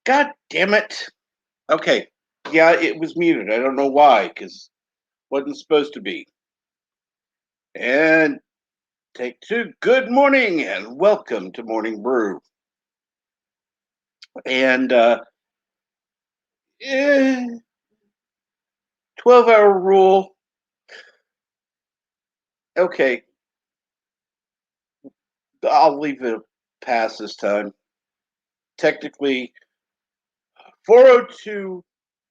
God damn it. Okay. Yeah, it was muted. I don't know why, because it wasn't supposed to be. And take two. Good morning and welcome to Morning Brew. And 12-hour rule. Okay. I'll leave it pass this time. Technically, 4:02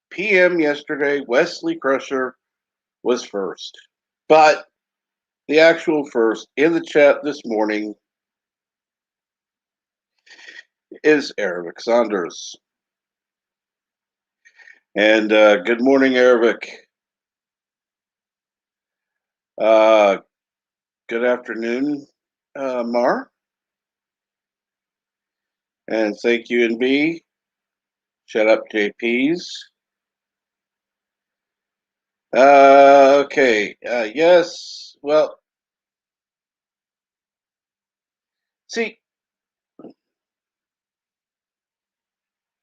p.m. yesterday, Wesley Crusher was first. But the actual first in the chat this morning is Eric Saunders. And good morning, Eric. Good afternoon, Mar. And thank you, NB. Shut up, JPs. Okay. Yes. Well, see,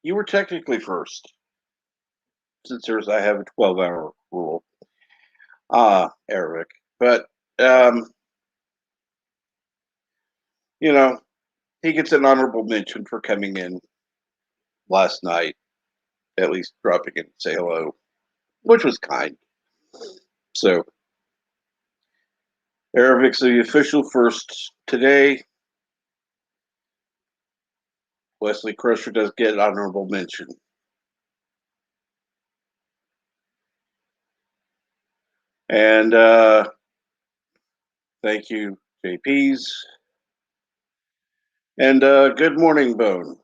you were technically first, since I have a 12-hour rule. Eric. But, he gets an honorable mention for coming in last night, at least dropping in to say hello, which was kind. So, Eric's the official first today. Wesley Crusher does get an honorable mention. And thank you, JPs. And good morning, Bone.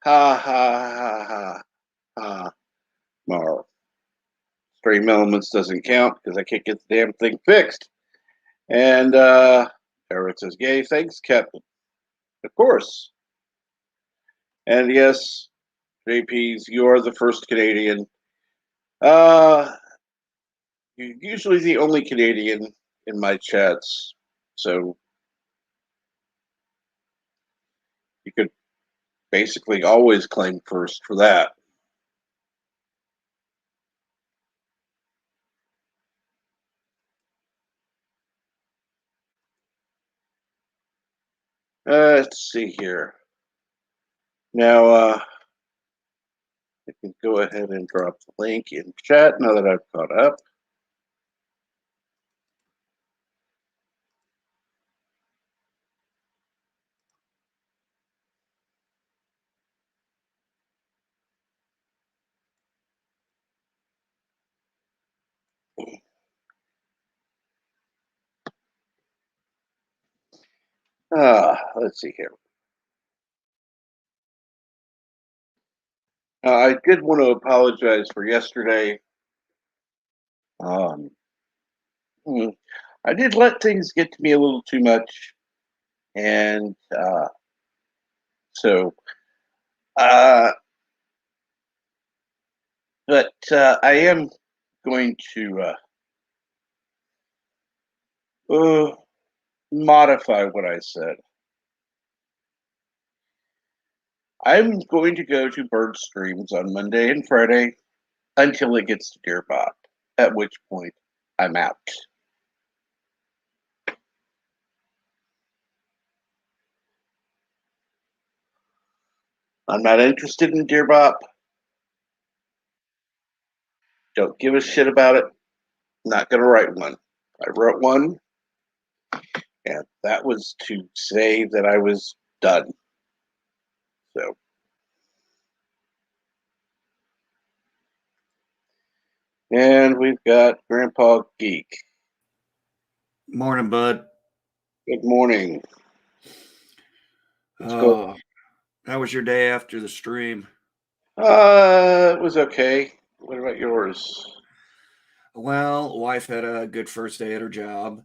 Ha ha ha ha ha. Mar. Stream elements doesn't count because I can't get the damn thing fixed. And Eric says, "Yay, thanks, Captain." Of course. And yes, JPs, you are the first Canadian. You're usually the only Canadian in my chats, so you could basically always claim first for that. Let's see here. Now, I can go ahead and drop the link in chat now that I've caught up. Let's see here. I did want to apologize for yesterday. I did let things get to me a little too much, and so, but I am going to modify what I said. I'm going to go to bird streams on Monday and Friday until it gets to Deerbot, at which point I'm out. I'm not interested in Deerbot. Don't give a shit about it. Not going to write one. I wrote one, and that was to say that I was done. So, and we've got Grandpa Geek. Morning, bud. Good morning. How was your day after the stream? It was okay. What about yours? Well, wife had a good first day at her job.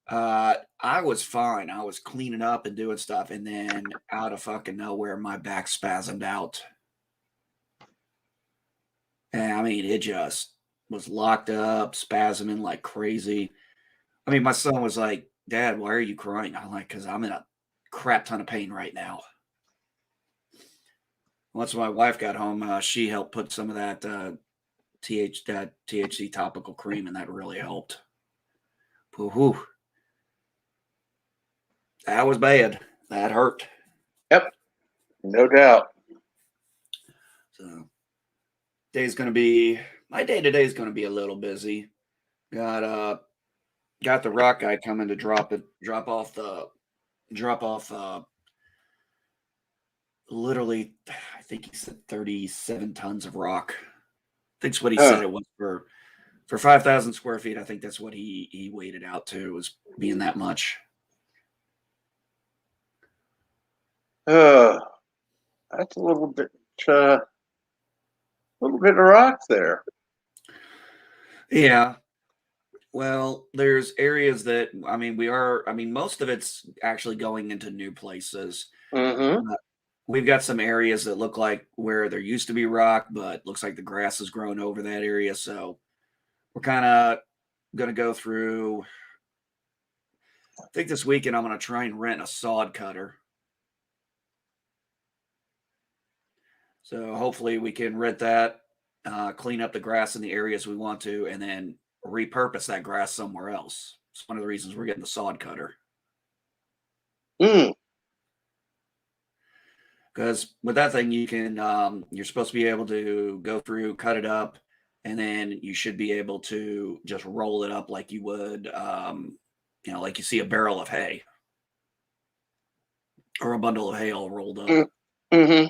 I was fine. I was cleaning up and doing stuff, and then out of fucking nowhere, my back spasmed out. And I mean, it just was locked up, spasming like crazy. I mean, my son was like, "Dad, why are you crying?" I'm like, "Because I'm in a crap ton of pain right now." Once my wife got home, she helped put some of that THC topical cream, and that really helped. Whew, that was bad. That hurt. Yep, no doubt. So day's gonna be my day today is gonna be a little busy. Got the rock guy coming to drop off literally I think he said 37 tons of rock. I think's what he said Huh. it was for 5,000 square feet. I think that's what he weighed it out to, was being that much. Uh, that's a little bit of rock there. Yeah. Well, there's areas that I mean, most of it's actually going into new places. Mm-hmm. Uh, we've got some areas that look like where there used to be rock, but looks like the grass has grown over that area. So we're kind of going to go through. I think this weekend I'm going to try and rent a sod cutter. So hopefully we can rent that, clean up the grass in the areas we want to, and then repurpose that grass somewhere else. It's one of the reasons we're getting the sod cutter. Mm. Because with that thing, you're supposed to be able to go through, cut it up, and then you should be able to just roll it up like you would, like you see a barrel of hay or a bundle of hay all rolled up. Mm-hmm.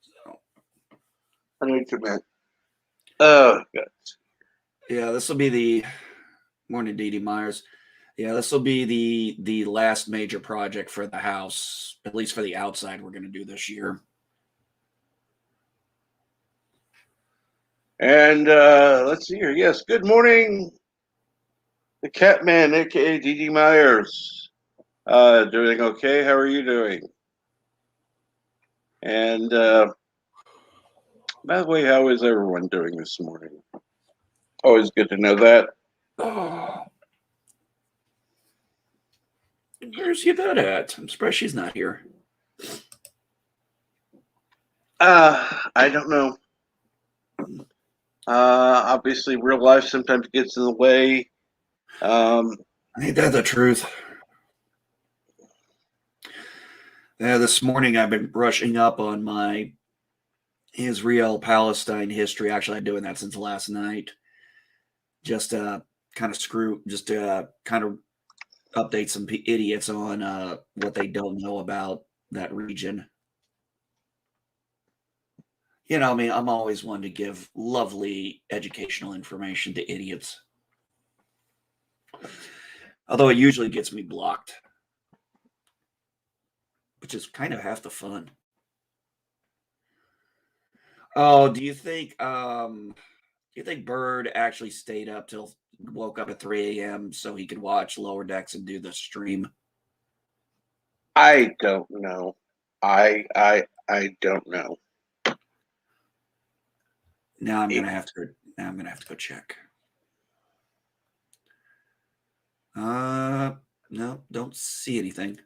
So, I know what you meant. Oh, God. yeah, this will be the morning, Dee Dee Myers. Yeah, this will be the last major project for the house, at least for the outside, we're going to do this year. And let's see here. Yes, good morning, the Catman, aka DD Myers. Doing okay? How are you doing? And by the way, how is everyone doing this morning? Always good to know that. Oh, where's Yvette at? I'm surprised she's not here. I don't know. Obviously, real life sometimes gets in the way. Ain't that the truth? Yeah, this morning I've been brushing up on my Israel Palestine history. Actually, I'm doing that since last night. Just just kind of update some idiots on what they don't know about that region. I mean, I'm always one to give lovely educational information to idiots, although it usually gets me blocked, which is kind of half the fun. Oh, do you think Bird actually stayed up till woke up at 3 a.m. so he could watch Lower Decks and do the stream? I don't know. I don't know. Now I'm gonna have to. Now I'm gonna have to go check. No, don't see anything.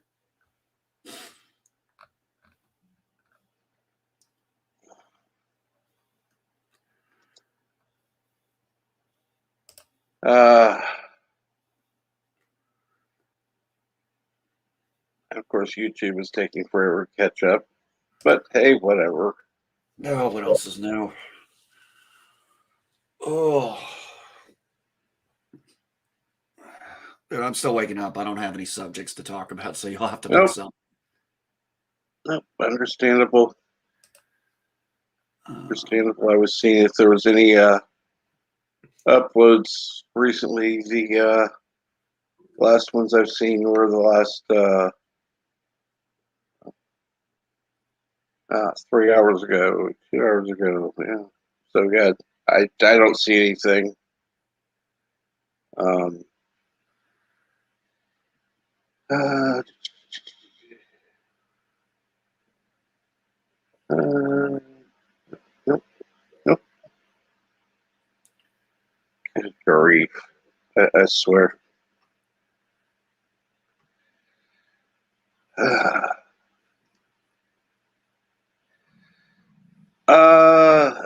Uh, of course, YouTube is taking forever to catch up. But hey, whatever. Oh, what else is new? Oh, dude, I'm still waking up. I don't have any subjects to talk about, so you'll have to pick Nope, some. nope. Understandable. Uh, Understandable. I was seeing if there was any uploads recently. The last ones I've seen were the last 3 hours ago, 2 hours ago. Yeah. So yeah, I don't see anything. Um, uh, uh, nope, nope. Good grief. I swear.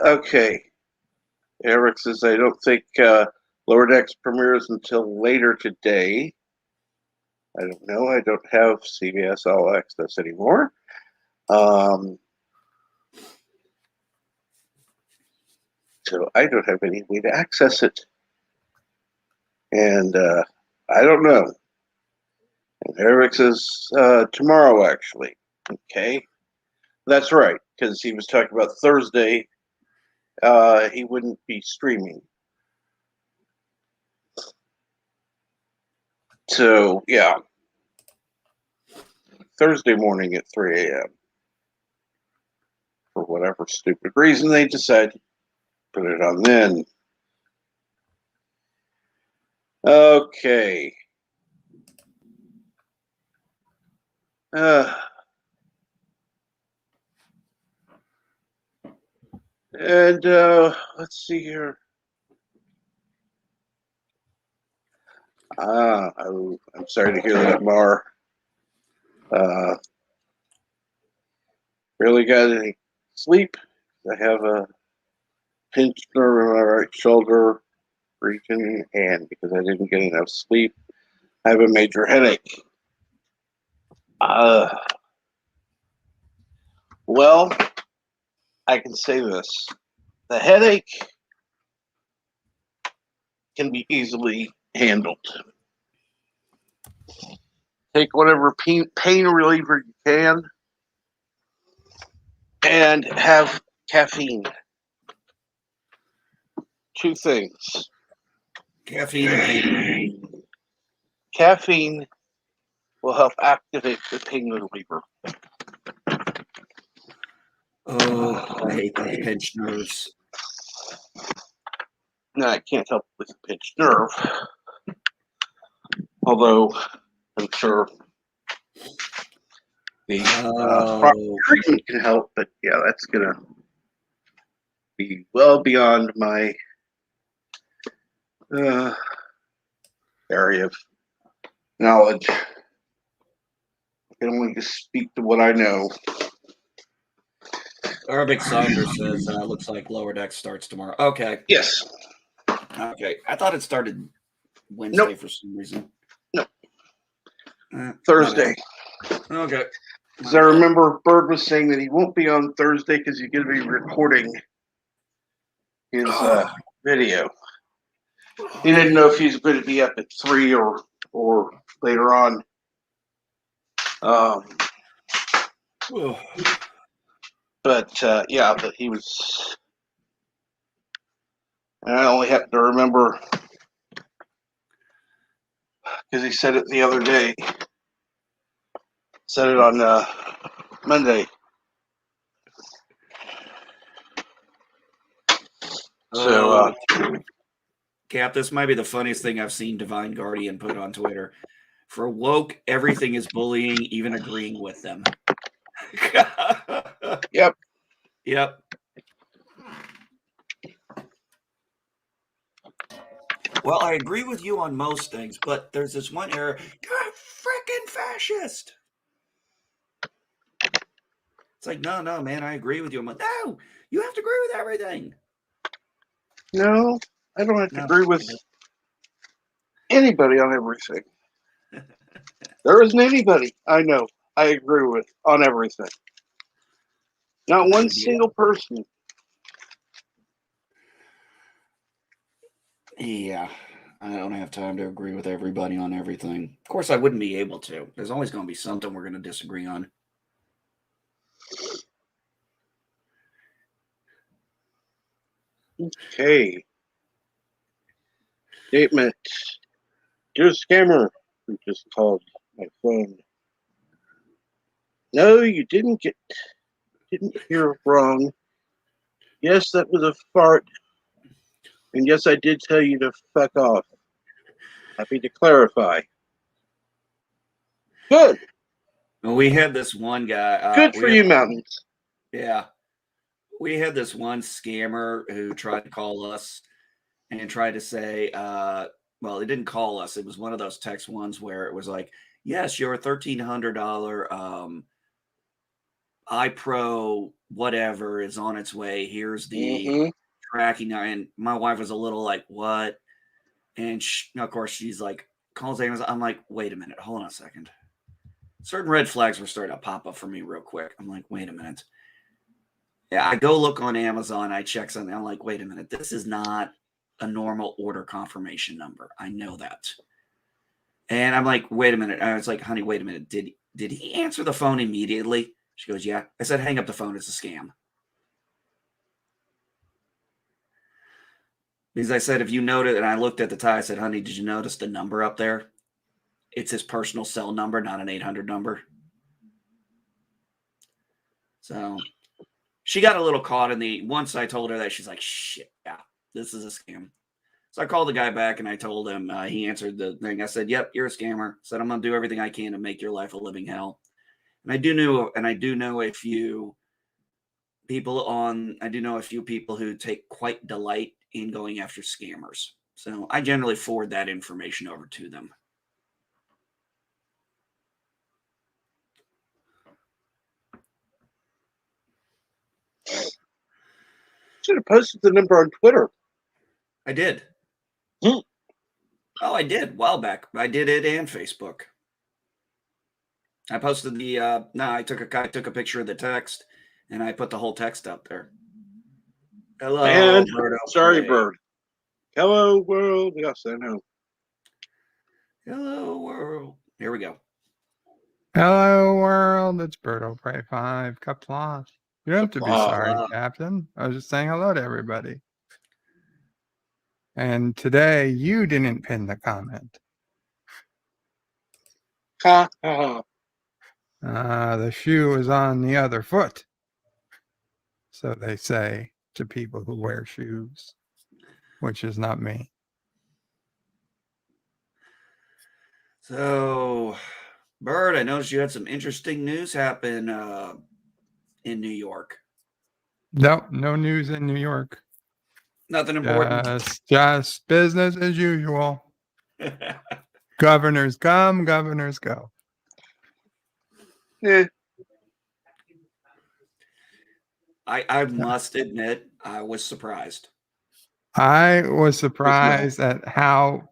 Okay. Eric says, I don't think Lower Decks premieres until later today. I don't know. I don't have CBS All Access anymore. So I don't have any way to access it. And I don't know. And Eric says, tomorrow, actually. Okay. That's right, because he was talking about Thursday. He wouldn't be streaming. So, yeah. Thursday morning at 3 a.m. For whatever stupid reason they decide to put it on then. Okay. And let's see here. I'm sorry to hear that, Mar. Really got any sleep? I have a pinched nerve in my right shoulder region, and because I didn't get enough sleep, I have a major headache. Well, I can say this. The headache can be easily handled. Take whatever pain reliever you can and have caffeine. Two things. Caffeine and pain. Caffeine will help activate the pain reliever. Oh, I hate those pinched nerves. Now, I can't help with a pinched nerve, although I'm sure the treatment can help, but yeah, that's going to be well beyond my area of knowledge. I can only just speak to what I know. Arabic Saunders says, looks like Lower Decks starts tomorrow. Okay. Yes. Okay. I thought it started Wednesday for some reason. No. Thursday. Okay. Because I remember Bird was saying that he won't be on Thursday because he's going to be recording his video. He didn't know if he's going to be up at 3 or later on. But he was. And I only happen to remember because he said it the other day. Said it on Monday. So, Cap, this might be the funniest thing I've seen Divine Guardian put on Twitter. For woke, everything is bullying, even agreeing with them. Yep. Well, I agree with you on most things, but there's this one area. You're a freaking fascist. It's like, no, man, I agree with you. I'm like, no, you have to agree with everything. No, I don't have to agree with anybody on everything. There isn't anybody I know I agree with on everything. Not one single person. Yeah, I don't have time to agree with everybody on everything. Of course, I wouldn't be able to. There's always going to be something we're going to disagree on. Okay. Statement. You're a scammer who just called my phone. No, you didn't hear wrong. Yes, that was a fart. And yes, I did tell you to fuck off. Happy to clarify. Good. Well, we had this one guy. Good for you, Mountains. Yeah. We had this one scammer who tried to call us and tried to say, well, it didn't call us. It was one of those text ones where it was like, yes, your $1,300 iPro whatever is on its way. Here's the tracking. And my wife was a little like, what? And of course, she's like, calls Amazon. I'm like, wait a minute. Hold on a second. Certain red flags were starting to pop up for me real quick. I'm like, wait a minute. Yeah, I go look on Amazon. I check something. I'm like, wait a minute. This is not a normal order confirmation number. I know that. And I'm like, wait a minute. I was like, honey, wait a minute. Did he answer the phone immediately? She goes, yeah. I said, hang up the phone. It's a scam. Because I said, if you noted, and I looked at the tie, I said, honey, did you notice the number up there? It's his personal cell number, not an 800 number. So she got a little caught in the, once I told her that, she's like, shit, yeah, this is a scam. So I called the guy back and I told him, he answered the thing. I said, yep, you're a scammer. I said, I'm going to do everything I can to make your life a living hell. And I do know a few people who take quite delight in going after scammers. So I generally forward that information over to them. Should have posted the number on Twitter. I did. Oh, I did a while back. I did it and Facebook. I posted the I took a picture of the text and I put the whole text up there. Hello, and Bird. Sorry, Bird. Hello, world. Yes, I know. Hello, world. Here we go. Hello, world. It's Birdo Prey 5. Kapla. You don't have to be sorry, Captain. I was just saying hello to everybody. And today, you didn't pin the comment. Ha, ha, ha. The shoe is on the other foot. So they say to people who wear shoes, which is not me. So, Bird, I noticed you had some interesting news happen in New York. No news in New York. Nothing important. Just business as usual. Governors come, governors go. Yeah. I must admit, I was surprised. I was surprised at how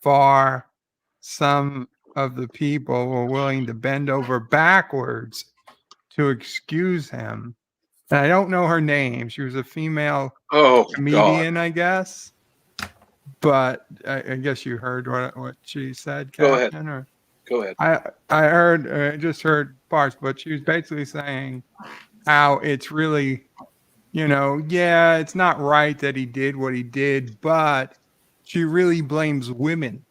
far some of the people were willing to bend over backwards to excuse him. And I don't know her name. She was a female comedian, God. I guess. But I guess you heard what she said, Captain. Go ahead. I just heard parts, but she was basically saying how it's really, it's not right that he did what he did, but she really blames women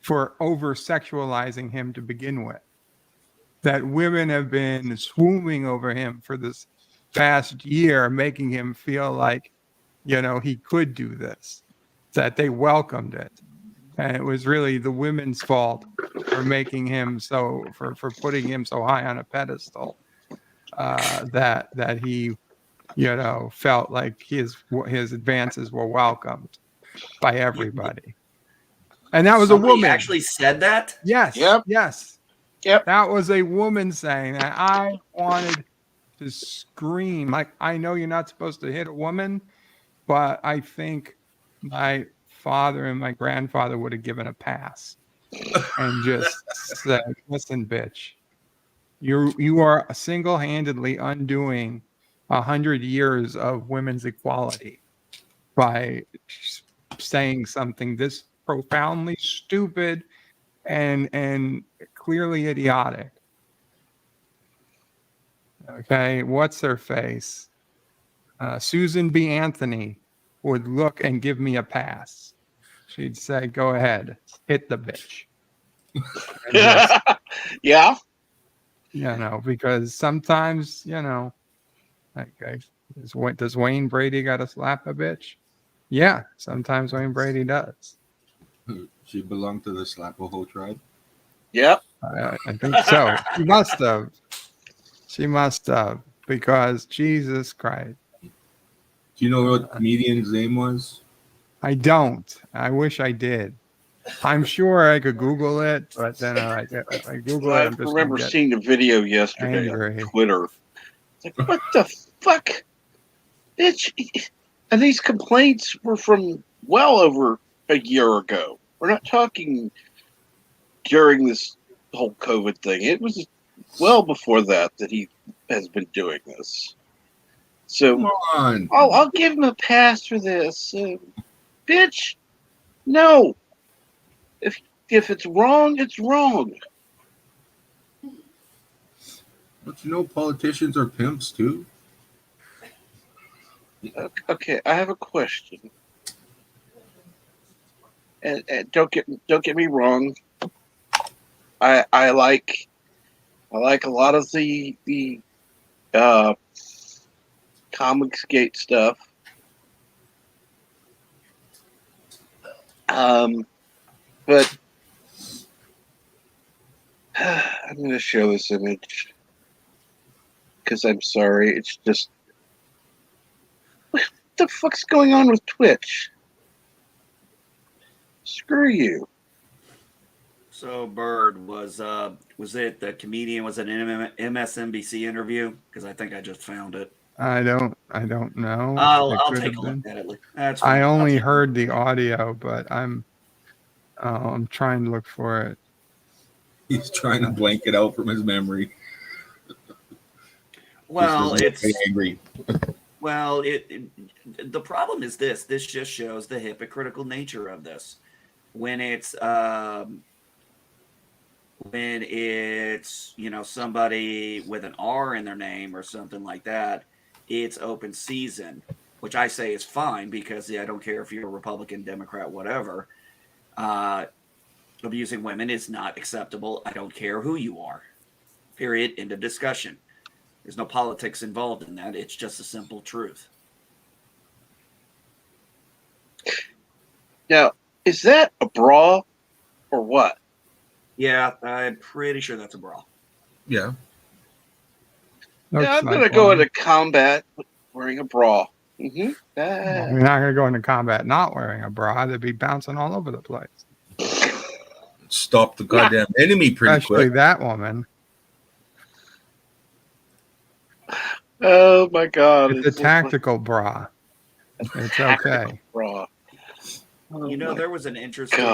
for over-sexualizing him to begin with. That women have been swooning over him for this past year, making him feel like, he could do this, that they welcomed it. And it was really the women's fault for making him for putting him so high on a pedestal, that he, felt like his advances were welcomed by everybody. And that was Somebody a woman. Actually said that? Yes. Yep. Yes. Yep. That was a woman saying that. I wanted to scream. Like, I know you're not supposed to hit a woman, but I think my father and my grandfather would have given a pass and just said, listen, bitch, you are single-handedly undoing 100 years of women's equality by saying something this profoundly stupid and clearly idiotic. Okay, what's her face? Susan B. Anthony would look and give me a pass. She'd say, go ahead, hit the bitch. Yeah. Because sometimes, does Wayne Brady got to slap a bitch? Yeah, sometimes Wayne Brady does. She belonged to the Slapaho tribe? Yep. I think so. She must have, because Jesus Christ. Do you know what the comedian's name was? I don't. I wish I did. I'm sure I could Google it, but then I Google it, I I'm just going remember to get seeing the video yesterday on angry. Twitter. It's like, what the fuck? Bitch. And these complaints were from well over a year ago. We're not talking during this whole COVID thing. It was well before that he has been doing this. Come So on. I'll give him a pass for this. Bitch, no. If it's wrong, it's wrong. But you know, politicians are pimps too. Okay, I have a question. And don't get me wrong. I like a lot of the Comicsgate stuff. But I'm going to show this image because I'm sorry. It's just what the fuck's going on with Twitch? Screw you. So, Bird, was it the comedian? Was it an MSNBC interview? Because I think I just found it. I don't know. It I'll could take have a look been. at it. That's fine. I I'll only take a heard look. the audio, but I'm trying to look for it. He's trying to blank it out from his memory. Well, it's angry. Well, the problem is this. This just shows the hypocritical nature of this. When it's somebody with an R in their name or something like that, it's open season, which I say is fine because I don't care if you're a Republican, Democrat, whatever. Abusing women is not acceptable. I don't care who you are. Period. End of discussion. There's no politics involved in that. It's just a simple truth. Now, is that a bra or what? Yeah, I'm pretty sure that's a bra. Yeah. Looks I'm like going to go one. into combat wearing a bra. You're not going to go into combat not wearing a bra. They'd be bouncing all over the place. Stop the goddamn enemy pretty Especially quick. that woman. Oh my God! It's a tactical bra. It's okay. Bra. Oh There was an interesting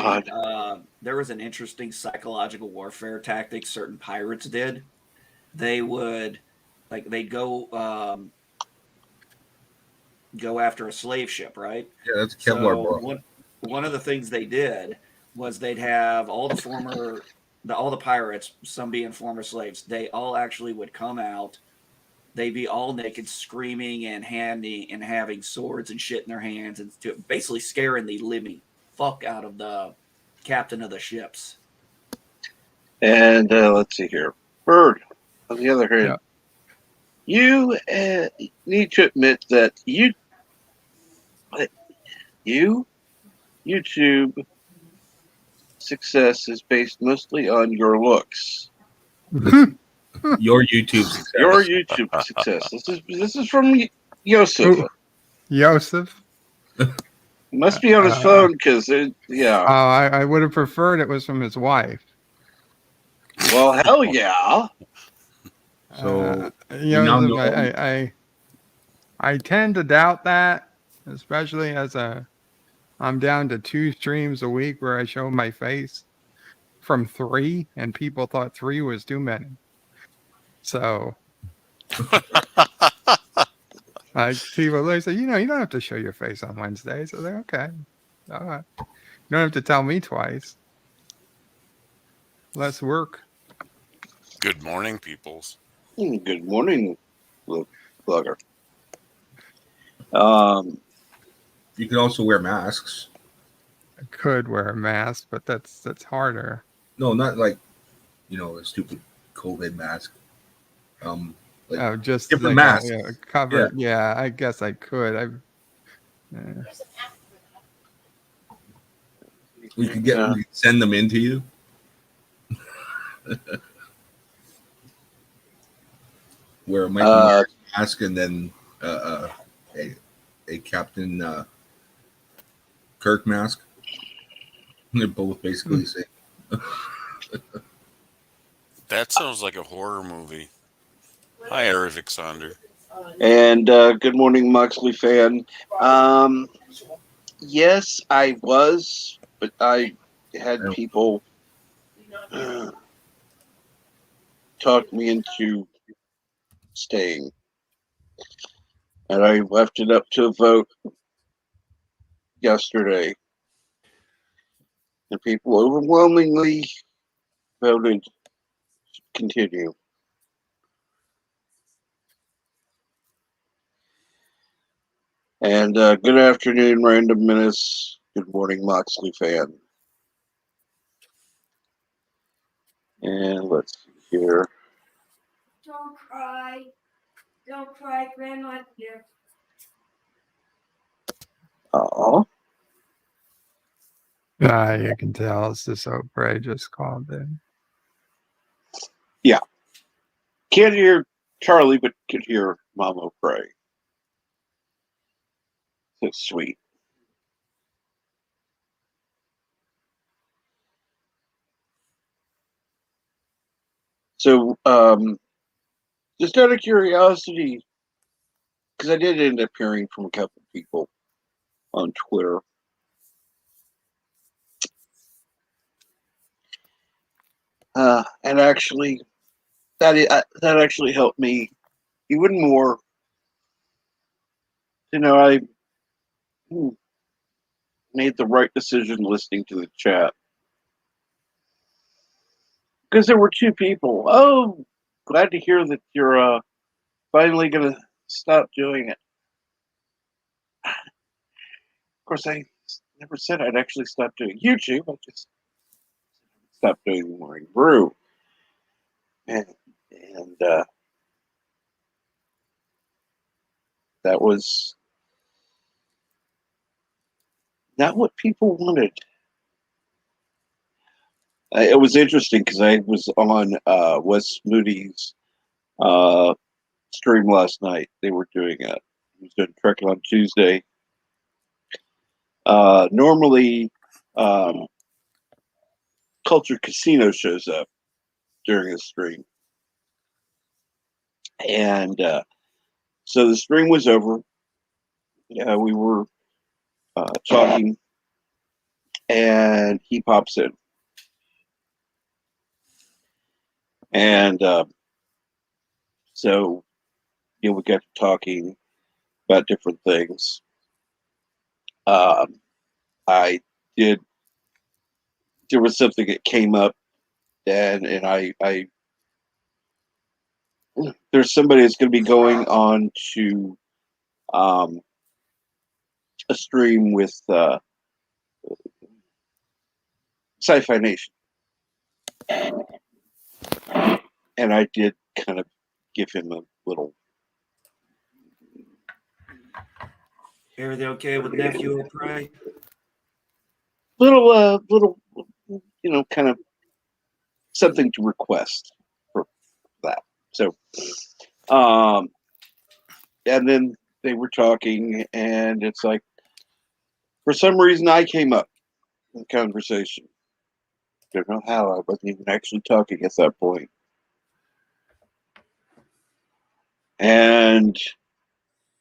psychological warfare tactic certain pirates did. They would they'd go after a slave ship, right? Yeah, that's a Kevlar bra. One of the things they did was they'd have all the pirates, some being former slaves, they all actually would come out. They'd be all naked, screaming and having swords and shit in their hands, and basically scaring the living fuck out of the captain of the ships. And let's see here, Bird. On the other hand, you need to admit that YouTube success is based mostly on your looks. Your YouTube success. Your YouTube success. This is from Yosef. Yosef. Must be on his phone because yeah. Oh, I would have preferred it was from his wife. Well, hell yeah. So Yosef, I tend to doubt that, especially as I'm down to 2 streams a week where I show my face from 3, and people thought 3 was too many. So, people they say, you don't have to show your face on Wednesday. So they're okay. All right. You don't have to tell me twice. Less work. Good morning, peoples. Good morning, blogger. You could also wear masks. I could wear a mask, but that's harder. No, not like a stupid COVID mask. Just different masks. Covered. Yeah, I guess I could. We could send them in to you. Wear a Michael mask and then a Captain Kirk mask. They're both basically the same. That sounds like a horror movie. Hi, Eric Alexander. And good morning, Moxley fan. Yes, I was, but I had people talk me into staying. And I left it up to a vote yesterday. And people overwhelmingly voted to continue. And good afternoon, Random Menace. Good morning, Moxley fan. And let's see here. Don't cry. Don't cry, Grandma's here. Aw. You can tell it's the soap Bray just called in. Yeah. Can't hear Charlie, but could hear Mama pray. That's sweet. So, just out of curiosity, because I did end up hearing from a couple of people on Twitter. And actually, that actually helped me even more. I made the right decision listening to the chat. Because there were two people. Oh, glad to hear that you're finally going to stop doing it. Of course, I never said I'd actually stop doing YouTube. I just stopped doing the Morning Brew. And that was not what people wanted. It was interesting because I was on Wes Moody's stream last night. They were doing it. He was doing Trekking on Tuesday. Normally, Culture Casino shows up during the stream. And so the stream was over. We were talking, and he pops in. And so, we got to talking about different things. I did, there was something that came up, and I there's somebody that's going to be going on to a stream with Sci-Fi Nation. And I did kind of give him a little. Everything okay with nephew O'Prey? Little, kind of something to request for that. So, and then they were talking, and it's like, for some reason, I came up in the conversation. Don't know how. I wasn't even actually talking at that point. And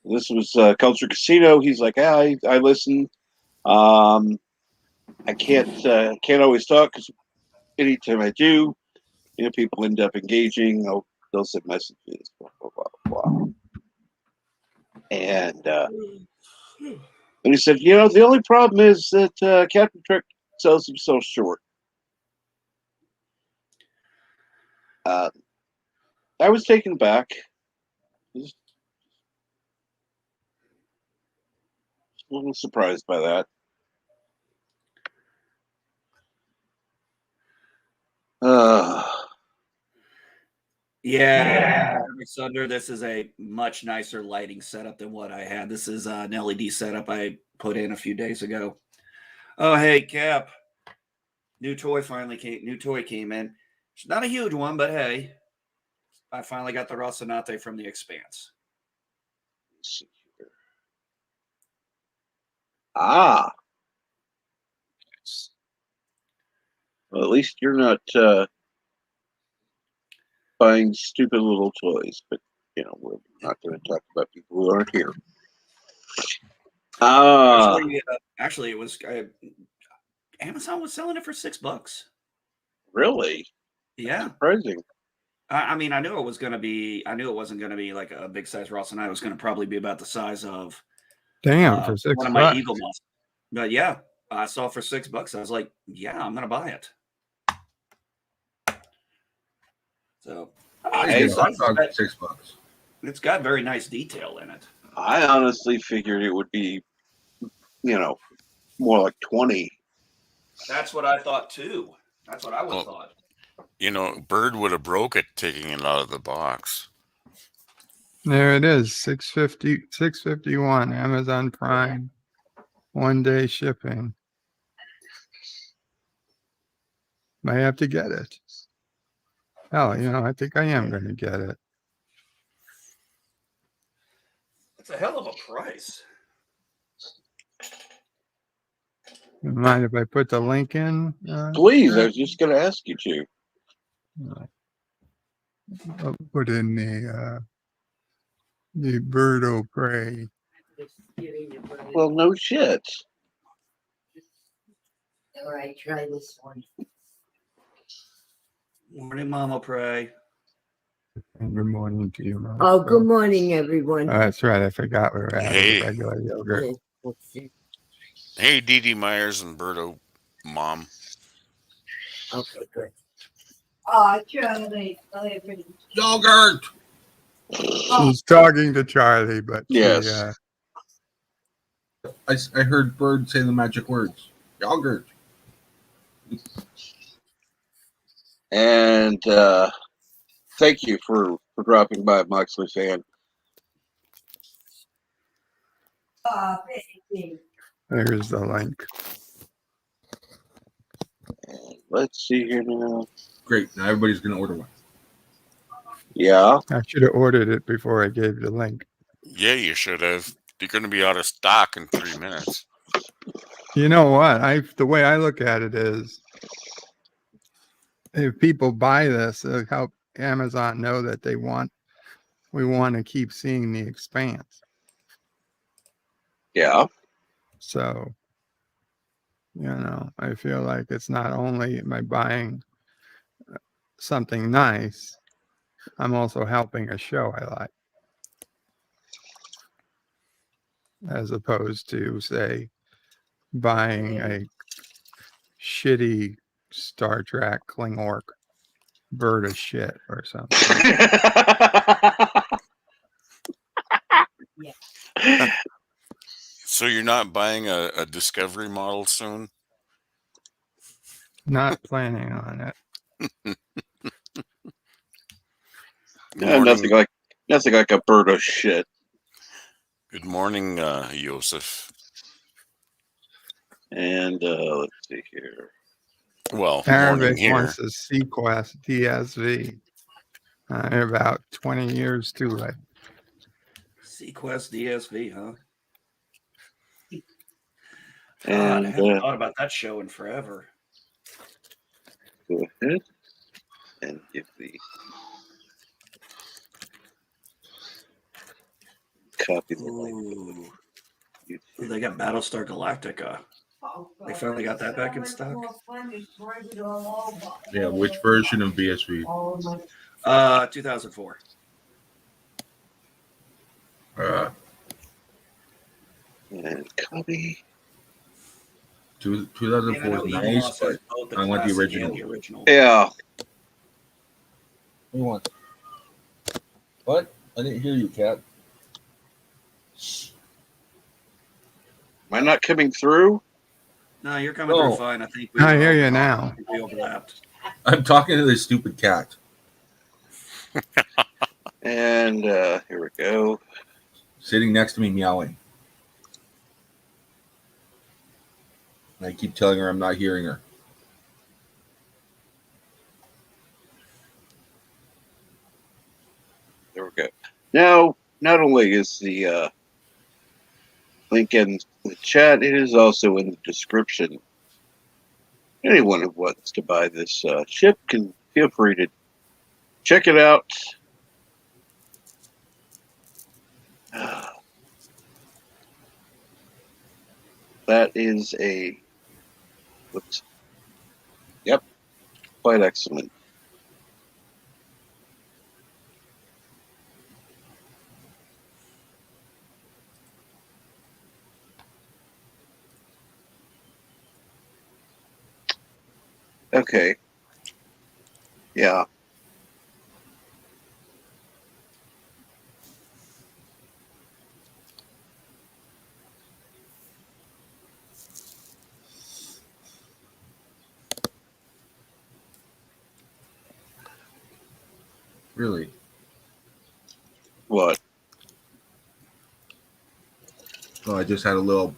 this was Culture Casino. He's like, I listen. I can't always talk because anytime I do, people end up engaging. They'll send messages, blah, blah, blah, blah. And he said, the only problem is that Captain Trek sells himself short. I was taken aback. Just a little surprised by that. Yeah, Thunder. This is a much nicer lighting setup than what I had. This is an LED setup I put in a few days ago. Oh, hey, Cap. New toy came in. It's not a huge one, but hey, I finally got the Rocinante from the Expanse. Let's see here. Ah, Well, at least you're not buying stupid little toys. But we're not going to talk about people who aren't here. Actually, it was Amazon was selling it for $6. Really? Yeah. Surprising. I mean, I knew it wasn't going to be like a big size Ross, and I was going to probably be about the size of for $6. one of my Eagle Moss. But yeah, I saw it for $6. I was like, yeah, I'm going to buy it. So It's $6. It's got very nice detail in it. I honestly figured it would be, more like 20. That's what I thought too. That's what I would have thought. Bird would have broke it taking it out of the box. There it is, $6.51, Amazon Prime, 1 day shipping. Might have to get it. Hell, I think I am going to get it. It's a hell of a price. You mind if I put the link in? Please, I was just going to ask you to. I'll put in the bird o' prey. Well, no shit. All right, try this one. Morning, Mama Pray. And good morning to you, Mom. Oh, good morning, everyone. That's right. I forgot we were having Hey. regular yogurt. Hey, Dee Dee Myers and Birdo Mom. Okay, good. Oh, Charlie. Yogurt. She's talking to Charlie, but Yes. I heard Bird say the magic words. Yogurt. And thank you for dropping by, Moxley fan. Thank you. there's the link. And let's see here now. Great. Now everybody's going to order one. Yeah. I should have ordered it before I gave the link. Yeah, you should have. You're going to be out of stock in 3 minutes. You know what? The way I look at it is, if people buy this, it'll help Amazon know that we want to keep seeing the expanse. Yeah. So, I feel like it's not only am I buying something nice, I'm also helping a show I like. As opposed to, say, buying a shitty Star Trek Klingork bird of shit or something. So you're not buying a Discovery model soon? Not planning on it. Good Yeah, morning. nothing like a bird of shit. Good morning, Joseph. And let's see here. Well, morning Arabic here. wants a Sequest DSV. About 20 years too late. Sequest DSV, huh? God, And I haven't thought about that show in forever. go ahead and give the copy the link. Ooh, they got Battlestar Galactica. They finally got that back in stock? Yeah, which version of BSV? 2004. And copy. 2004 is nice, but I want the original. Yeah. What do you want? What? I didn't hear you, Cat. Am I not coming through? No, you're coming No. through fine. I think I hear you now. We overlapped. I'm talking to this stupid cat. And here we go. Sitting next to me meowing. And I keep telling her I'm not hearing her. There we go. Now, not only is the link in the chat, it is also in the description. anyone who wants to buy this ship can feel free to check it out. That is a, whoops, yep, quite excellent. Okay. Yeah. Really? What? Oh, I just had a little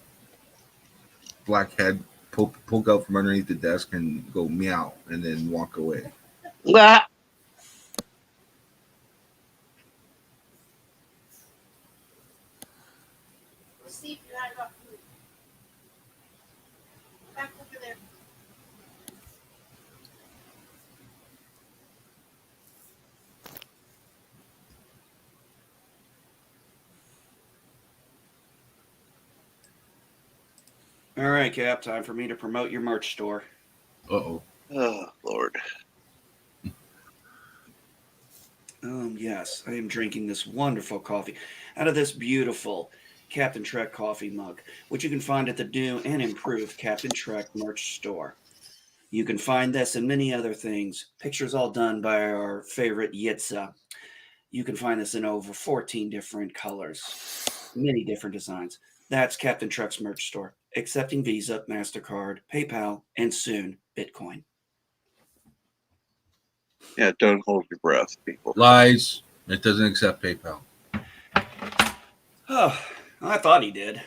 black head poke out from underneath the desk and go meow and then walk away. Ah! See if you had enough food. Back over there. All right, Cap, time for me to promote your merch store. Uh-oh. Oh, Lord. Yes, I am drinking this wonderful coffee out of this beautiful Captain Trek coffee mug, which you can find at the new and improved Captain Trek merch store. You can find this and many other things, pictures all done by our favorite Yitza. You can find this in over 14 different colors, many different designs. That's Captain Trek's merch store, accepting Visa, MasterCard, PayPal, and soon Bitcoin. Yeah, don't hold your breath, people. Lies. It doesn't accept PayPal. Oh, I thought he did.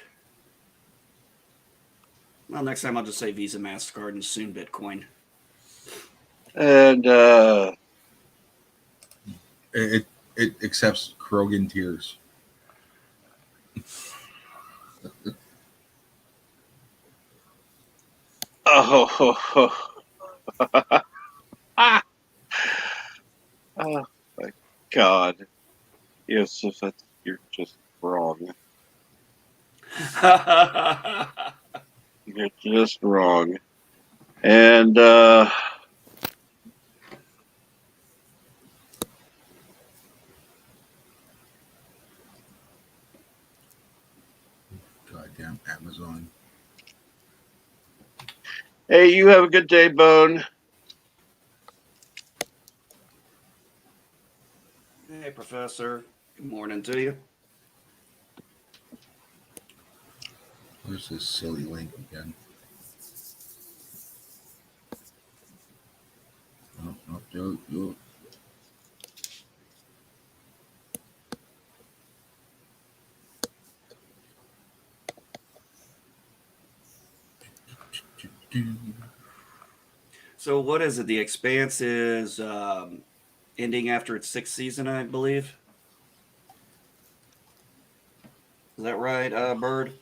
Well, next time I'll just say Visa, MasterCard, and soon Bitcoin. And, It accepts Krogan tears. oh, ah, oh my God. Yes, if that's, you're just wrong. You're just wrong. And, Goddamn Amazon. hey, you have a good day, Bone. Hey, Professor. Good morning to you. Where's this silly link again? No. So, what is it? The Expanse is ending after its sixth season, I believe. Is that right, Bird?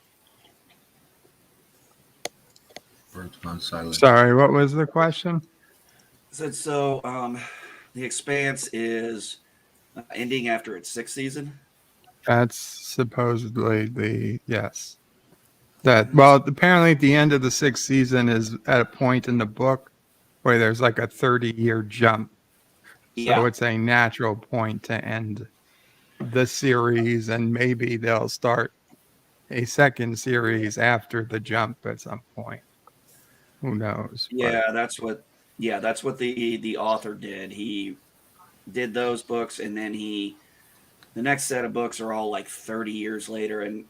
Bird's gone silent. Sorry, what was the question? Said so. The Expanse is ending after its sixth season. That's supposedly the yes. That well, apparently at the end of the sixth season is at a point in the book where there's like a 30-year jump. So Yeah. it's a natural point to end the series, and maybe they'll start a second series after the jump at some point. Who knows? Yeah, that's what. Yeah, that's what the author did. He did those books, and then the next set of books are all like 30 years later, and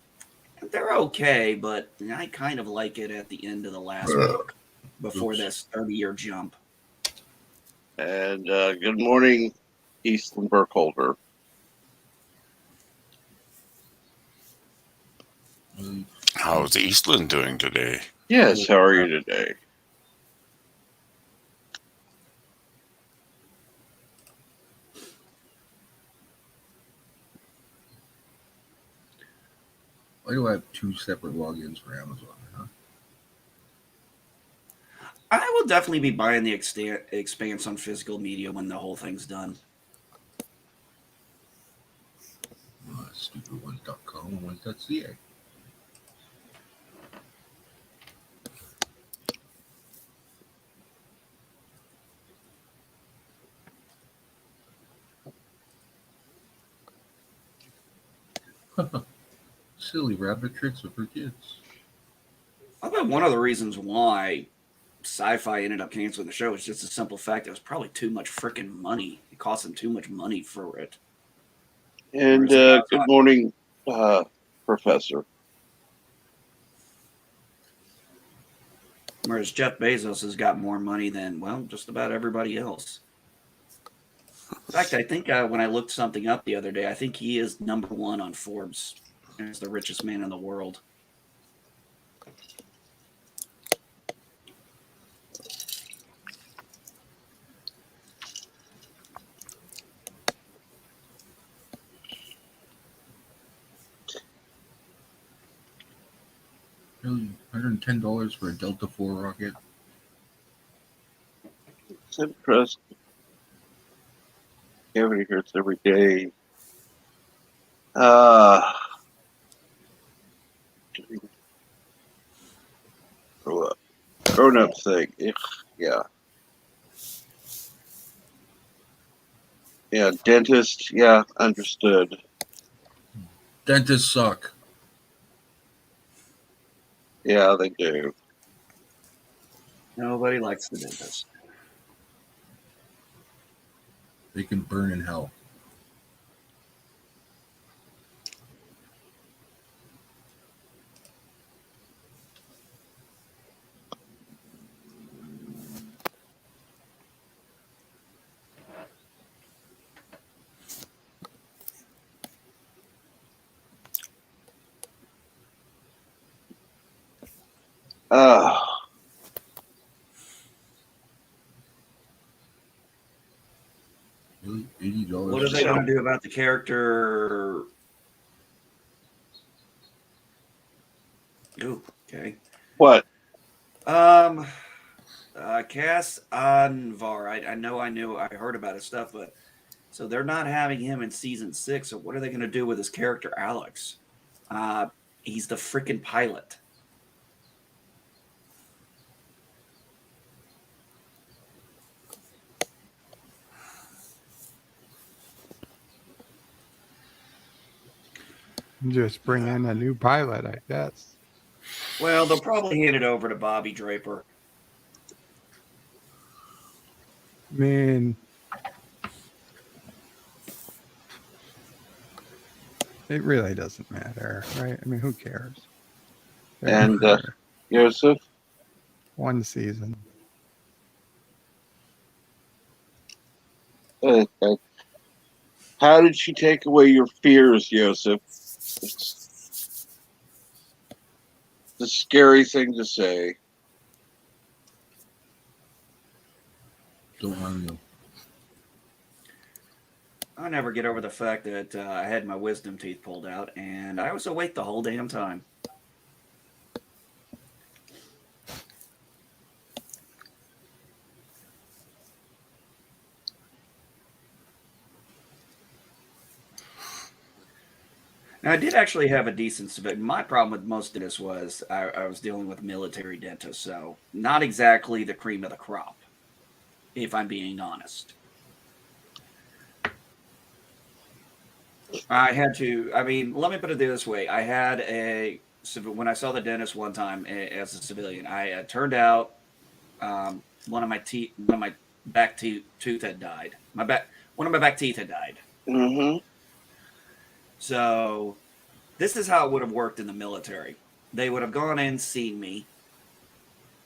they're okay, but I kind of like it at the end of the last book before Oops. this 30-year jump. And good morning, Eastland Burkholder. How's Eastland doing today? Yes, how are you today? Why do I have two separate logins for Amazon? Huh? I will definitely be buying the Expanse on physical media when the whole thing's done. Stupid1.com and 1.ca. Silly rabbit tricks with her kids. I bet one of the reasons why Sci-Fi ended up canceling the show is just the simple fact it was probably too much freaking money. It cost them too much money for it. And Whereas good morning, Professor. Whereas Jeff Bezos has got more money than, well, just about everybody else. In fact, I think when I looked something up the other day, I think he is number one on Forbes as the richest man in the world. Really, $110 for a Delta IV rocket. Send trust. Cavity hurts every day. Grow up. Grown up thing. Yeah. Yeah, dentist. Yeah, understood. Dentists suck. Yeah, they do. Nobody likes the dentist. They can burn in hell. Uh, Really, $80. What are they going to do about the character? Ooh, okay. what? Cass Anvar. I heard about his stuff, but so they're not having him in season 6. So what are they going to do with his character, Alex? He's the freaking pilot. Just bring in a new pilot, I guess. Well, they'll probably hand it over to Bobby Draper. I mean, it really doesn't matter, right? I mean, who cares? They're And for Joseph? one season. How did she take away your fears, Joseph? It's a scary thing to say. Don't want to know. I never get over the fact that I had my wisdom teeth pulled out, and I was awake the whole damn time. Now, I did actually have a decent civilian. My problem with most of this was I was dealing with military dentists, so not exactly the cream of the crop, if I'm being honest. I had to, I mean, let me put it this way. When I saw the dentist one time as a civilian, I turned out one of my back tooth had died. One of my back teeth had died. Mm-hmm. So this is how it would have worked in the military. They would have gone in, seen me.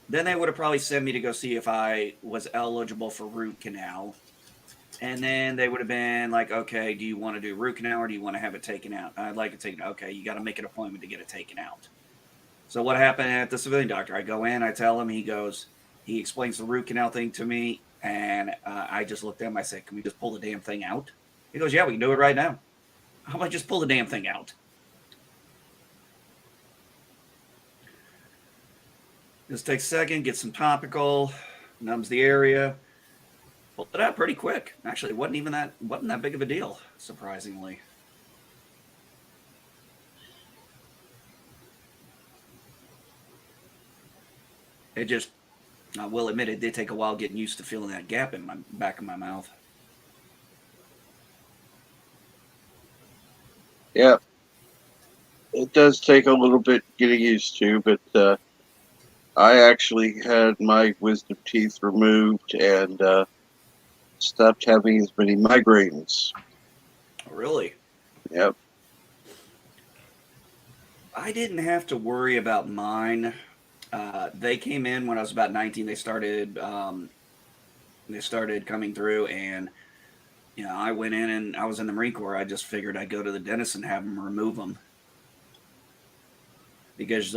Then they would have probably sent me to go see if I was eligible for root canal. And then they would have been like, okay, do you want to do root canal or do you want to have it taken out? I'd like it taken out. Okay, you got to make an appointment to get it taken out. So what happened at the civilian doctor? I go in, I tell him, he explains the root canal thing to me. And I just looked at him. I said, can we just pull the damn thing out? He goes, yeah, we can do it right now. How about just pull the damn thing out? Just takes a second, get some topical, numbs the area. Pulled it out pretty quick. Actually, it wasn't that big of a deal, surprisingly. It just, I will admit, it did take a while getting used to feeling that gap in my back of my mouth. Yeah, it does take a little bit getting used to, but I actually had my wisdom teeth removed and stopped having as many migraines. Really? Yep. I didn't have to worry about mine. They came in when I was about 19. They started coming through, and I went in and I was in the Marine Corps. I just figured I'd go to the dentist and have them remove them because,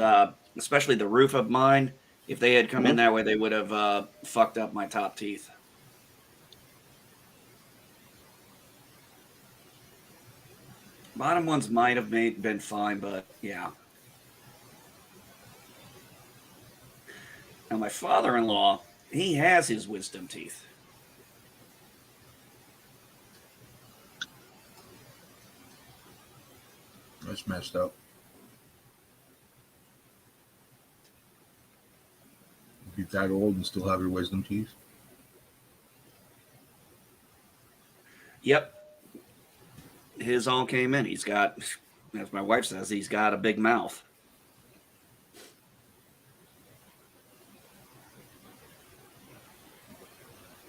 especially the roof of mine, if they had come in that way, they would have fucked up my top teeth. Bottom ones might have been fine, but yeah. Now my father-in-law, he has his wisdom teeth. That's messed up. If you're that old and still have your wisdom teeth. Yep. His all came in. He's got, as my wife says, he's got a big mouth.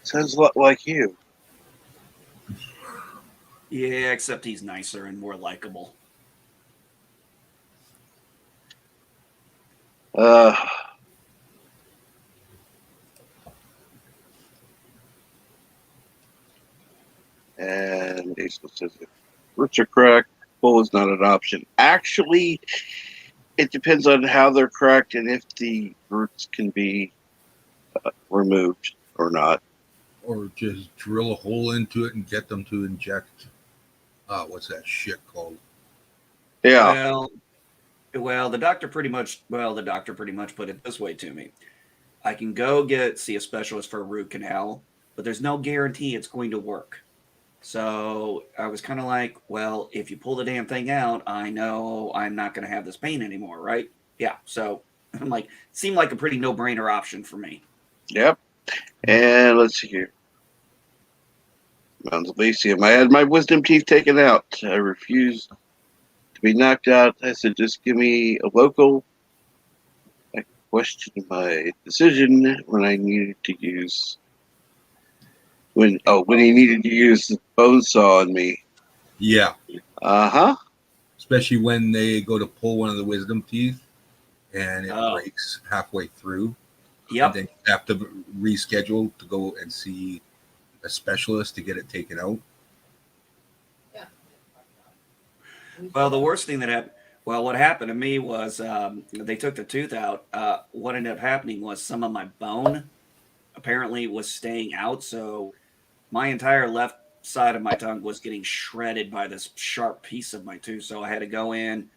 Sounds a lot like you. Yeah, except he's nicer and more likable. And Diesel says if roots are cracked, pull is not an option. Actually, it depends on how they're cracked and if the roots can be removed or not. Or just drill a hole into it and get them to inject. What's that shit called? Yeah. Well, the doctor pretty much put it this way to me. I can go see a specialist for a root canal, but there's no guarantee it's going to work. So I was kind of like, well, if you pull the damn thing out, I know I'm not going to have this pain anymore, right? Yeah. So I'm like, seemed like a pretty no-brainer option for me. Yep. And let's see here. Mounds Elysium. I had my wisdom teeth taken out. I refused to be knocked out. I said, just give me a local. I questioned my decision when I needed to use when he needed to use the bone saw on me. Yeah. Uh-huh. Especially when they go to pull one of the wisdom teeth and it breaks halfway through. Yep. And then you have to reschedule to go and see a specialist to get it taken out. Yeah. Well, the worst thing that happened, what happened to me was they took the tooth out. What ended up happening was some of my bone apparently was staying out. So my entire left side of my tongue was getting shredded by this sharp piece of my tooth. So I had to go in.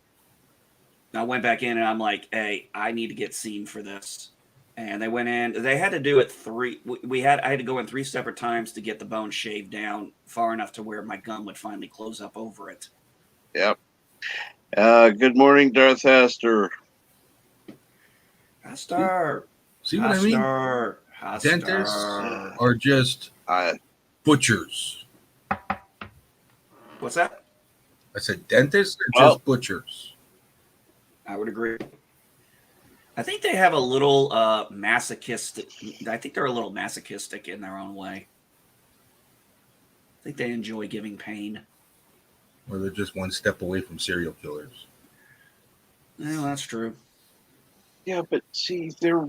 I went back in and I'm like, hey, I need to get seen for this. And they went in. They had to do it I had to go in 3 separate times to get the bone shaved down far enough to where my gum would finally close up over it. Yep. Good morning, Darth Astor. Astor. See what I mean? Dentists are just butchers. What's that? I said dentists are just butchers. I would agree. I think they have a little masochistic. I think they're a little masochistic in their own way. I think they enjoy giving pain. Or they're just one step away from serial killers. Well, that's true. Yeah, but see, they're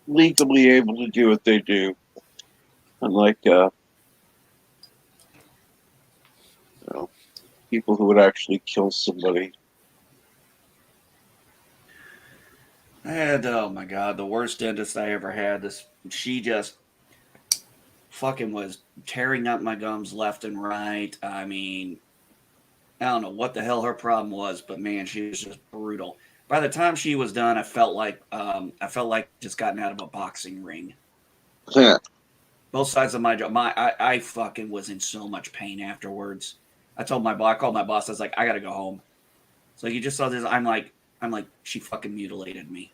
legally able to do what they do. Unlike people who would actually kill somebody. I had, oh my God, the worst dentist I ever had. She just fucking was tearing up my gums left and right. I mean, I don't know what the hell her problem was, but man, she was just brutal. By the time she was done, I felt like just gotten out of a boxing ring. Yeah. Both sides of my jaw. I fucking was in so much pain afterwards. I called my boss. I was like, I gotta go home. So you just saw this. I'm like, she fucking mutilated me.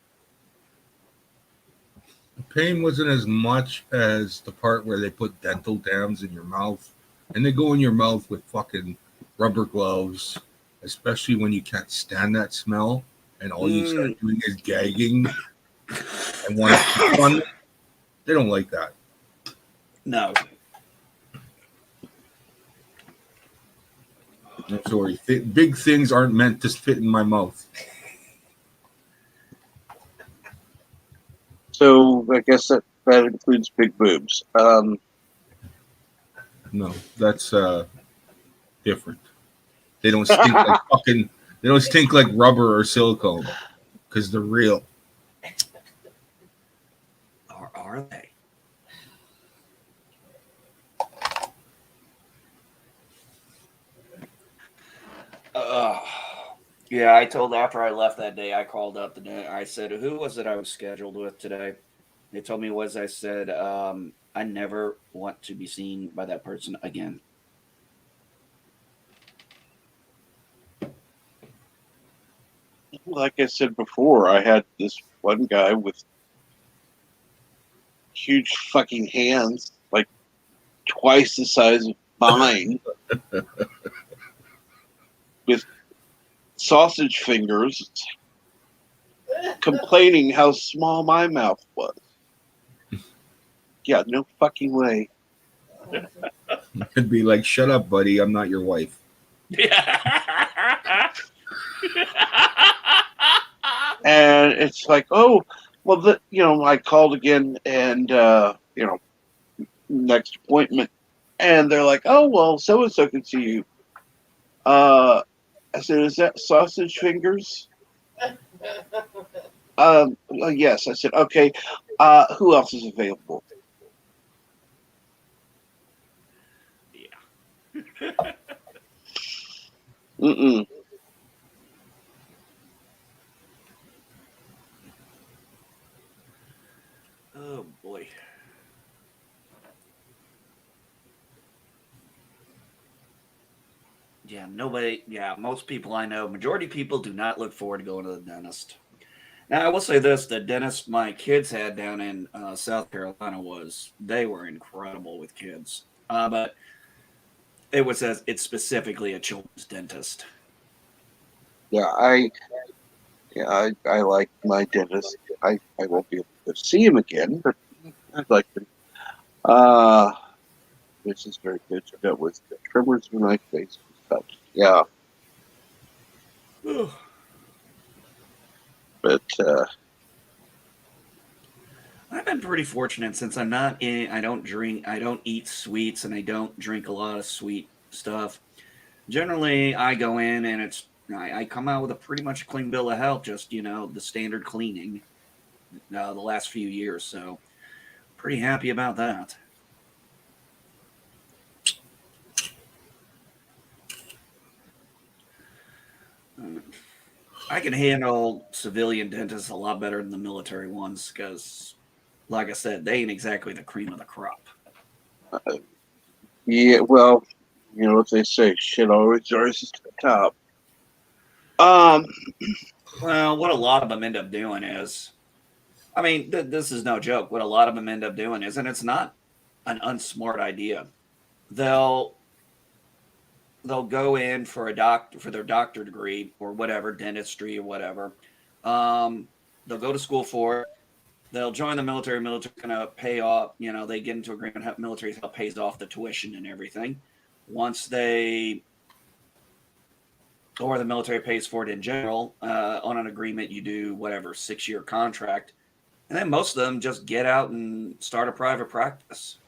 The pain wasn't as much as the part where they put dental dams in your mouth, and they go in your mouth with fucking rubber gloves, especially when you can't stand that smell, and all you start doing is gagging and want to puke on it. They don't like that. No. I'm sorry. Big things aren't meant to fit in my mouth. So I guess that includes big boobs. No, that's different. They don't stink like fucking. They don't stink like rubber or silicone because they're real. Or are they? Yeah, I told after I left that day, I called up I said, who was it I was scheduled with today? They told me I said, I never want to be seen by that person again. Like I said before, I had this one guy with huge fucking hands, like twice the size of mine, with sausage fingers, complaining how small my mouth was. Yeah, no fucking way. It'd be like, shut up, buddy. I'm not your wife. And it's like, oh, well, I called again, and next appointment, and they're like, oh, well, so and so can see you. I said, is that sausage fingers? Yes. I said, okay. Who else is available? Yeah. Mm-mm. Oh boy. Yeah, most people I know, majority of people do not look forward to going to the dentist. Now, I will say this, the dentist my kids had down in South Carolina they were incredible with kids. But it's specifically a children's dentist. Yeah, I like my dentist. I won't be able to see him again, but I'd like to. This is very good. That was the tremors in my face was touched. Yeah, but I've been pretty fortunate since I don't eat sweets, and I don't drink a lot of sweet stuff. Generally, I go in and I come out with a pretty much clean bill of health, just, the standard cleaning the last few years. So pretty happy about that. I can handle civilian dentists a lot better than the military ones because, like I said, they ain't exactly the cream of the crop. yeah, well, you know what they say, shit always rises to the top. Well, what a lot of them end up doing is, I mean, this is no joke. What a lot of them end up doing is, and it's not an unsmart idea. They'll go in for their doctor degree or whatever, dentistry or whatever. They'll go to school for it. They'll join the military. Military's going to pay off. They get into agreement. Military help pays off the tuition and everything. Once the military pays for it in general on an agreement. You do whatever 6-year contract, and then most of them just get out and start a private practice.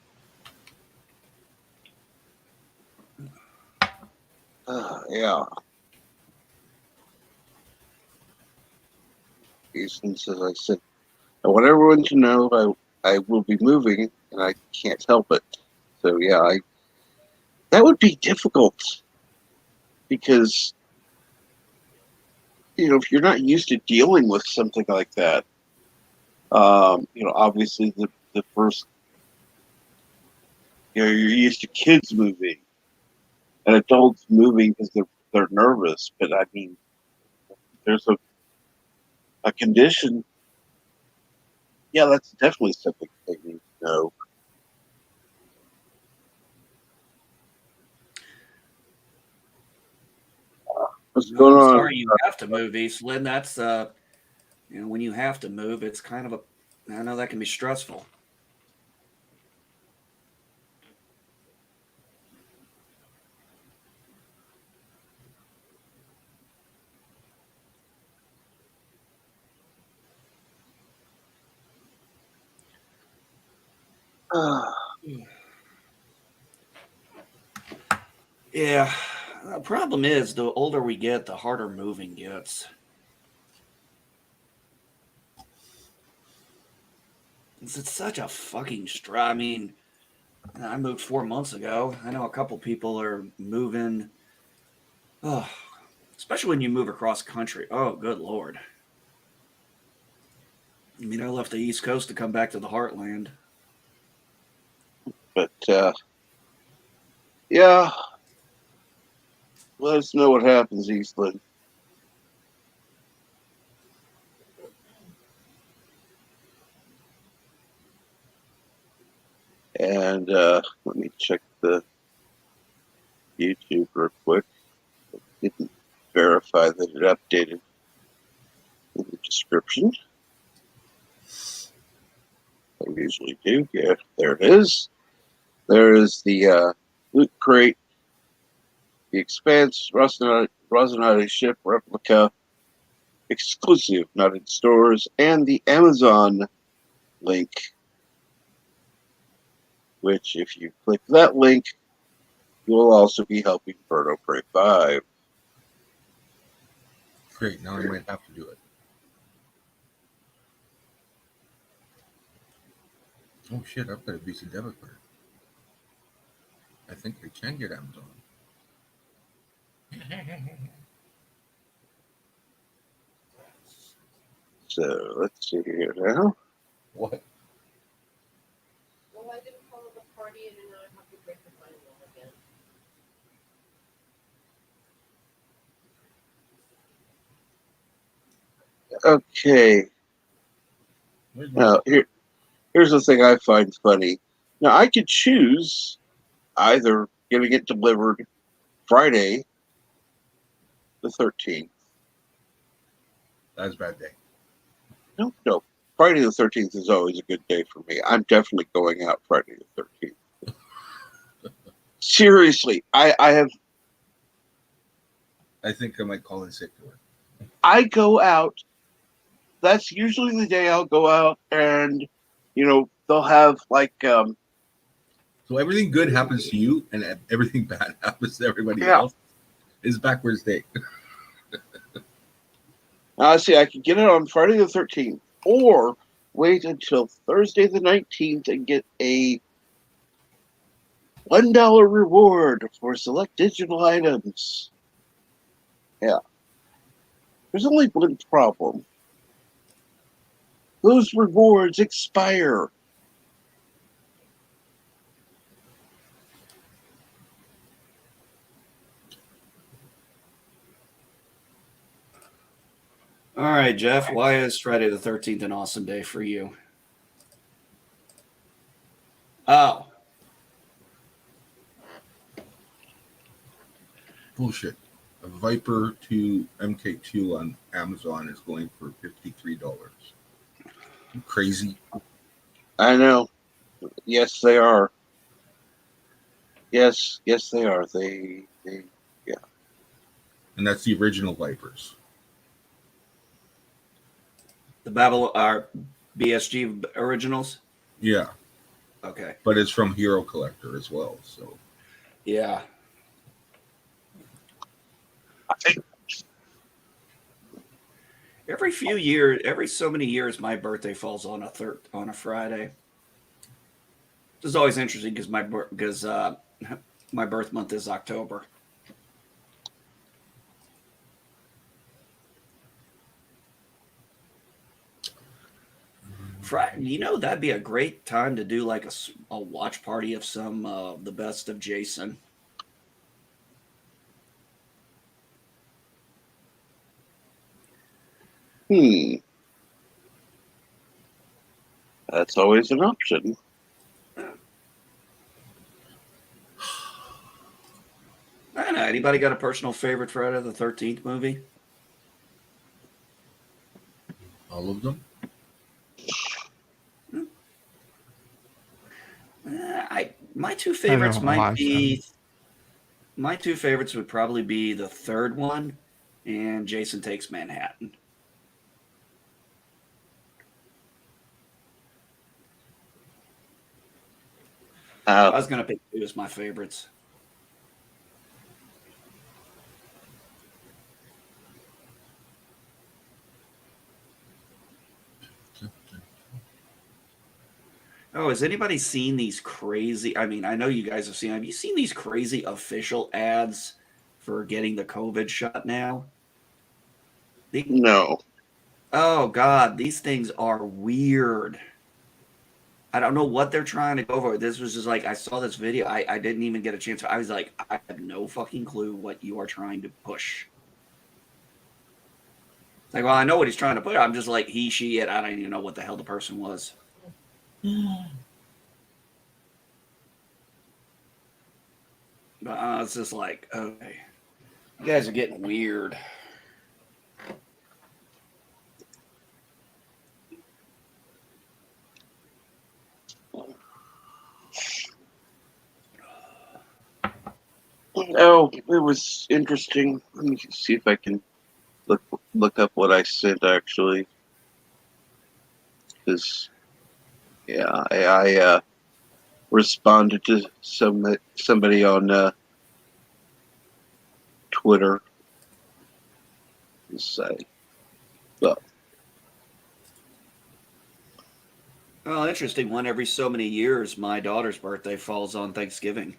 Yeah. Since, as I said, I want everyone to know I will be moving, and I can't help it. So yeah, that would be difficult because if you're not used to dealing with something like that, obviously the first, you're used to kids moving and adults moving because they're nervous. But I mean, there's a condition. Yeah, that's definitely something they need to know. What's No, going I'm on? sorry you have to move, Eastland. That's when you have to move, it's kind of I know that can be stressful. Yeah. The problem is, the older we get, the harder moving gets. It's such a fucking stress. I mean, I moved 4 months ago. I know a couple people are moving. Oh, especially when you move across country. Oh, good lord. I mean, I left the East Coast to come back to the heartland. But yeah, let us know what happens, Eastland. And let me check the YouTube real quick. It didn't verify that it updated in the description. I usually do. Yeah, there it is. There is the Loot Crate, the Expanse Rosinati ship replica, exclusive, not in stores, and the Amazon link, which if you click that link, you will also be helping Birdo Prey 5. Great. Now I might have to do it. Oh shit! I've got a Visa debit card. I think I can get Amazon. So let's see here now. What? Well, I didn't follow the party and now I have to break the final wall again. Okay. Where's my Now here's the thing I find funny. Now I could choose either getting it delivered Friday the 13th. That was a bad day. No. Friday the 13th is always a good day for me. I'm definitely going out Friday the 13th. Seriously, I have. I think I might call in sick to work. I go out. That's usually the day I'll go out, and they'll have like So everything good happens to you, and everything bad happens to everybody yeah. else. It's backwards day. See, I can get it on Friday the 13th, or wait until Thursday the 19th and get a $1 reward for select digital items. Yeah. There's only one problem. Those rewards expire. All right, Jeff, why is Friday the 13th an awesome day for you? Oh. Bullshit. A Viper 2 MK2 on Amazon is going for $53. You crazy? I know. Yes, they are. Yes, they are. They yeah. And that's the original Vipers. The Babylon are BSG originals? Yeah, Okay. but it's from Hero Collector as well. So Yeah. Every few years, every so many years, my birthday falls on a Friday. This is always interesting because my birth month is October. That'd be a great time to do like a watch party of some the best of Jason. That's always an option. I don't know. Anybody got a personal favorite Friday the 13th movie? All of them. My two favorites don't might watch be. My two favorites would probably be the third one and Jason Takes Manhattan. I was going to pick two as my favorites. Oh, has anybody seen these crazy? I mean, I know you guys have seen. Have you seen these crazy official ads for getting the COVID shot now? No. Oh, God. These things are weird. I don't know what they're trying to go for. This was just like, I saw this video. I didn't even get a chance. I was like, I have no fucking clue what you are trying to push. It's like, well, I know what he's trying to put. I'm just like, he, she, it. I don't even know what the hell the person was. But it's just like, okay. You guys are getting weird. Oh, it was interesting. Let me see if I can look up what I sent actually. Because, yeah, I responded to somebody on Twitter. Let's say, well, Interesting one. Every so many years, my daughter's birthday falls on Thanksgiving.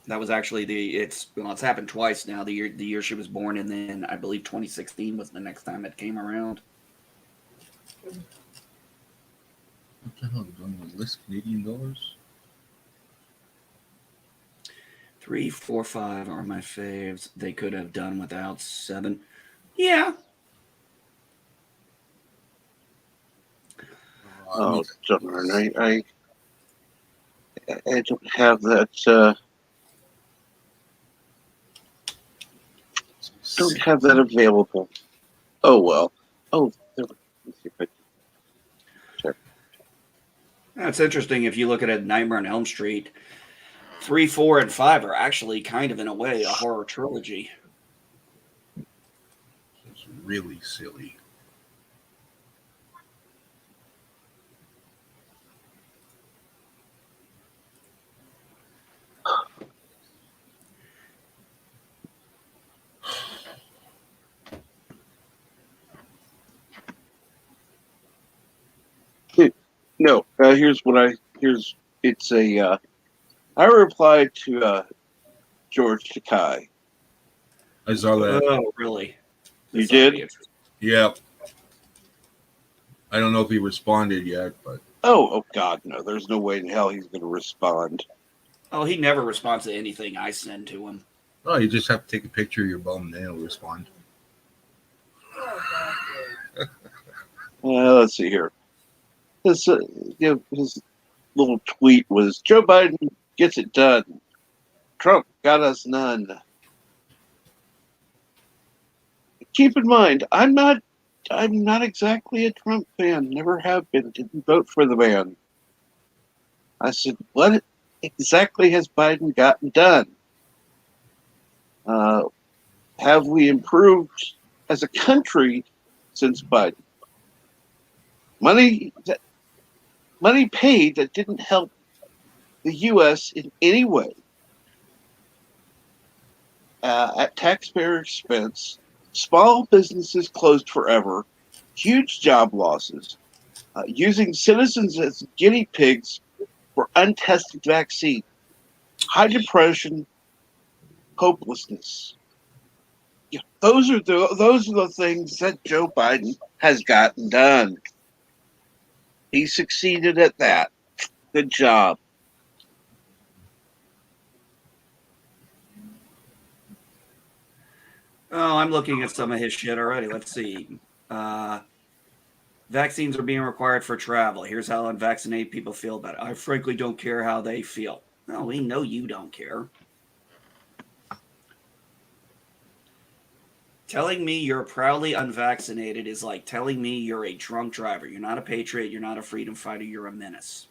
That was actually it's happened twice now. The year she was born, and then I believe 2016 was the next time it came around. What the hell? Doing the list Canadian dollars? 3, 4, 5 are my faves. They could have done without 7. Yeah. Oh, darn! I don't have that. Don't have that available. Oh well. Oh, let's see if I can check. That's interesting. If you look at it, Nightmare on Elm Street, 3, 4, and 5 are actually kind of in a way a horror trilogy. It's really silly. No, it's a. I replied to George Takei. I saw that. Oh, really? You did? Yeah. I don't know if he responded yet, but Oh God, no! There's no way in hell he's going to respond. Oh, he never responds to anything I send to him. oh, you just have to take a picture of your bum and then he'll respond. Let's see here. His little tweet was Joe Biden gets it done. Trump got us none. Keep in mind, I'm not exactly a Trump fan. Never have been. Didn't vote for the man. I said, what exactly has Biden gotten done? Have we improved as a country since Biden? Money paid that didn't help the U.S. in any way at taxpayer expense. Small businesses closed forever. Huge job losses. Using citizens as guinea pigs for untested vaccine. High depression, hopelessness. Yeah, those are the things that Joe Biden has gotten done. He succeeded at that. Good job. Oh, I'm looking at some of his shit already. Let's see. Vaccines are being required for travel. Here's how unvaccinated people feel about it. I frankly don't care how they feel. No, we know you don't care. Telling me you're proudly unvaccinated is like telling me you're a drunk driver. You're not a patriot. You're not a freedom fighter. You're a menace.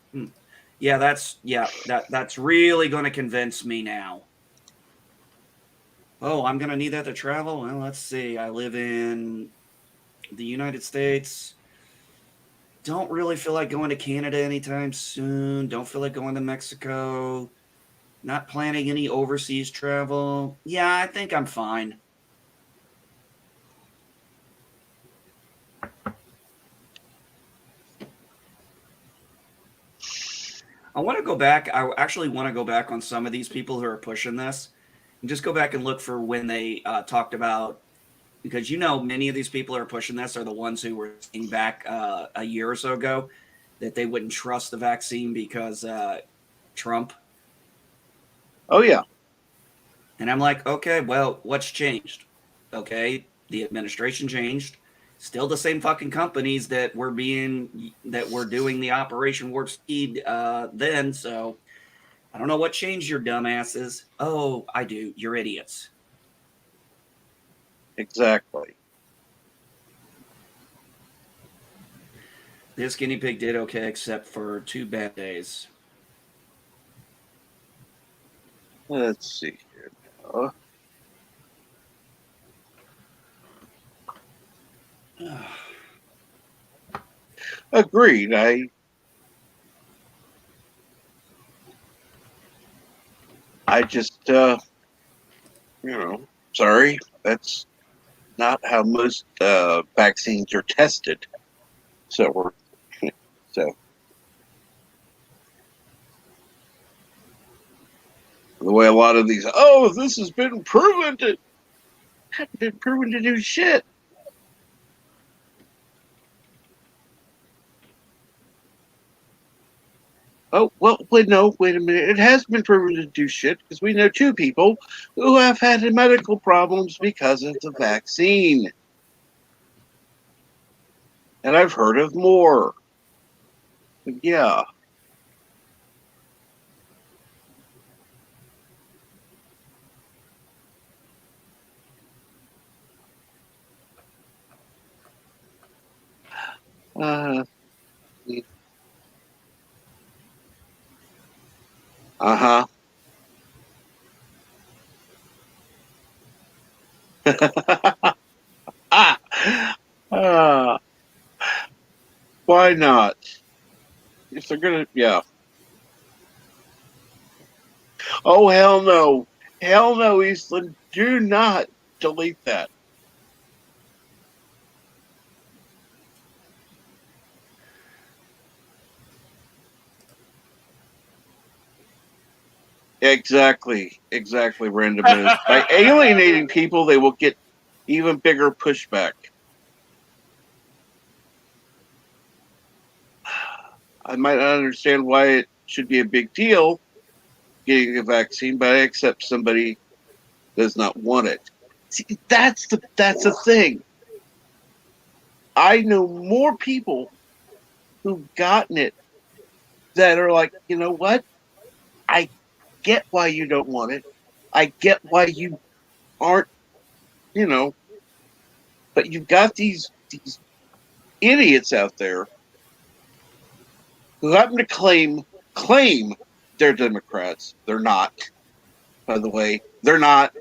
Yeah, that's really going to convince me now. Oh, I'm going to need that to travel? Well, let's see. I live in the United States. Don't really feel like going to Canada anytime soon. Don't feel like going to Mexico. Not planning any overseas travel. Yeah, I think I'm fine. I want to go back. I actually want to go back on some of these people who are pushing this and just go back and look for when they talked about, because many of these people who are pushing this are the ones who were saying back a year or so ago that they wouldn't trust the vaccine because Trump. Oh, yeah. And I'm like, okay, well, what's changed? Okay, the administration changed. Still the same fucking companies that were doing the Operation Warp Speed then. So I don't know what changed, your dumbasses. Oh, I do. You're idiots. Exactly. This guinea pig did okay, except for 2 bad days. Let's see here now. Agreed. I just, sorry, that's not how most vaccines are tested. So the way a lot of these, this has been proven to, hasn't been proven to do shit. Oh, well, wait a minute. It has been proven to do shit because we know 2 people who have had medical problems because of the vaccine. And I've heard of more. But yeah. Uh-huh. uh, why not? If they're gonna, yeah. Oh, hell no. Hell no, Eastland. Do not delete that. Exactly, Random Menace. By alienating people, they will get even bigger pushback. I might not understand why it should be a big deal getting a vaccine, but I accept somebody does not want it. See, that's the thing. I know more people who've gotten it that are like, you know what? I get why you don't want it. I get why you aren't, but you've got these idiots out there who happen to claim they're Democrats. They're not, by the way. They're not.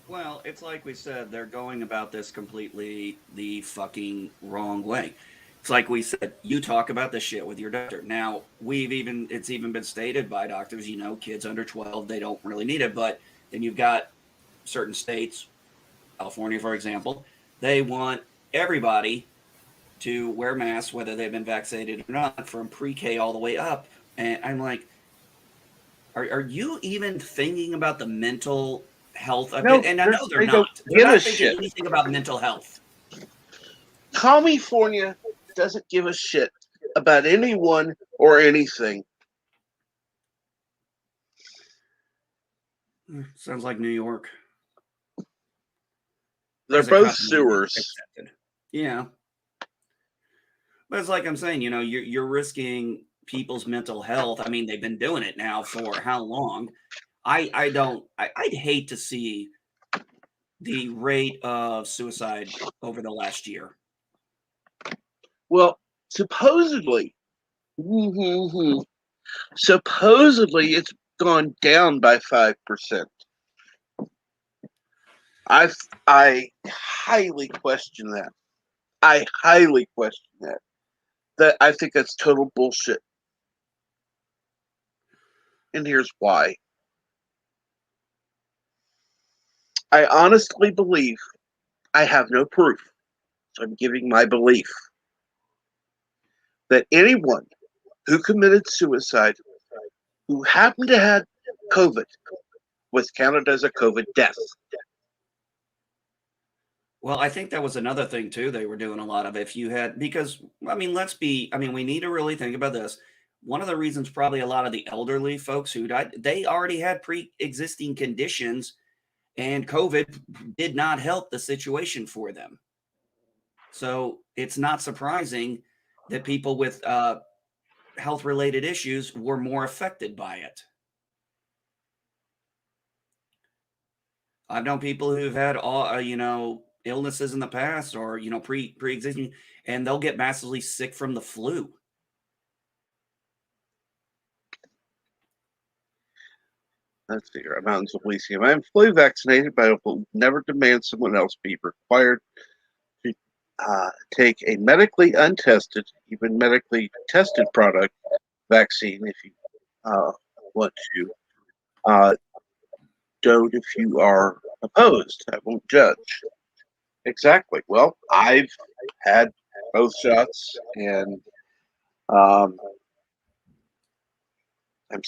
Well, it's like we said, they're going about this completely the fucking wrong way. It's like we said, you talk about this shit with your doctor. Now, it's even been stated by doctors, kids under 12, they don't really need it. But then you've got certain states, California, for example, they want everybody to wear masks, whether they've been vaccinated or not, from pre-K all the way up. And I'm like, are you even thinking about the mental health of No, it, and I know they're they don't not. They're give a not thinking shit. anything about mental health. California doesn't give a shit about anyone or anything. Sounds like New York. They're As a both country, sewers. accepted. Yeah, but it's like I'm saying, you're risking people's mental health. I mean, they've been doing it now for how long? I'd hate to see the rate of suicide over the last year. Well, supposedly it's gone down by 5%. I highly question that. I highly question that. That I think that's total bullshit. And here's why. I honestly believe, I have no proof, so I'm giving my belief, that anyone who committed suicide who happened to have COVID was counted as a COVID death. Well, I think that was another thing too. They were doing a lot of if you had because we need to really think about this. One of the reasons probably a lot of the elderly folks who died, they already had pre-existing conditions, and COVID did not help the situation for them. So it's not surprising that people with health-related issues were more affected by it. I've known people who've had all illnesses in the past or pre-existing, and they'll get massively sick from the flu. Let's see here. I'm out in Elysium. I am fully vaccinated, but I will never demand someone else be required to take a medically untested, even medically tested product vaccine if you want to. Don't if you are opposed. I won't judge. Exactly. Well, I've had both shots, and I'm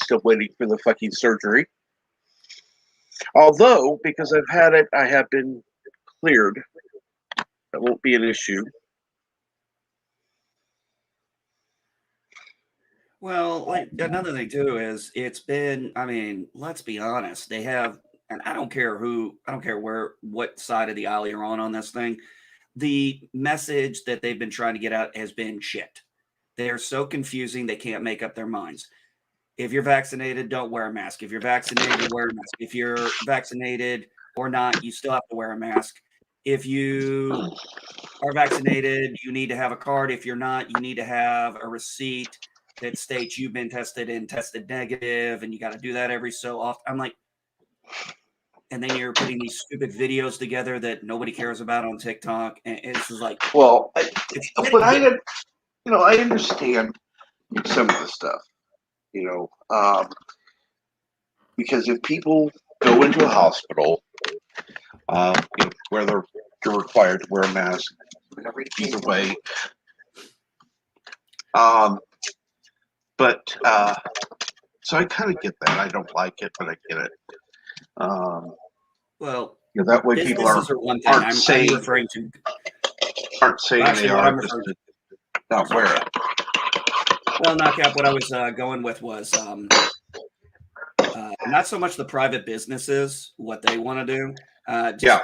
still waiting for the fucking surgery. Although, because I've had it, I have been cleared. That won't be an issue. Well, like another thing too is it's been, I mean, let's be honest. They have, and I don't care what side of the aisle you're on this thing. The message that they've been trying to get out has been shit. They're so confusing, they can't make up their minds. If you're vaccinated, don't wear a mask. If you're vaccinated, wear a mask. If you're vaccinated or not, you still have to wear a mask. If you are vaccinated, you need to have a card. If you're not, you need to have a receipt that states you've been tested and tested negative, and you got to do that every so often. I'm like, and then you're putting these stupid videos together that nobody cares about on TikTok, and it's just like, Well, but I understand some of the stuff, because if people go into a hospital, where they're required to wear a mask every feet away, but so I kind of get that. I don't like it, but I get it. well, That way people businesses are one thing. I'm referring to aren't saying actually they what are I'm just referring to not wear it. Well, knockout. What I was going with was not so much the private businesses what they want to do.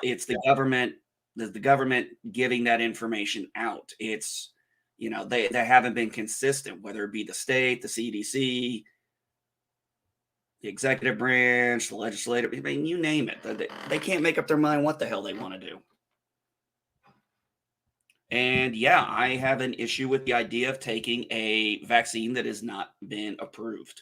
It's the government. The government giving that information out. It's they haven't been consistent, whether it be the state, the CDC, the executive branch, the legislative. I mean, you name it. They can't make up their mind what the hell they want to do. And yeah, I have an issue with the idea of taking a vaccine that has not been approved.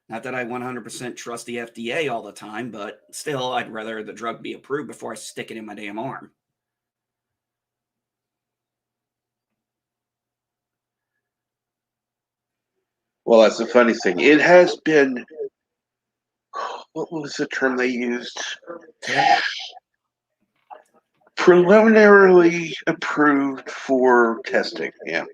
Not that I 100% trust the FDA all the time, but still, I'd rather the drug be approved before I stick it in my damn arm. Well, that's the funny thing. It has been, what was the term they used? Preliminarily approved for testing. Yeah.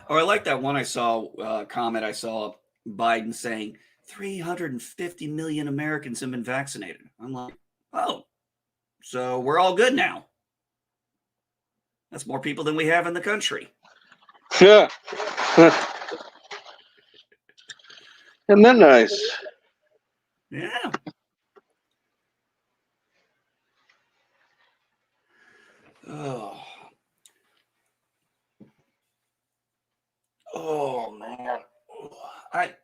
Oh, I like that one I saw, comment I saw Biden saying 350 million Americans have been vaccinated. I'm like, oh, so we're all good now. That's more people than we have in the country. Yeah. Isn't that nice? Yeah. Oh. Oh man. I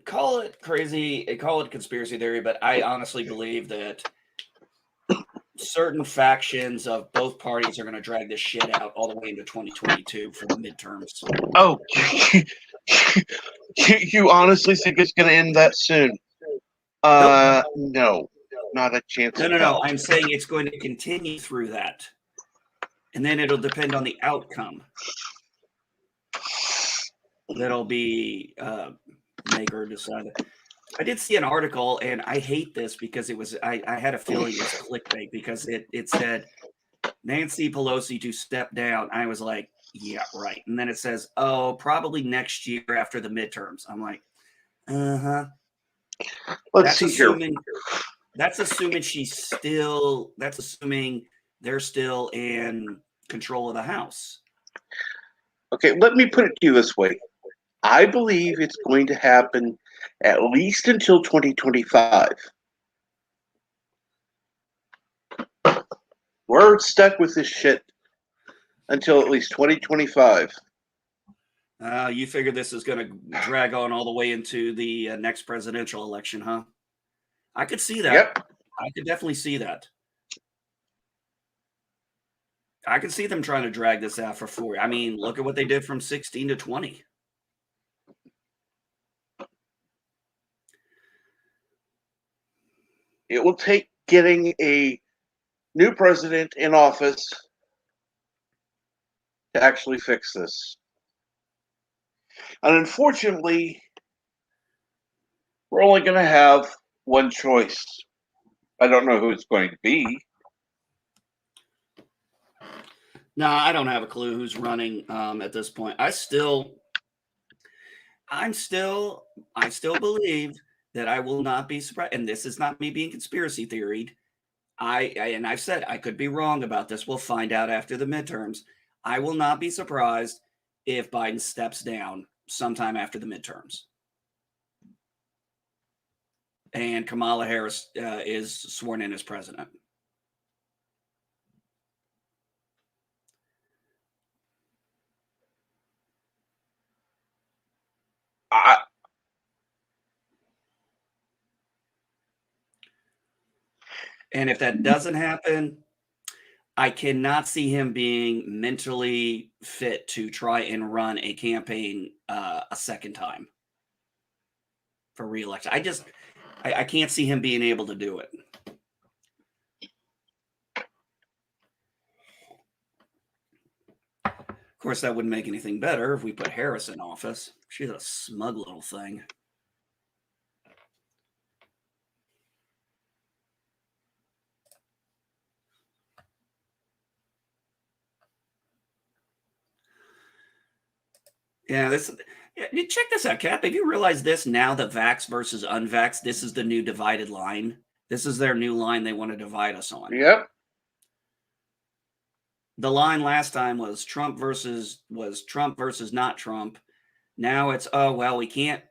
call it crazy, call it conspiracy theory, but I honestly believe that certain factions of both parties are going to drag this shit out all the way into 2022 for the midterms. Oh, you honestly think it's going to end that soon? No, not a chance in No. hell. I'm saying it's going to continue through that. And then it'll depend on the outcome. That'll be make or decide. I did see an article, and I hate this because it was I had a feeling it was clickbait because it said Nancy Pelosi to step down. I was like, yeah, right. And then it says, oh, probably next year after the midterms. I'm like, uh-huh. Let's see here. That's assuming that's assuming they're still in control of the House. Okay, let me put it to you this way. I believe it's going to happen at least until 2025. We're stuck with this shit until at least 2025. You figure this is going to drag on all the way into the next presidential election, huh? I could see that. Yep. I could definitely see that. I could see them trying to drag this out for 4. I mean, look at what they did from 16 to 20. It will take getting a new president in office to actually fix this. And unfortunately, we're only going to have one choice. I don't know who it's going to be. No, I don't have a clue who's running at this point. I still believe that I will not be surprised. And this is not me being conspiracy theoried. And I've said I could be wrong about this. We'll find out after the midterms. I will not be surprised if Biden steps down sometime after the midterms. And Kamala Harris is sworn in as president. And if that doesn't happen, I cannot see him being mentally fit to try and run a campaign a second time for re-election. I can't see him being able to do it. Of course, that wouldn't make anything better if we put Harris in office. She's a smug little thing. Yeah, check this out, Cap. Have you realized this now, the vax versus unvax, this is the new divided line. This is their new line they want to divide us on. Yep. The line last time was Trump versus not Trump. Now it's, oh well, we can't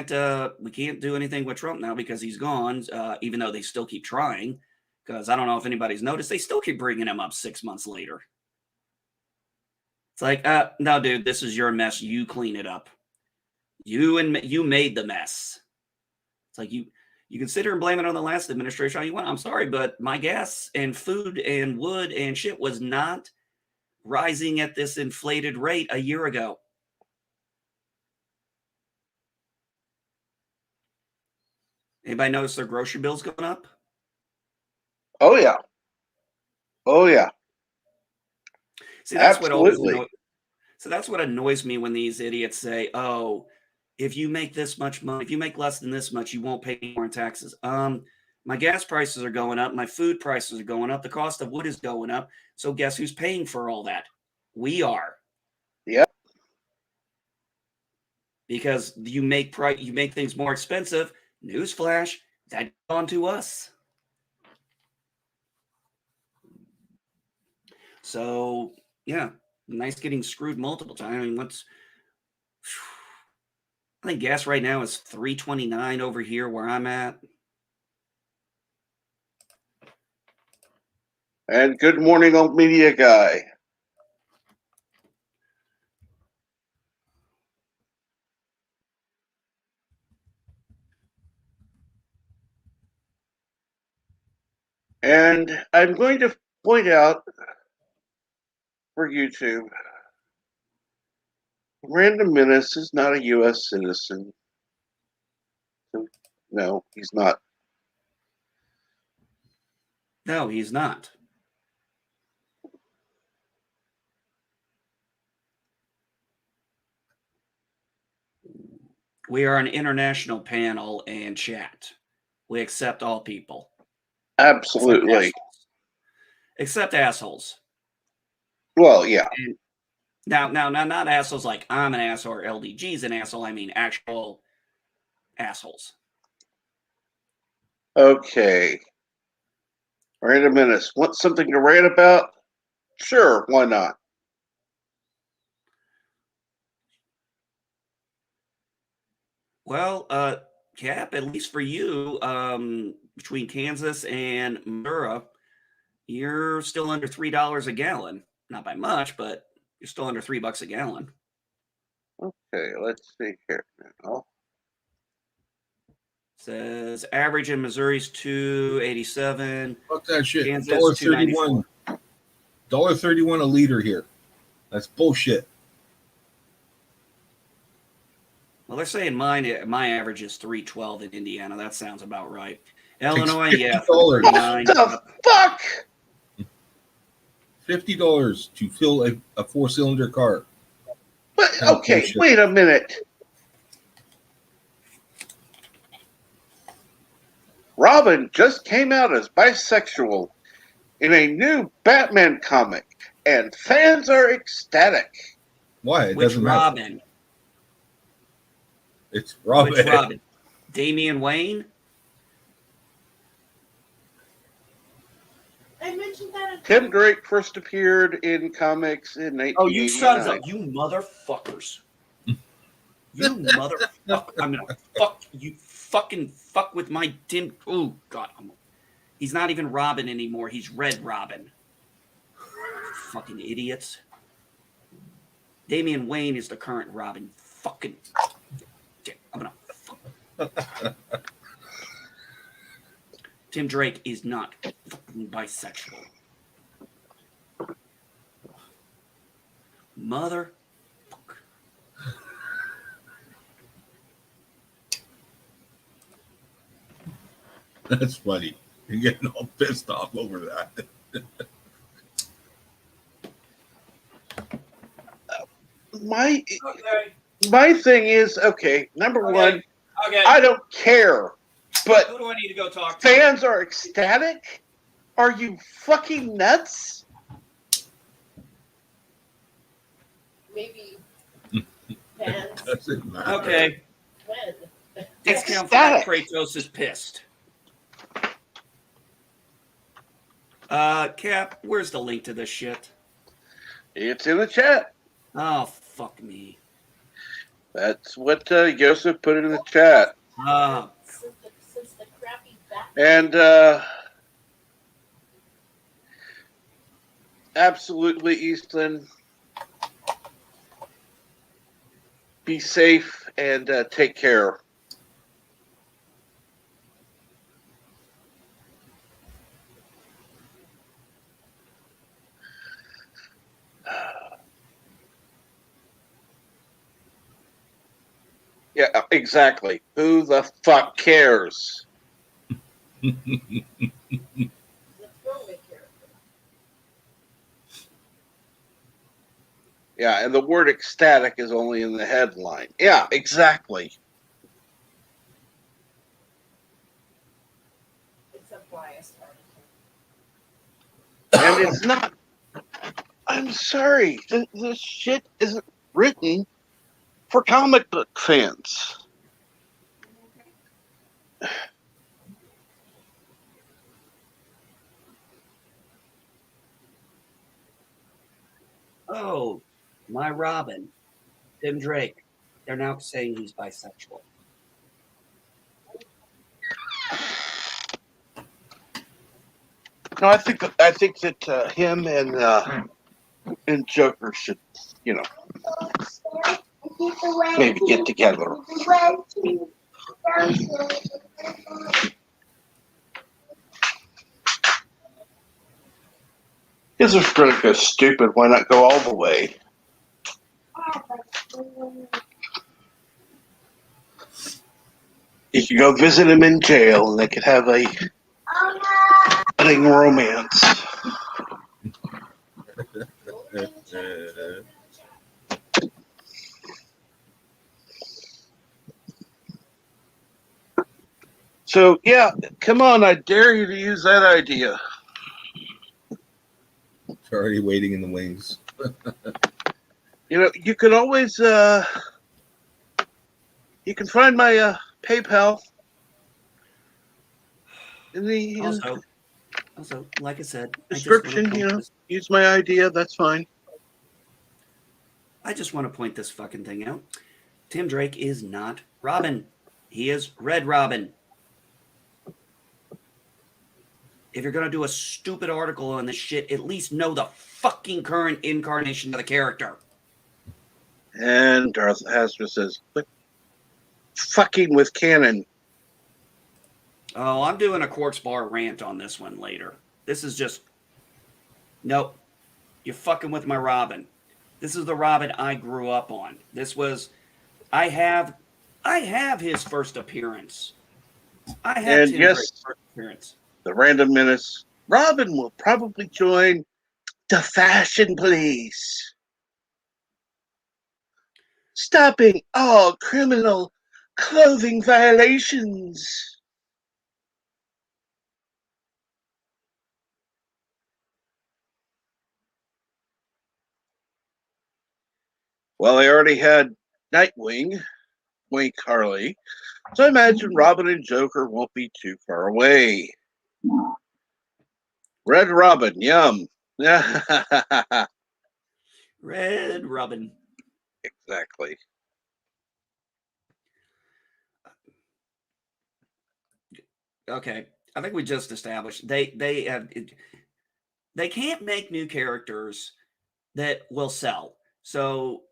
do anything with Trump now because he's gone. Even though they still keep trying, because I don't know if anybody's noticed, they still keep bringing him up 6 months later. It's like, no, dude, this is your mess. You clean it up. You made the mess. It's like you can sit here and blame it on the last administration all you want. I'm sorry, but my gas and food and wood and shit was not rising at this inflated rate a year ago. Anybody notice their grocery bills going up? Oh yeah. Oh yeah. See, that's absolutely. That's what annoys me when these idiots say, "Oh, if you make this much money, if you make less than this much, you won't pay more in taxes." My gas prices are going up, my food prices are going up, the cost of wood is going up. So guess who's paying for all that? We are. Yep. because you make things more expensive. Newsflash, that's on to us. So yeah, nice getting screwed multiple times. I mean, I think gas right now is $3.29 over here where I'm at. And good morning, old media guy. And I'm going to point out for YouTube, Random Menace is not a U.S. citizen. No, he's not. No, he's not. We are an international panel and chat. We accept all people. Absolutely. Except assholes. Well, yeah. And now, not assholes like I'm an asshole or LDG's an asshole. I mean actual assholes. Okay. Random Menace. Want something to rant about? Sure, why not? Well, Cap, at least for you, between Kansas and Missouri, you're still under $3 a gallon. Not by much, but you're still under $3 a gallon. Okay, let's see here now. Says average in Missouri's $2.87. Fuck that shit. Kansas $1.31. $1.31 a liter here. That's bullshit. Well, they're saying my average is $3.12 in Indiana. That sounds about right. Illinois, yeah, What the fuck? $50 to fill a 4-cylinder car. But okay, wait a minute. Robin just came out as bisexual in a new Batman comic, and fans are ecstatic. Why? It Which doesn't matter. Robin? It's Robin. Which Robin? Damian Wayne? I mentioned that. Tim Drake first appeared in comics in 1989. Oh, you sons of you motherfuckers! You motherfucker! I'm gonna fuck you. Fucking fuck with my Tim. Oh God, he's not even Robin anymore. He's Red Robin. Fucking idiots. Damian Wayne is the current Robin. Fucking. I'm gonna. Fuck. Tim Drake is not fucking bisexual. Mother. That's funny. You're getting all pissed off over that. My thing is, okay, number one, I don't care, but who do I need to go talk to? Fans are ecstatic? Are you fucking nuts? Maybe fans. Doesn't matter. Okay. When? Discount Fat Kratos is pissed. Cap, where's the link to this shit? It's in the chat. Oh, fuck me. That's what Joseph put in the chat. Since the crappy Batman. And absolutely, Eastland, be safe and take care. Yeah, exactly. Who the fuck cares? The throwaway character. Yeah, and the word ecstatic is only in the headline. Yeah, exactly. It's a biased article. And it's not. I'm sorry. This shit isn't written for comic book fans. Oh, my Robin, Tim Drake. They're now saying he's bisexual. No, I think that him and Joker should, maybe get together. Because they're going to go stupid. Why not go all the way? You could go visit him in jail, and they could have a budding romance. So, yeah, come on. I dare you to use that idea. It's already waiting in the wings. You could always, you can find my PayPal in the Also, like I said, description. Use my idea. That's fine. I just want to point this fucking thing out. Tim Drake is not Robin. He is Red Robin. If you're going to do a stupid article on this shit, at least know the fucking current incarnation of the character. And Darth Hasbro says, "Quit fucking with canon." Oh, I'm doing a quartz bar rant on this one later. This is just... Nope. You're fucking with my Robin. This is the Robin I grew up on. This was... I have his first appearance. I have And Tim yes, Drake's first appearance. The Random Menace. Robin will probably join the Fashion Police, stopping all criminal clothing violations. Well, they already had Nightwing, Wink Harley, so I imagine Robin and Joker won't be too far away. Red Robin, yum. Red Robin. Exactly. Okay, I think we just established they can't make new characters that will sell. So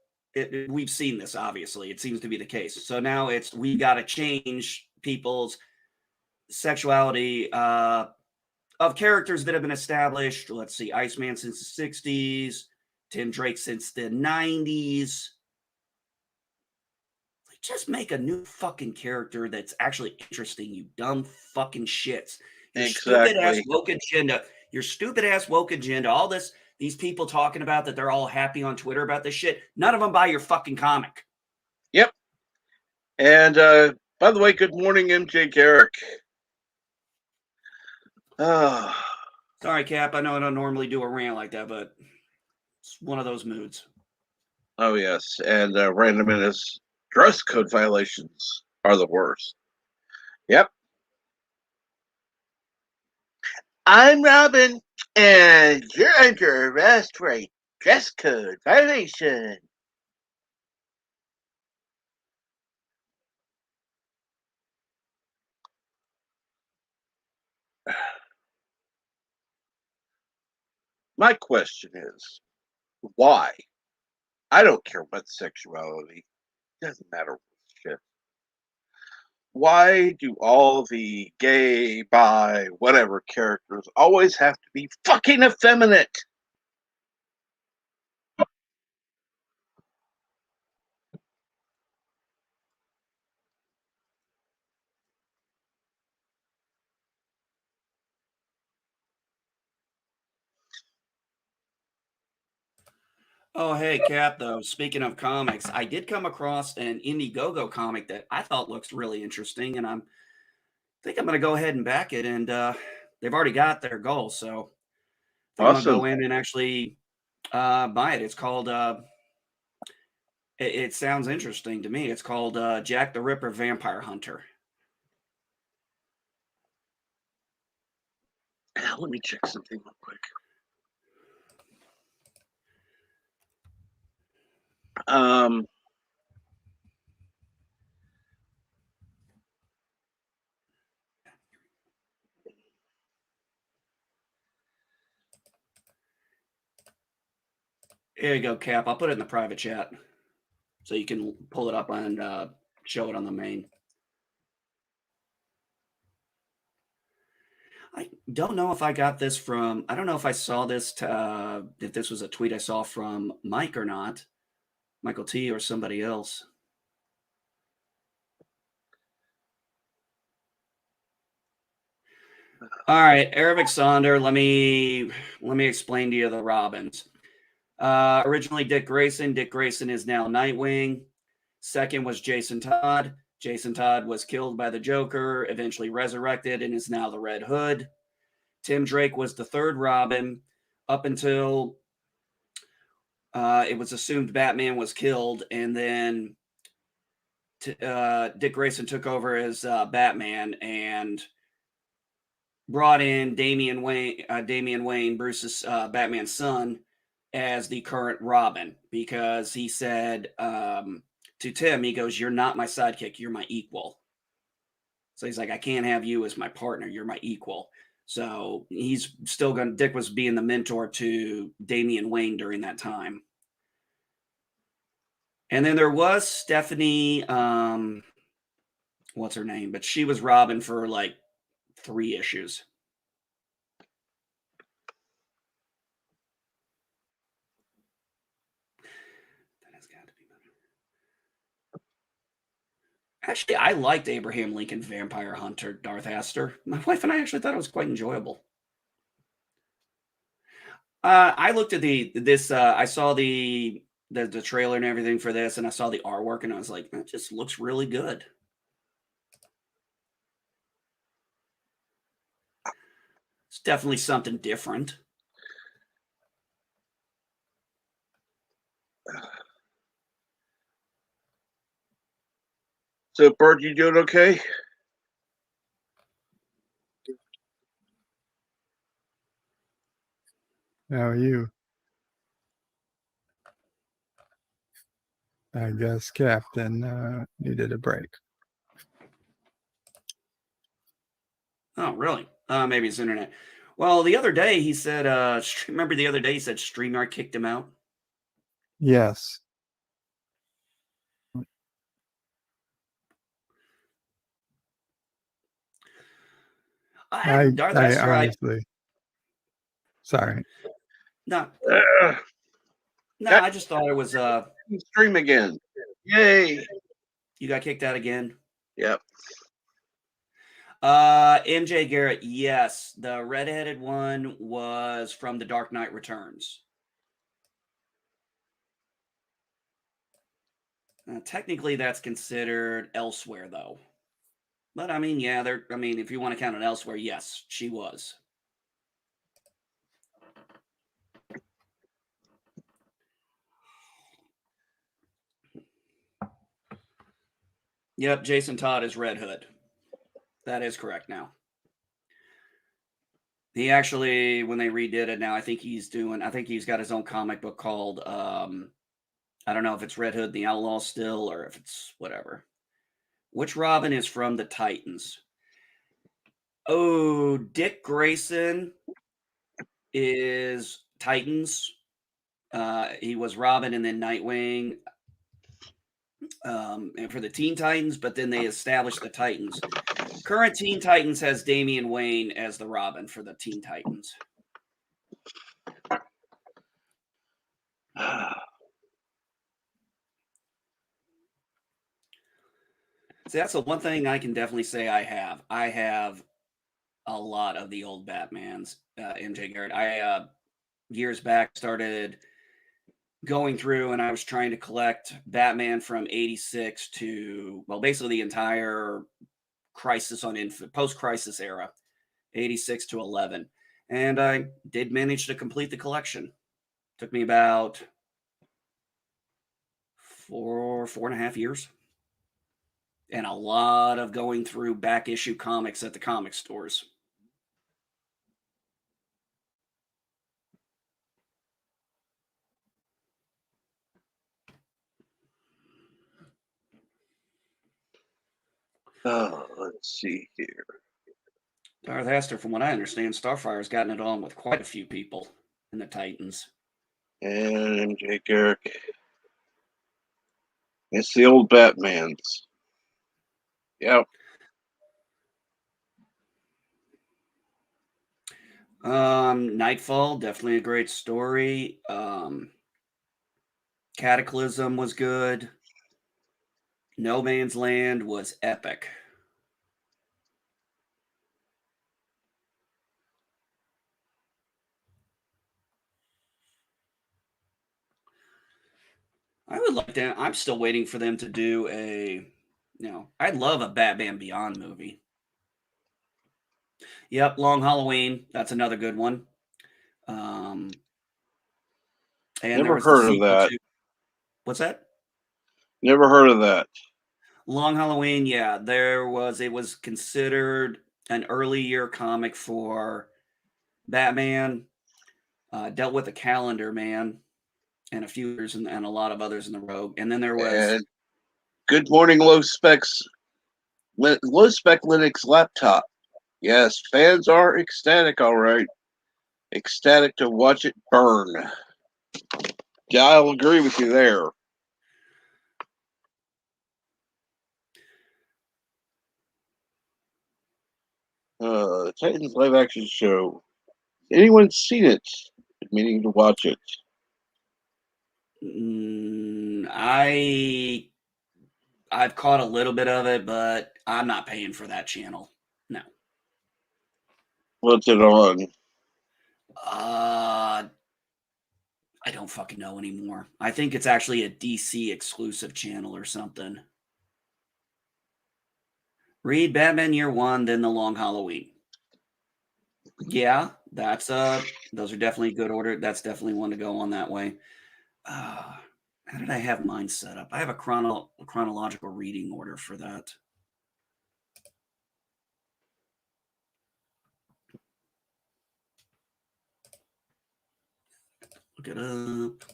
we've seen this, obviously. It seems to be the case. So now we got to change people's sexuality of characters that have been established. Let's see, Iceman since the 60s, Tim Drake since the 90s. Just make a new fucking character that's actually interesting, you dumb fucking shits. Your stupid ass woke agenda. Your stupid ass woke agenda. All these people talking about that they're all happy on Twitter about this shit. None of them buy your fucking comic. Yep. And by the way, good morning, MJ Garrick. Sorry, Cap. I know I don't normally do a rant like that, but it's one of those moods. Oh, yes. And Random Menace dress code violations are the worst. Yep. I'm Robin, and you're under arrest for a dress code violation. My question is, why? I don't care what sexuality. It doesn't matter what shit. Why do all the gay, bi, whatever characters always have to be fucking effeminate? Oh, hey, Cap, though, speaking of comics, I did come across an Indiegogo comic that I thought looks really interesting, and I think I'm going to go ahead and back it, and they've already got their goal, so I think I'm going to go in and actually buy it. It's called It sounds interesting to me. It's called Jack the Ripper Vampire Hunter. Let me check something real quick. Here you go, Cap. I'll put it in the private chat so you can pull it up and show it on the main. I don't know if I got this from, I don't know if I saw this, if this was a tweet I saw from Mike or not, Michael T or somebody else. All right, Eric Sonder, let me explain to you the Robins. Originally Dick Grayson. Dick Grayson is now Nightwing. Second was Jason Todd. Jason Todd was killed by the Joker, eventually resurrected, and is now the Red Hood. Tim Drake was the third Robin up until it was assumed Batman was killed, and then Dick Grayson took over as Batman and brought in Damian Wayne, Bruce's Batman's son, as the current Robin, because he said to Tim, he goes, "You're not my sidekick, you're my equal." So he's like, "I can't have you as my partner, you're my equal." So he's still going to, Dick was being the mentor to Damian Wayne during that time. And then there was Stephanie, what's her name? But she was Robin for like 3 issues. That has got to be better. Actually, I liked Abraham Lincoln Vampire Hunter, Darth Astor. My wife and I actually thought it was quite enjoyable. I looked at I saw the trailer and everything for this, and I saw the artwork, and I was like, that just looks really good. It's definitely something different. So, Bert, you doing okay? How are you? I guess Captain needed a break. Oh, really? Maybe it's internet. Well, the other day he said, remember the other day he said StreamYard kicked him out? Yes. I honestly, sorry. No, That- I just thought it was, Stream again. Yay. you got kicked out again? Yep. MJ Garrett, yes. The redheaded one was from The Dark Knight Returns. Technically, that's considered elsewhere, though. But I mean, yeah, if you want to count it elsewhere, yes, she was. Yep, Jason Todd is Red Hood. That is correct now. He actually, when they redid it now, I think he's got his own comic book called, I don't know if it's Red Hood and the Outlaw still, or if it's whatever. Which Robin is from the Titans? Oh, Dick Grayson is Titans. He was Robin and then Nightwing. And for the Teen Titans, but then they established the Titans. Current Teen Titans has Damian Wayne as the Robin for the Teen Titans. See, that's the one thing I can definitely say I have. I have a lot of the old Batmans, MJ Garrett. I years back started going through and I was trying to collect Batman from 86 to, well, basically the entire Crisis on Infinite, post-Crisis era, 86 to 11. And I did manage to complete the collection. Took me about for 4.5 years. And a lot of going through back issue comics at the comic stores. Let's see here. Darth Hester, from what I understand, Starfire's gotten it on with quite a few people in the Titans. And MJ Garrick. It's the old Batmans. Yep. Nightfall, definitely a great story. Cataclysm was good. No Man's Land was epic. I would like to. I'm still waiting for them to do I'd love a Batman Beyond movie. Yep, Long Halloween. That's another good one. And there Never was the heard of sequel that. to. What's that? Never heard of that. Long Halloween. Yeah, It was considered an early year comic for Batman. Dealt with the Calendar Man and a few others and a lot of others in the Rogue. And then there was. And Good Morning Low Spec Linux laptop. Yes, fans are ecstatic, all right. Ecstatic to watch it burn. Yeah, I'll agree with you there. Titans live action show. Anyone seen it? Meaning to watch it. I've caught a little bit of it, but I'm not paying for that channel. No. What's it on? I don't fucking know anymore. I think it's actually a DC exclusive channel or something. Read Batman Year One, then The Long Halloween. Yeah, those are definitely good order. That's definitely one to go on that way. How did I have mine set up? I have a chronological reading order for that. Look it up.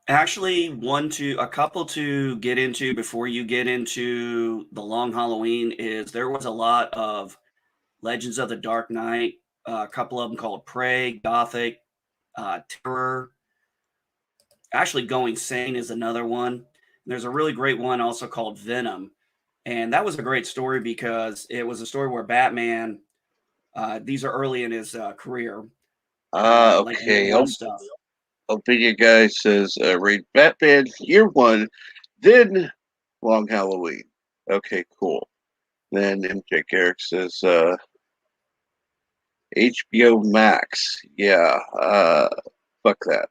Actually, a couple to get into before you get into The Long Halloween is there was a lot of Legends of the Dark Knight, a couple of them called Prey, Gothic, Terror. Actually, Going Sane is another one. There's a really great one also called Venom. And that was a great story because it was a story where Batman, these are early in his career, like year Okay. one stuff. Opinion Guy says, read Batman Year One, then Long Halloween. Okay, cool. Then MJ Garrick says, HBO Max. Yeah, fuck that.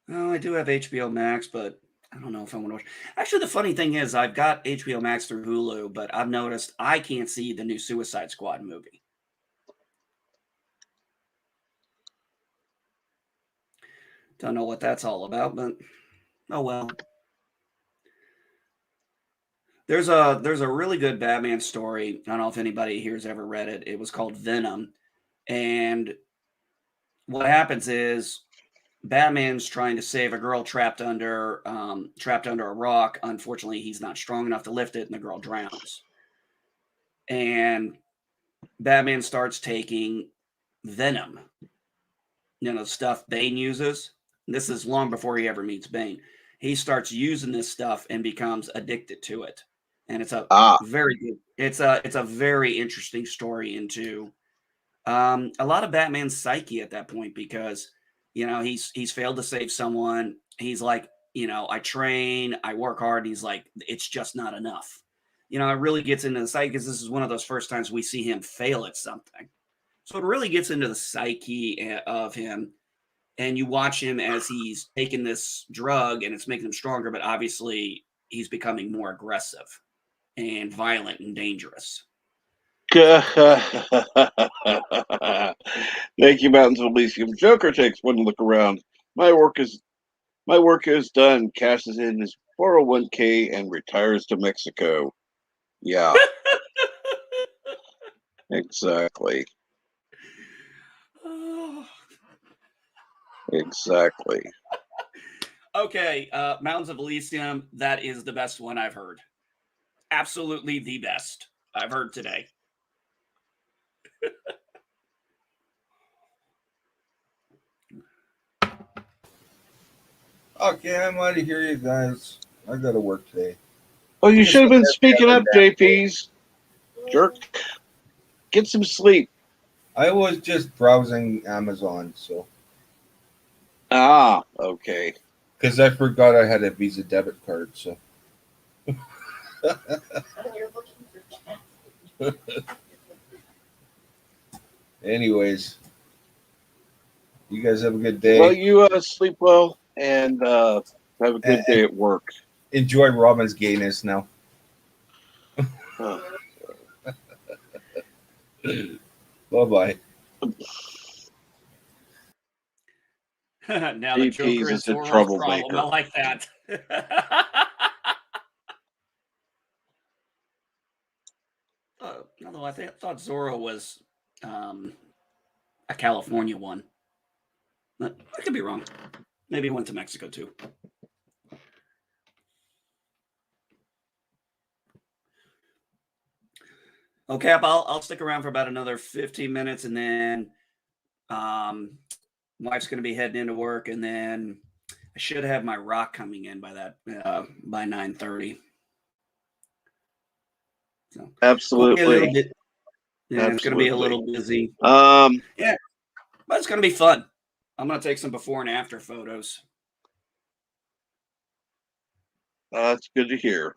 Oh, I do have HBO Max, but I don't know if I want to watch. Actually, the funny thing is, I've got HBO Max through Hulu, but I've noticed I can't see the new Suicide Squad movie. Don't know what that's all about, but oh well. There's a really good Batman story. I don't know if anybody here's ever read it. It was called Venom, and what happens is Batman's trying to save a girl trapped under a rock. Unfortunately, he's not strong enough to lift it, and the girl drowns. And Batman starts taking venom, stuff Bane uses. This is long before he ever meets Bane. He starts using this stuff and becomes addicted to it. And it's a very good. It's a very interesting story into a lot of Batman's psyche at that point because he's failed to save someone. He's like, I train, I work hard. And he's like, it's just not enough. you know, it really gets into the psyche because this is one of those first times we see him fail at something. So it really gets into the psyche of him. And you watch him as he's taking this drug and it's making him stronger, but obviously he's becoming more aggressive and violent and dangerous. Thank you, Mountains of Elysium. Joker takes one look around. My work is done. Cashes in his 401k and retires to Mexico. Yeah, exactly. Exactly. Okay, Mountains of Elysium, that is the best one I've heard. Absolutely the best I've heard today. Okay, I'm out of here, you guys. I gotta work today. Oh, you should have been speaking Every up, damn day. JP's. Jerk. Get some sleep. I was just browsing Amazon, so Ah, okay. because I forgot I had a Visa debit card. So You're looking for cat. anyways, you guys have a good day. Well, you sleep well and have a good day at work. Enjoy Robin's gayness now. Huh. Bye-bye. Now the JP's Joker is is a Zorro's troublemaker. problem. I like that. Although I thought Zorro was a California one. But I could be wrong. Maybe he went to Mexico too. Okay, I'll stick around for about another 15 minutes, and then wife's going to be heading into work, and then I should have my rock coming in by by 9:30. So Absolutely. a little bit. Yeah, Absolutely. it's going to be a little busy. Yeah, but it's going to be fun. I'm going to take some before and after photos. That's good to hear.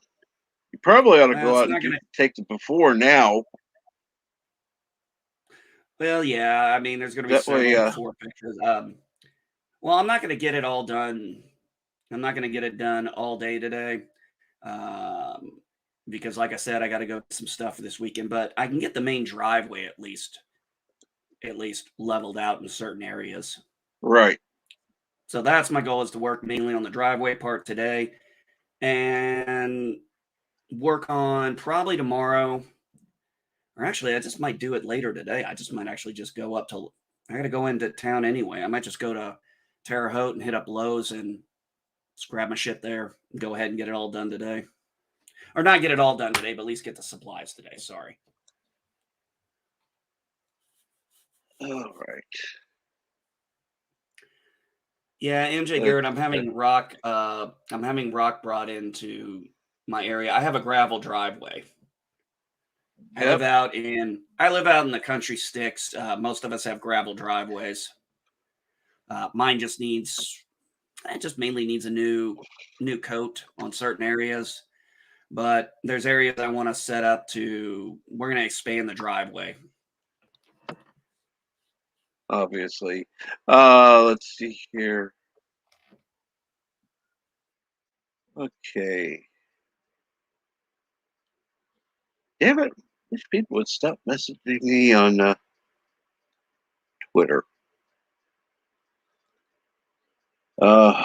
You probably ought to go out and take the before now. Well, yeah, I mean, there's going to be several before pictures. Well, I'm not going to get it all done. I'm not going to get it done all day today. Because like I said, I got to go get some stuff this weekend, but I can get the main driveway at least leveled out in certain areas. Right. So that's my goal, is to work mainly on the driveway part today and work on probably tomorrow, or actually I just might do it later today. I just might actually just go up to, I got to go into town anyway. I might just go to Terre Haute and hit up Lowe's and just grab my shit there and go ahead and get it all done today. Or not get it all done today, but at least get the supplies today. Sorry. All right. Yeah, MJ Garrett, I'm having rock brought into my area. I have a gravel driveway. I live out in the country sticks. Most of us have gravel driveways. Mine just mainly needs a new coat on certain areas. But there's areas I want to set up we're going to expand the driveway. Obviously. Let's see here. Okay. Damn it. Wish people would stop messaging me on Twitter. I'm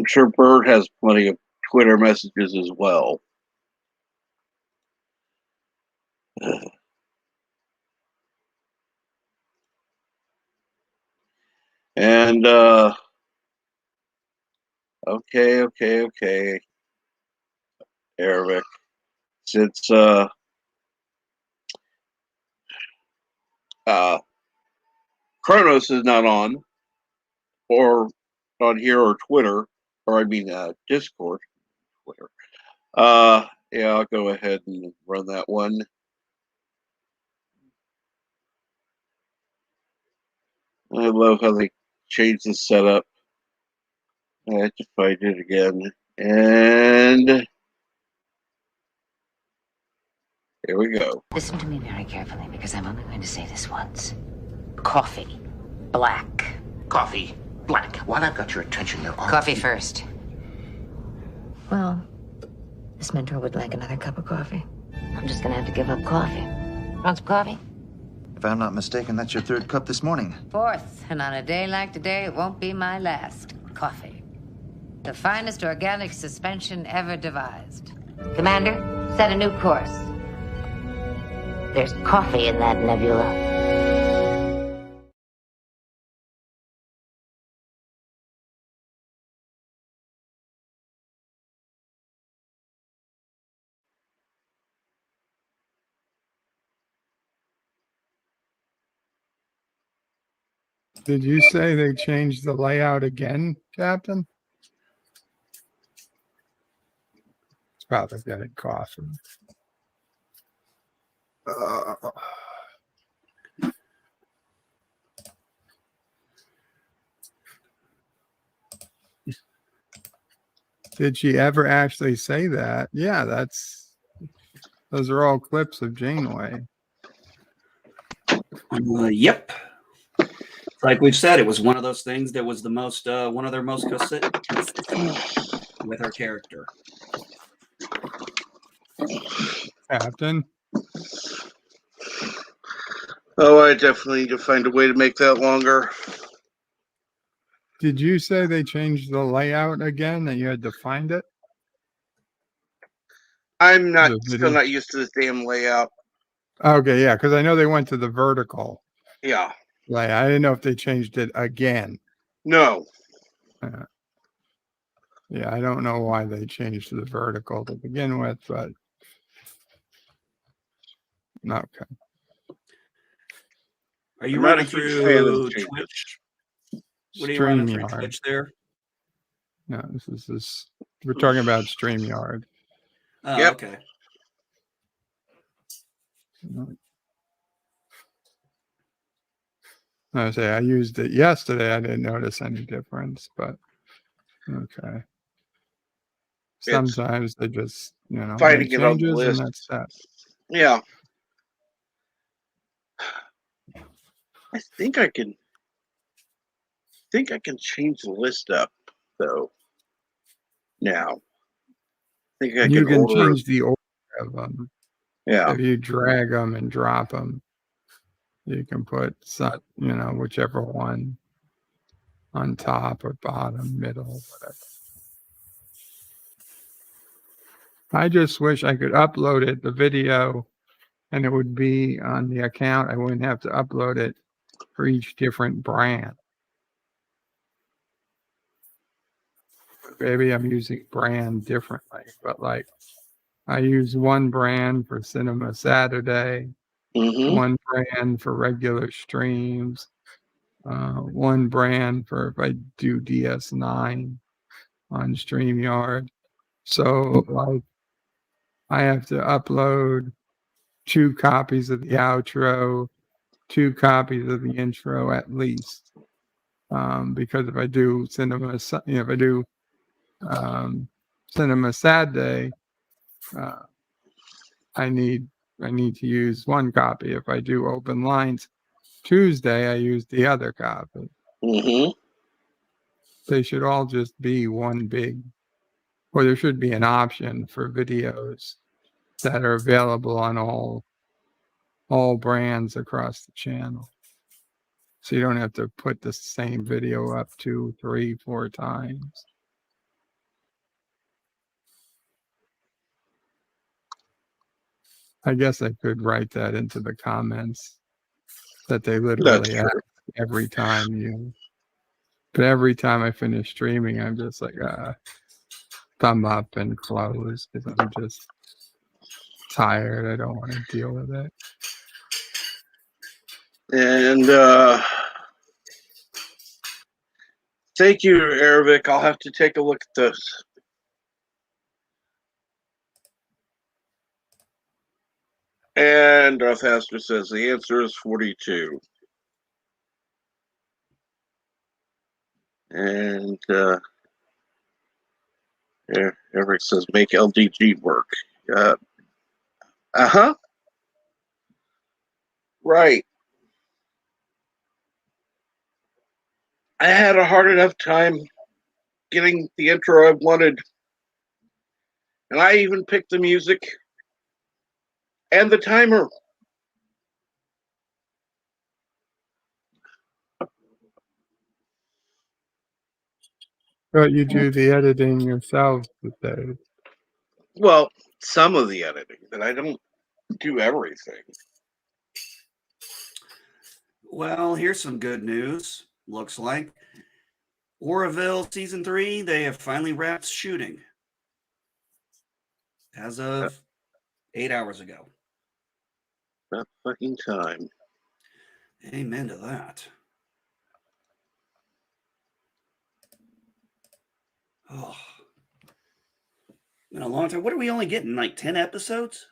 sure Bird has plenty of Twitter messages as well. And okay, Eric. Since Kronos is not on here or Twitter, or I mean Discord, Twitter. Yeah, I'll go ahead and run that one. I love how they changed the setup. I had to find it again. And here we go. Listen to me very carefully, because I'm only going to say this once. Coffee. Black. Coffee. Black. While I've got your attention, there are... Coffee first. Well, this mentor would like another cup of coffee. I'm just gonna have to give up coffee. Want some coffee? If I'm not mistaken, that's your third cup this morning. Fourth, and on a day like today, it won't be my last. Coffee. The finest organic suspension ever devised. Commander, set a new course. There's coffee in that nebula. Did you say they changed the layout again, Captain? It's probably getting coffee. Did she ever actually say that? Yeah, those are all clips of Janeway. Yep. Like we've said, it was one of those things that was the most, one of their most consistent with her character. Captain? Oh, I definitely need to find a way to make that longer. Did you say they changed the layout again, that you had to find it? I'm not The still video? not used to this damn layout. Okay, yeah, because I know they went to the vertical Yeah. layout. I didn't know if they changed it again. No. Yeah, I don't know why they changed to the vertical to begin with, but okay. Are you I'm not running a huge fan of the through changes. Twitch? What are you running through StreamYard. Twitch there? No, this. We're talking about StreamYard. Oh, Yep. okay. I used it yesterday. I didn't notice any difference, but okay. Sometimes they just, make finding it on the changes and list. that's that. Yeah. I think I can change the list up though. Now. I think I You can order. change the order of them. Yeah. If you drag them and drop them, you can put, whichever one on top or bottom, middle, whatever. I just wish I could upload it, the video, and it would be on the account. I wouldn't have to upload it for each different brand. Maybe I'm using brand differently, but like I use one brand for Cinema Saturday, one brand for regular streams, one brand for if I do DS9 on StreamYard. So like I have to upload 2 copies of the outro, 2 copies of the intro at least. Because if I do Cinema Saturday, I need to use one copy. If I do Open Lines Tuesday, I use the other copy. They should all just be one big, or there should be an option for videos that are available on all brands across the channel. So you don't have to put the same video up 2, 3, 4 times. I guess I could write that into the comments that they literally ask every time but every time I finish streaming, I'm just like, thumb up and close because I'm just tired. I don't want to deal with it. And thank you, Arabic. I'll have to take a look at this. And Darthmaster says the answer is 42. And Eric says make LDG work. Uh-huh. Right. I had a hard enough time getting the intro I wanted. And I even picked the music and the timer. But you do the editing yourself today. Well, some of the editing, but I don't do everything. Well, here's some good news. Looks like Oroville Season 3, they have finally wrapped shooting as of 8 hours ago. That fucking time. Amen to that. Oh, been a long time. What are we only getting? Like 10 episodes?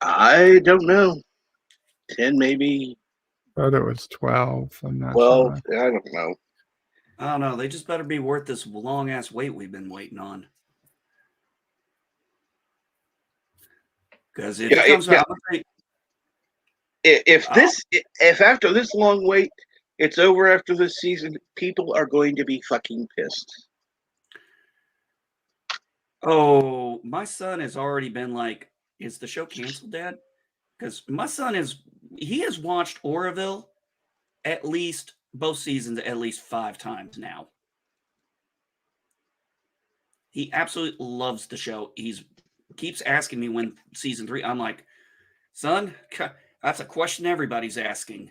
I don't know. 10 maybe. But it was 12. I'm not 12. sure. I don't know. I don't know. They just better be worth this long ass wait we've been waiting on. Because if it comes out, if after this long wait, it's over after this season, people are going to be fucking pissed. Oh, my son has already been like, is the show canceled, Dad? Because my son he has watched Oroville at least both seasons at least 5 times now. He absolutely loves the show. Keeps asking me when season 3. I'm like, son, that's a question everybody's asking.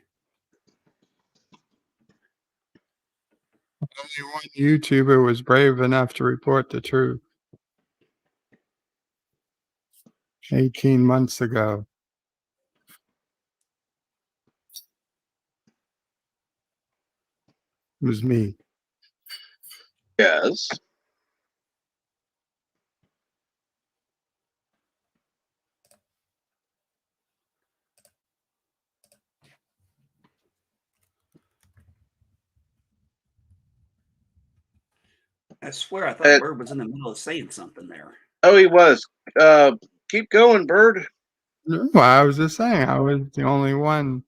Only one YouTuber was brave enough to report the truth 18 months ago. It was me. Yes. I swear I thought Bird was in the middle of saying something there. Oh, he was. Keep going, Bird. No, I was just saying I was the only one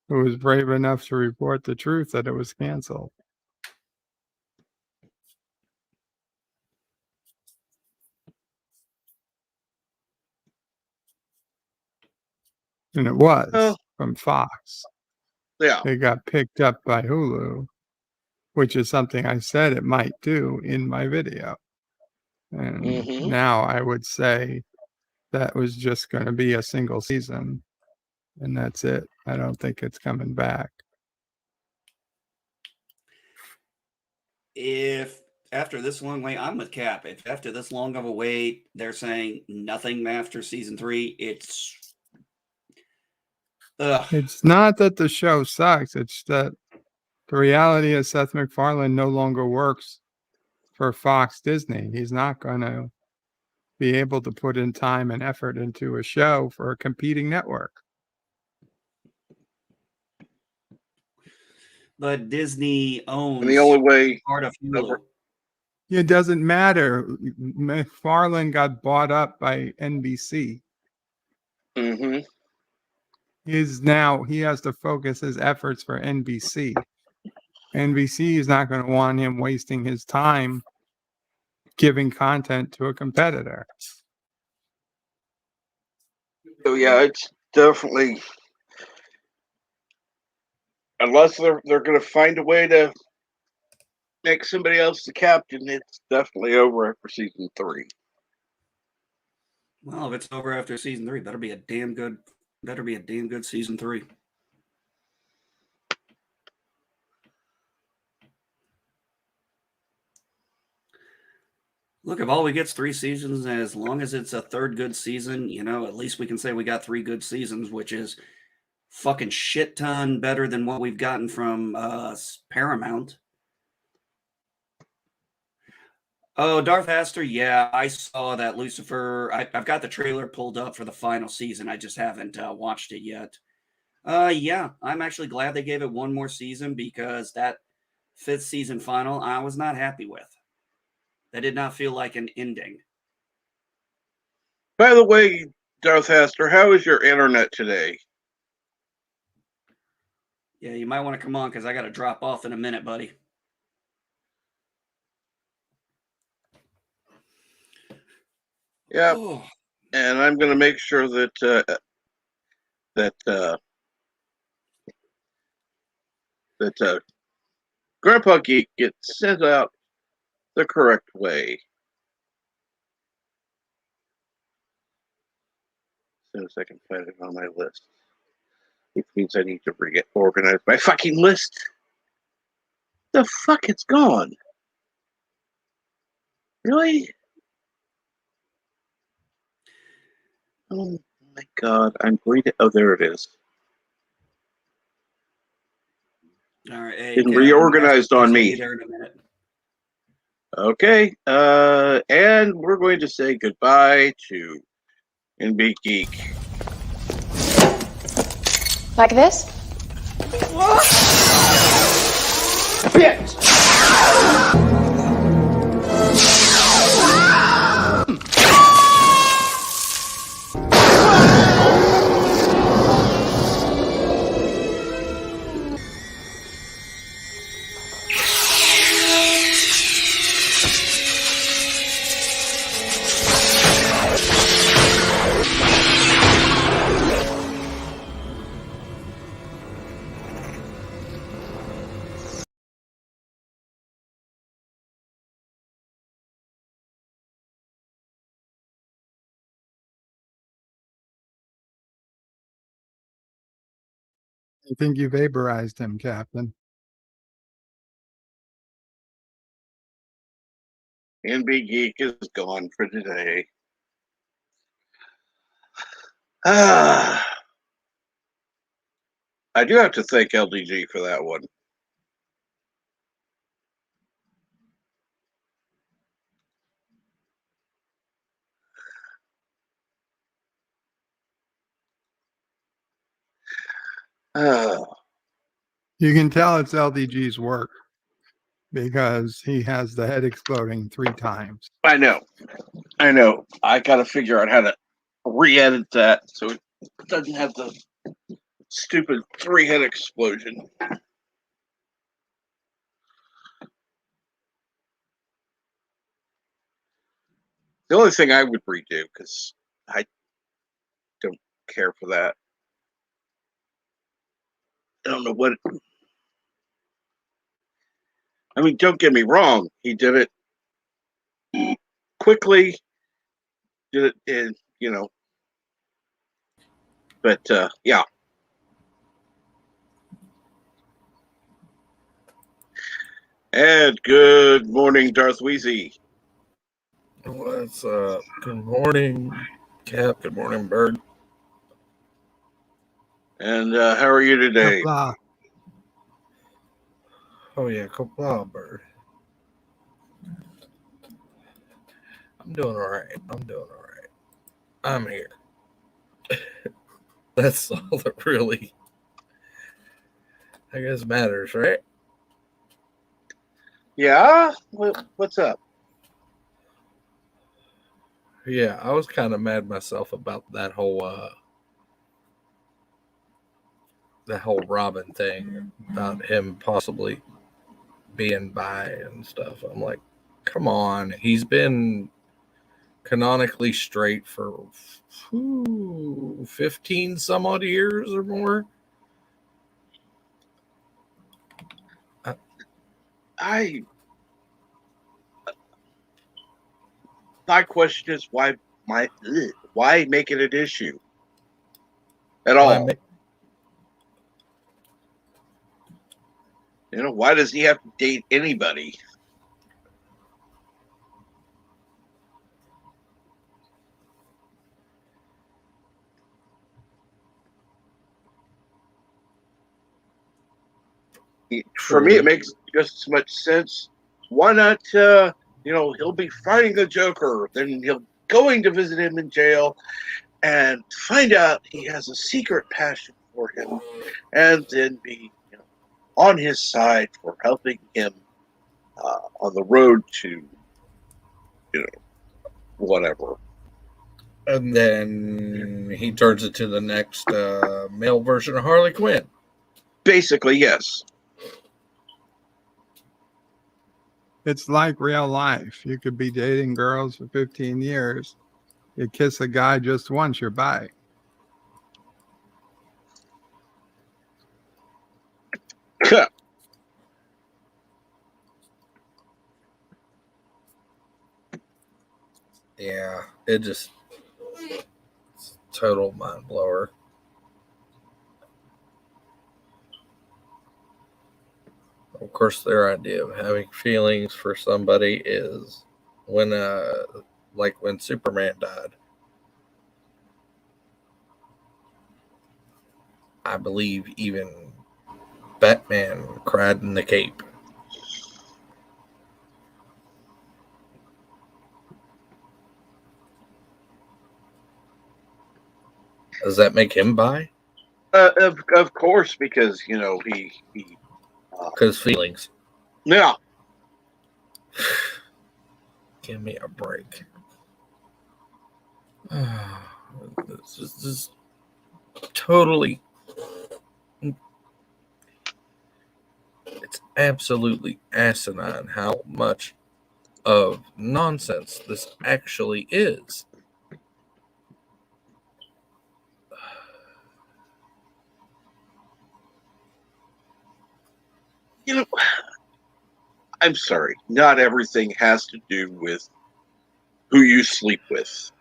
who was brave enough to report the truth that it was canceled. And it was from Fox. Yeah. It got picked up by Hulu, which is something I said it might do in my video. And now I would say that was just going to be a single season. And that's it. I don't think it's coming back. If after this long wait, I'm with Cap. If after this long of a wait, they're saying nothing after season 3, it's... It's not that the show sucks. It's that the reality is Seth MacFarlane no longer works for Fox Disney. He's not going to be able to put in time and effort into a show for a competing network. But Disney owns and the only way part of Hulu. It doesn't matter. MacFarlane got bought up by NBC. Mm-hmm. He has to focus his efforts for NBC. NBC is not going to want him wasting his time giving content to a competitor. So yeah, it's definitely, unless they're going to find a way to make somebody else the captain, it's definitely over after season 3. Well, if it's over after season 3, better be a damn good season 3. Look, if all we get's 3 seasons, as long as it's a third good season, at least we can say we got 3 good seasons, which is fucking shit ton better than what we've gotten from Paramount. Oh, Darth Astor. Yeah, I saw that Lucifer. I've got the trailer pulled up for the final season. I just haven't watched it yet. Yeah, I'm actually glad they gave it one more season because that fifth season final I was not happy with. That did not feel like an ending. By the way, Darth Hester, how is your internet today? Yeah, you might want to come on because I got to drop off in a minute, buddy. Yeah, Oh. and I'm going to make sure that Grandpa Geek gets sent out the correct way. As soon as I can find it on my list. Which means I need to reorganize my fucking list. The fuck, it's gone. Really? Oh my god, I'm going to... Oh, there it is. All right, hey, Been Captain, reorganized on I'll me. be there in a minute. Okay, and we're going to say goodbye to NB Geek. Like this? Bitch! I think you vaporized him, Captain. NB Geek is gone for today. I do have to thank LDG for that one. You can tell it's LDG's work because he has the head exploding 3 times. I know. I got to figure out how to re-edit that so it doesn't have the stupid 3-head explosion. The only thing I would redo, because I don't care for that. I don't know what... I mean, don't get me wrong. He did it quickly. Did it in, But, yeah. And good morning, Darth Wheezy. What's up? Good morning, Cap. Good morning, Bird. And how are you today? Kapla. Oh, yeah, Kapla, Bird. I'm doing all right. I'm here. That's all that really, I guess, matters, right? Yeah? What's up? Yeah, I was kind of mad myself about that whole Robin thing, about him possibly being bi and stuff. I'm like, come on. He's been canonically straight for 15 some odd years or more. My question is why make it an issue at all? Why does he have to date anybody? For me, it makes just as much sense. Why not he'll be fighting the Joker. Then he'll going to visit him in jail and find out he has a secret passion for him, and then be on his side for helping him on the road to whatever. And then he turns it to the next male version of Harley Quinn. Basically, yes. It's like real life. You could be dating girls for 15 years. You kiss a guy just once, you're bi. Yeah, it's total mind blower. Of course, their idea of having feelings for somebody is when, like when Superman died. I believe even Batman cried in the cape. Does that make him bi? Of course, because he Because feelings. Yeah. Give me a break. This is just totally. It's absolutely asinine how much of nonsense this actually is. I'm sorry. Not everything has to do with who you sleep with.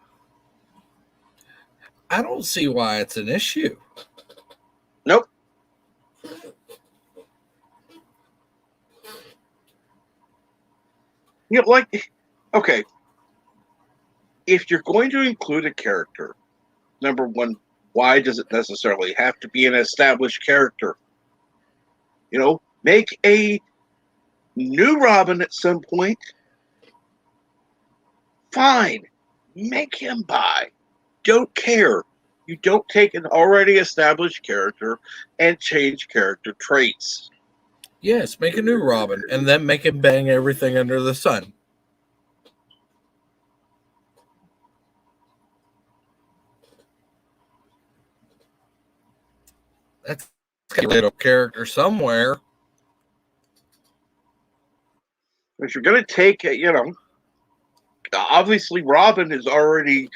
I don't see why it's an issue. Nope. Okay. If you're going to include a character, number one, why does it necessarily have to be an established character? Make a new Robin at some point. Fine. Make him bi. Don't care. You don't take an already established character and change character traits. Yes, make a new Robin and then make him bang everything under the sun. That's a little character somewhere. If you're going to take, obviously Robin is already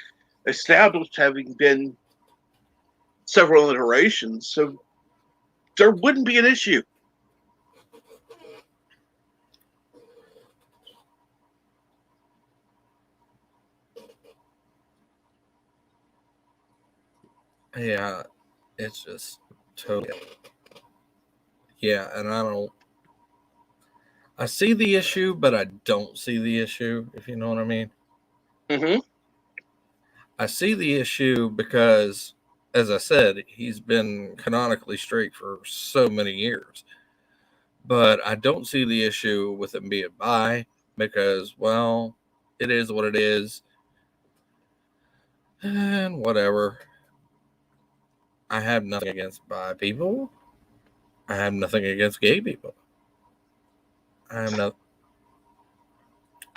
established, having been several iterations, so there wouldn't be an issue. Yeah, it's just totally. Yeah, and I see the issue, but I don't see the issue, if you know what I mean. Mm-hmm. I see the issue because, as I said, he's been canonically straight for so many years. But I don't see the issue with him being bi because, well, it is what it is. And whatever. I have nothing against bi people. I have nothing against gay people. I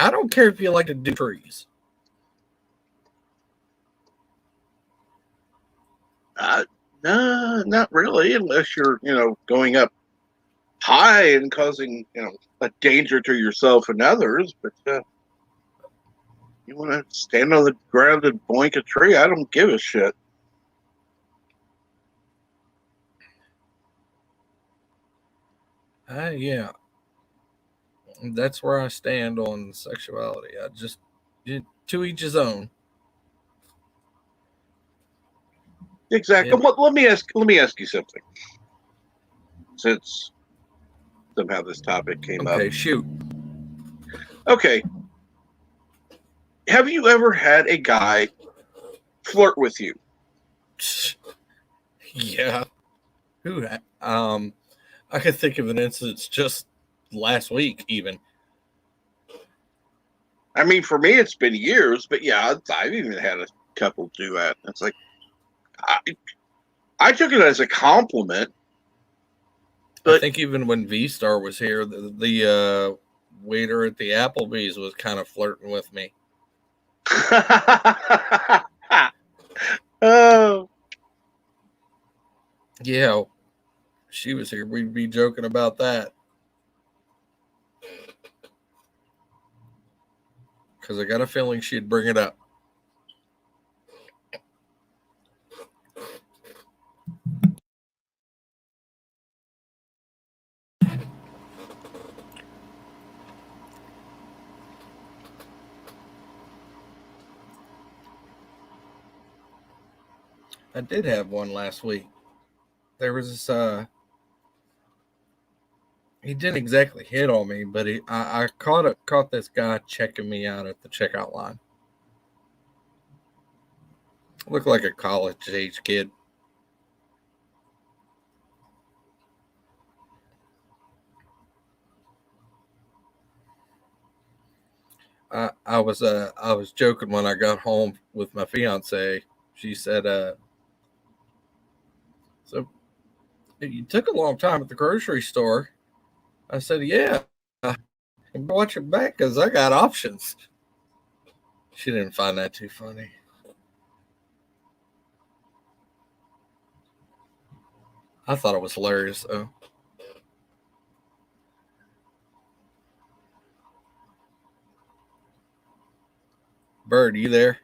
don't care if you like to do trees. No, not really, unless you're, going up high and causing, a danger to yourself and others. But you want to stand on the ground and boink a tree? I don't give a shit. Yeah. That's where I stand on sexuality. To each his own. Exactly. Yeah. Let me ask you something. Since somehow this topic came up. Okay, shoot. Okay. Have you ever had a guy flirt with you? Yeah. Who? I could think of an instance just last week, even. I mean, for me, it's been years, but yeah, I've even had a couple do that. It's like I took it as a compliment. I think even when V-Star was here, the waiter at the Applebee's was kind of flirting with me. Oh, Yeah, she was here. We'd be joking about that. Because I got a feeling she'd bring it up. I did have one last week. There was this, he didn't exactly hit on me, but I caught this guy checking me out at the checkout line. Looked like a college age kid. I was joking when I got home with my fiance. She said, "So you took a long time at the grocery store." I said, "Yeah, watch it back because I got options." She didn't find that too funny. I thought it was hilarious though. Bird, you there?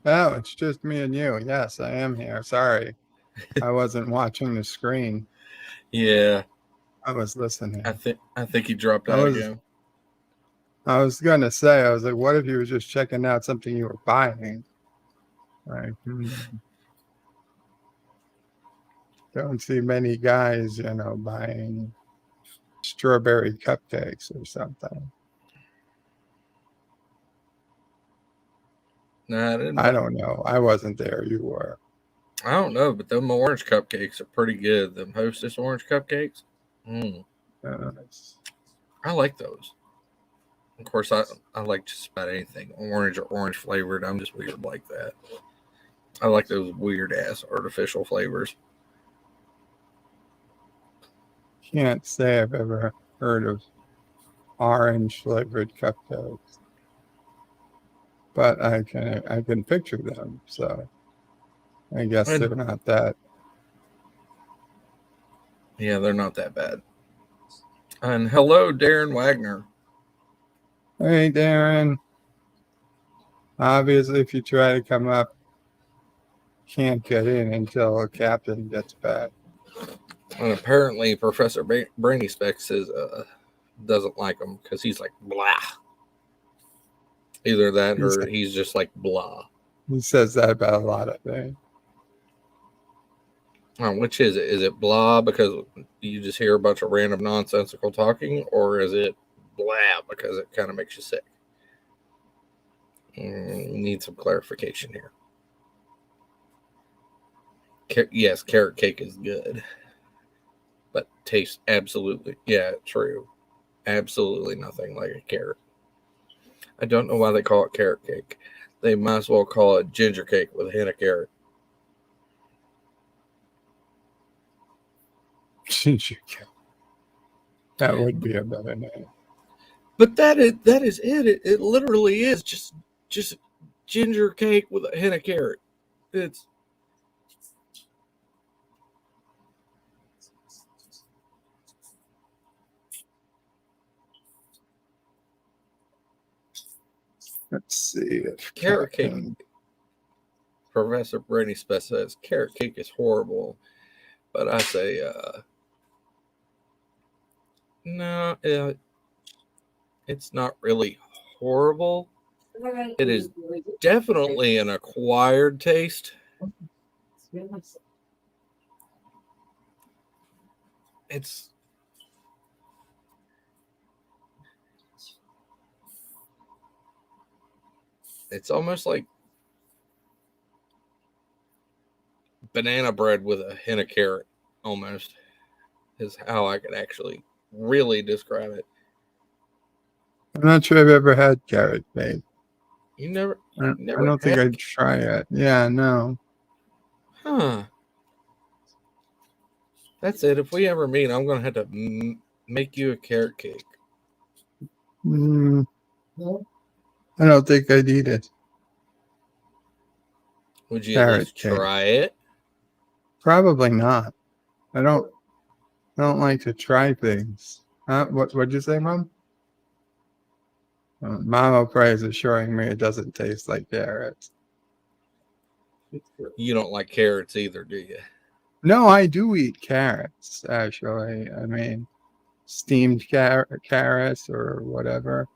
Oh, it's just me and you. Yes, I am here. Sorry. I wasn't watching the screen. Yeah. I was listening. I think he dropped out again. I was gonna say, I was like, what if you were just checking out something you were buying? Right. Don't see many guys, buying strawberry cupcakes or something. Nah, I didn't. I don't know. I wasn't there. You were. I don't know, but them orange cupcakes are pretty good. Them Hostess orange cupcakes. I like those. Of course, I like just about anything orange or orange flavored. I'm just weird like that. I like those weird ass artificial flavors. Can't say I've ever heard of orange flavored cupcakes, but I can picture them. So I guess they're not that. Yeah, they're not that bad. And hello, Darren Wagner. Hey, Darren. Obviously, if you try to come up, can't get in until a captain gets back. And apparently, Professor Brainy Specs doesn't like him because he's like blah. Either that or he's just like blah. He says that about a lot of things. Which is it? Is it blah because you just hear a bunch of random nonsensical talking, or is it blah because it kind of makes you sick? Need some clarification here. Yes, carrot cake is good, but tastes absolutely, true. Absolutely nothing like a carrot. I don't know why they call it carrot cake. They might as well call it ginger cake with a hint of carrot. Ginger cake. That would be a better name. But that is it. It literally is just ginger cake with a hint of carrot. Let's see. Carrot cake. Professor Brady says carrot cake is horrible, but I say no. It's not really horrible. It is definitely an acquired taste. It's almost like banana bread with a hint of carrot, almost, is how I could actually really describe it. I'm not sure I've ever had carrot cake. You never I don't think I'd try it. Yeah, no. Huh. That's it. If we ever meet, I'm going to have to make you a carrot cake. I don't think I'd eat it. Would you at least try it? Probably not. I don't like to try things. What'd you say, Mom? Mama Pray is assuring me it doesn't taste like carrots. You don't like carrots either, do you? No, I do eat carrots, actually. I mean, steamed carrots or whatever.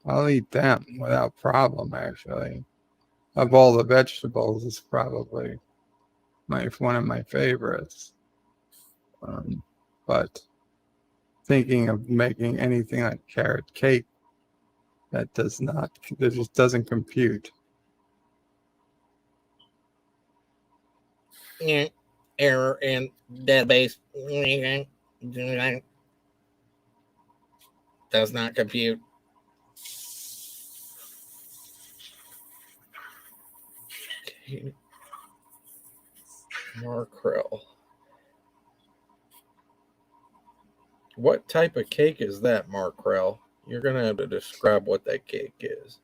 I'll eat them without problem, actually. Of all the vegetables, it's probably one of my favorites. But thinking of making anything like carrot cake, that just doesn't compute. Error in database. Does not compute. Markrell. What type of cake is that, Markrell? You're going to have to describe what that cake is.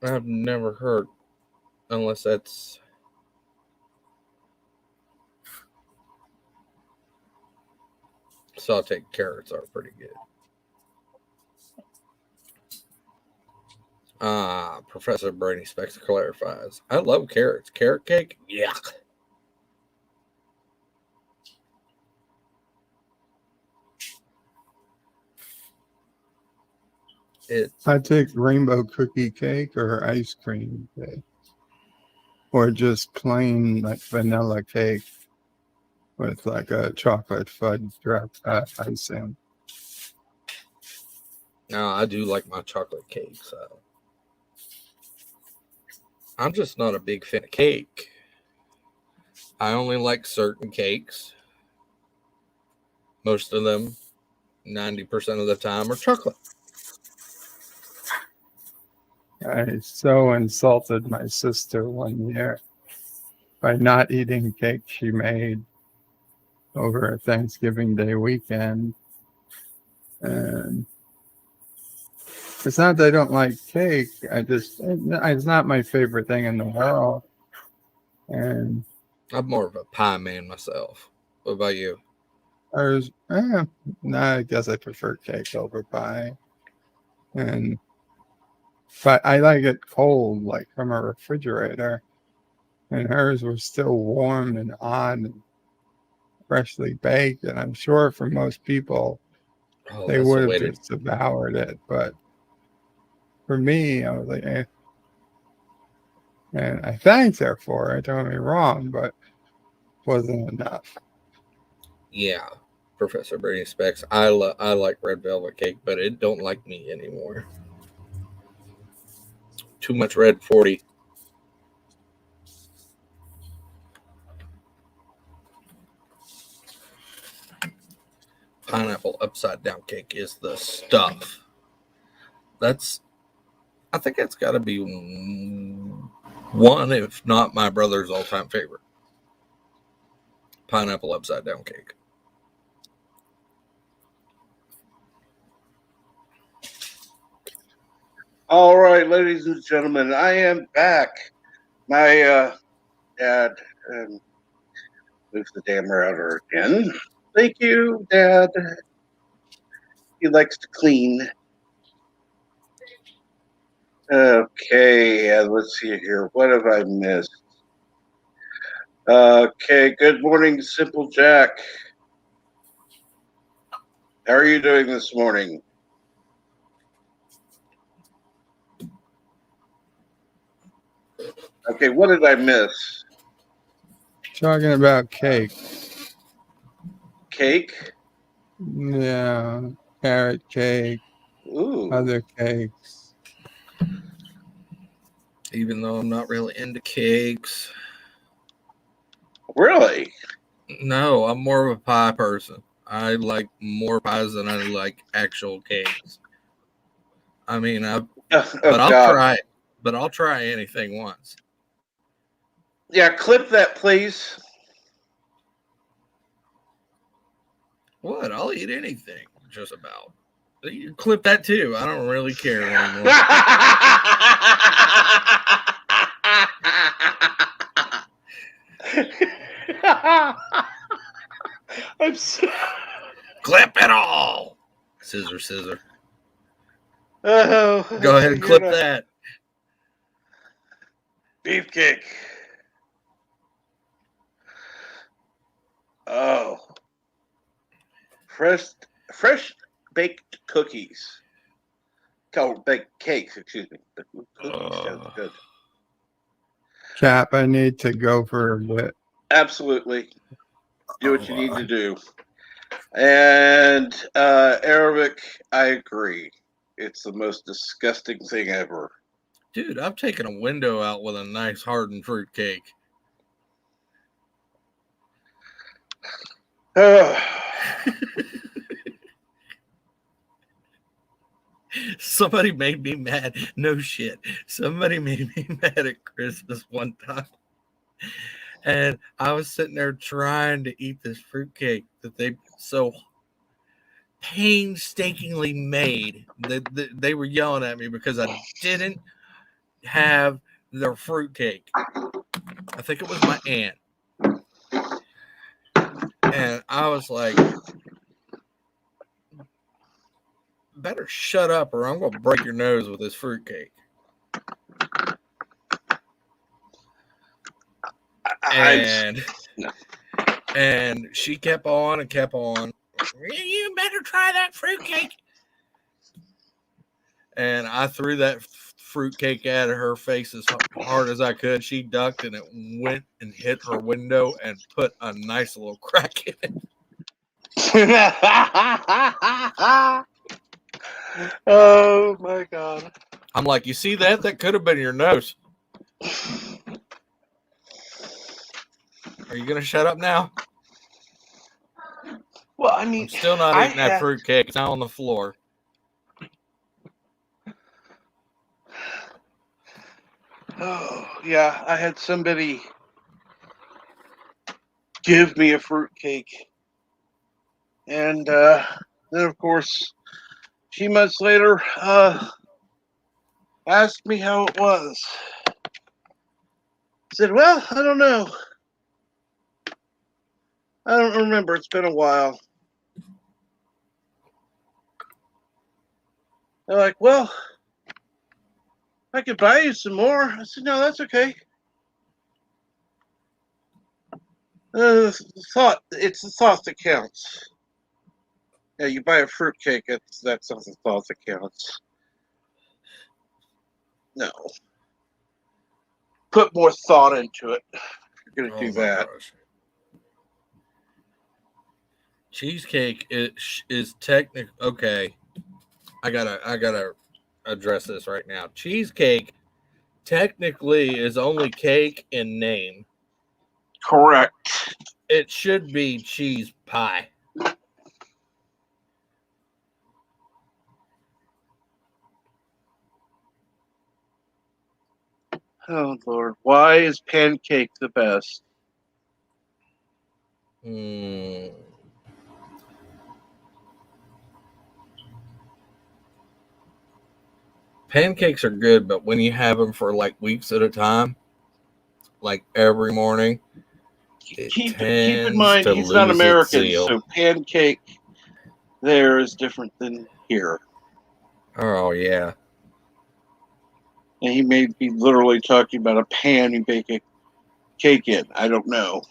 I've never heard, unless that's... Sauteed carrots are pretty good. Professor Brady Specs clarifies. I love carrots. Carrot cake? Yuck. I take rainbow cookie cake or ice cream cake. Or just plain like vanilla cake with like a chocolate fudge icing. No, I do like my chocolate cake, so I'm just not a big fan of cake. I only like certain cakes. Most of them, 90% of the time, are chocolate. I so insulted my sister one year by not eating cake she made over a Thanksgiving Day weekend. And it's not that I don't like cake. It's not my favorite thing in the world. And I'm more of a pie man myself. What about you? I guess I prefer cake over pie. But I like it cold, like from a refrigerator. And hers was still warm and on and freshly baked. And I'm sure for most people, they would have just devoured it. But for me, I was like, eh. And I thanked her for it, don't get me wrong, but it wasn't enough. Yeah, Professor Brady Specs. I like red velvet cake, but it don't like me anymore. Too much red 40. Pineapple upside down cake is the stuff. I think that's got to be one, if not my brother's all-time favorite. Pineapple upside down cake. All right, ladies and gentlemen, I am back. My dad moved the damn router again. Thank you, Dad. He likes to clean. Okay, let's see here. What have I missed? Okay, good morning, Simple Jack. How are you doing this morning? Okay, what did I miss? Talking about cake. Cake? Yeah, carrot cake. Ooh. Other cakes. Even though I'm not really into cakes. Really? No, I'm more of a pie person. I like more pies than I like actual cakes. I mean, I'll try it. But I'll try anything once. Yeah, clip that, please. What? I'll eat anything, just about. You clip that too. I don't really care anymore. I'm so... Clip it all. Scissor, scissor. Oh, go ahead and clip that. Beefcake. Oh, fresh baked cookies. Oh, baked cakes. Excuse me. The cookies sounds good. Chap, I need to go for a bit. Absolutely. Do what you need to do. And Arabic, I agree. It's the most disgusting thing ever. Dude, I've taken a window out with a nice hardened fruit cake. Somebody made me mad. No shit. Somebody made me mad at Christmas one time. And I was sitting there trying to eat this fruitcake that they so painstakingly made. They were yelling at me because I didn't have their fruitcake. I think it was my aunt. And I was like, better shut up or I'm going to break your nose with this fruitcake. And she kept on and kept on. You better try that fruitcake. And I threw that fruitcake at her face as hard as I could. She ducked and it went and hit her window and put a nice little crack in it. Oh my God. I'm like, you see that? That could have been your nose. Are you going to shut up now? Well, I mean, I'm still not eating that fruitcake. It's now on the floor. Oh, yeah. I had somebody give me a fruitcake. And then, of course, a few months later, asked me how it was. I said, well, I don't know. I don't remember. It's been a while. They're like, well, I could buy you some more. I said, no, that's okay. It's the thought that counts. Yeah, you buy a fruitcake, that's not the thought that counts. No. Put more thought into it. You're going to do that. Gosh. Cheesecake is technically okay. I gotta address this right now. Cheesecake technically is only cake in name. Correct. It should be cheese pie. Oh Lord, why is pancake the best? Pancakes are good, but when you have them for like weeks at a time, like every morning, keep in mind he's not American, so pancake there is different than here. Oh yeah. And he may be literally talking about a pan you bake a cake in. I don't know.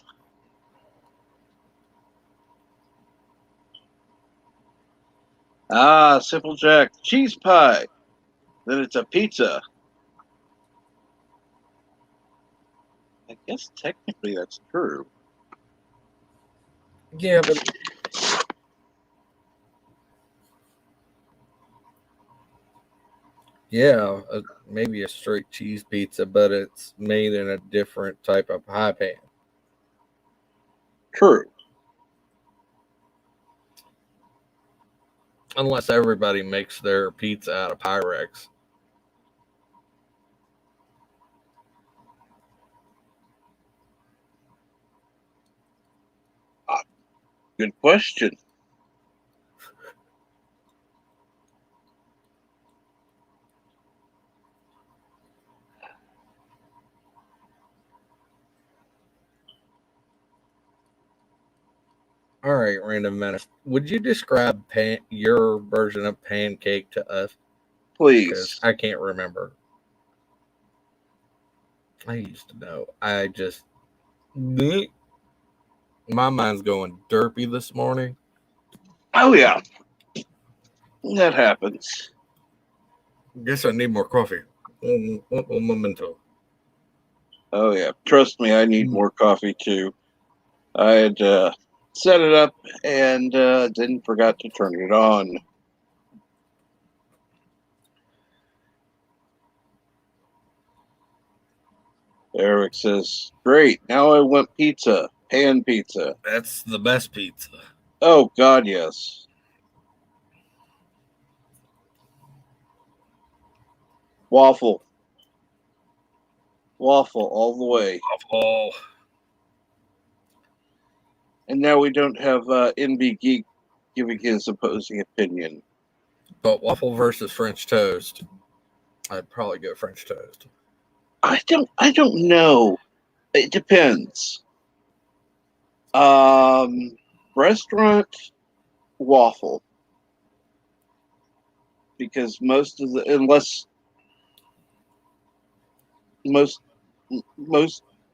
Ah, Simple Jack, cheese pie. Then it's a pizza. I guess technically that's true. Yeah, but yeah, maybe a straight cheese pizza, but it's made in a different type of pie pan. True. Unless everybody makes their pizza out of Pyrex. Good question. All right, Random Menace. Would you describe your version of pancake to us? Please. Because I can't remember. I used to know. I just... My mind's going derpy this morning. Oh, yeah. That happens. Guess I need more coffee. Un momento. Oh, yeah. Trust me, I need more coffee, too. I had set it up and didn't forgot to turn it on. Eric says, great, now I want pizza. Pan pizza. That's the best pizza. Oh, God, yes. Waffle. Waffle all the way. Waffle. And now we don't have NB Geek giving his opposing opinion. But waffle versus French toast. I'd probably go French toast. I don't know. It depends. Restaurant waffle. Because most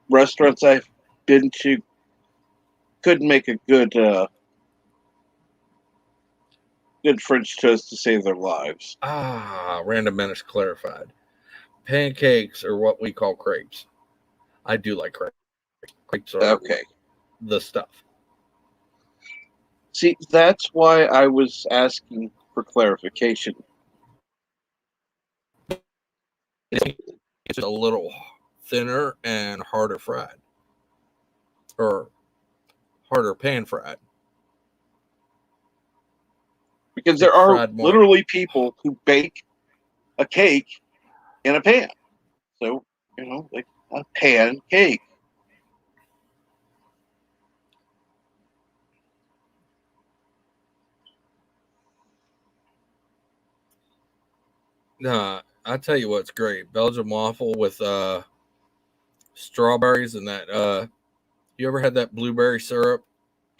restaurants I've been to couldn't make a good French toast to save their lives. Random Menace clarified. Pancakes are what we call crepes. I do like crepes. Crepes are okay. The stuff. See, that's why I was asking for clarification. It's a little thinner and harder fried. Or harder pan fried. Because there are literally people who bake a cake in a pan. So, like a pan cake. Nah, I tell you what's great. Belgian waffle with strawberries and that you ever had that blueberry syrup?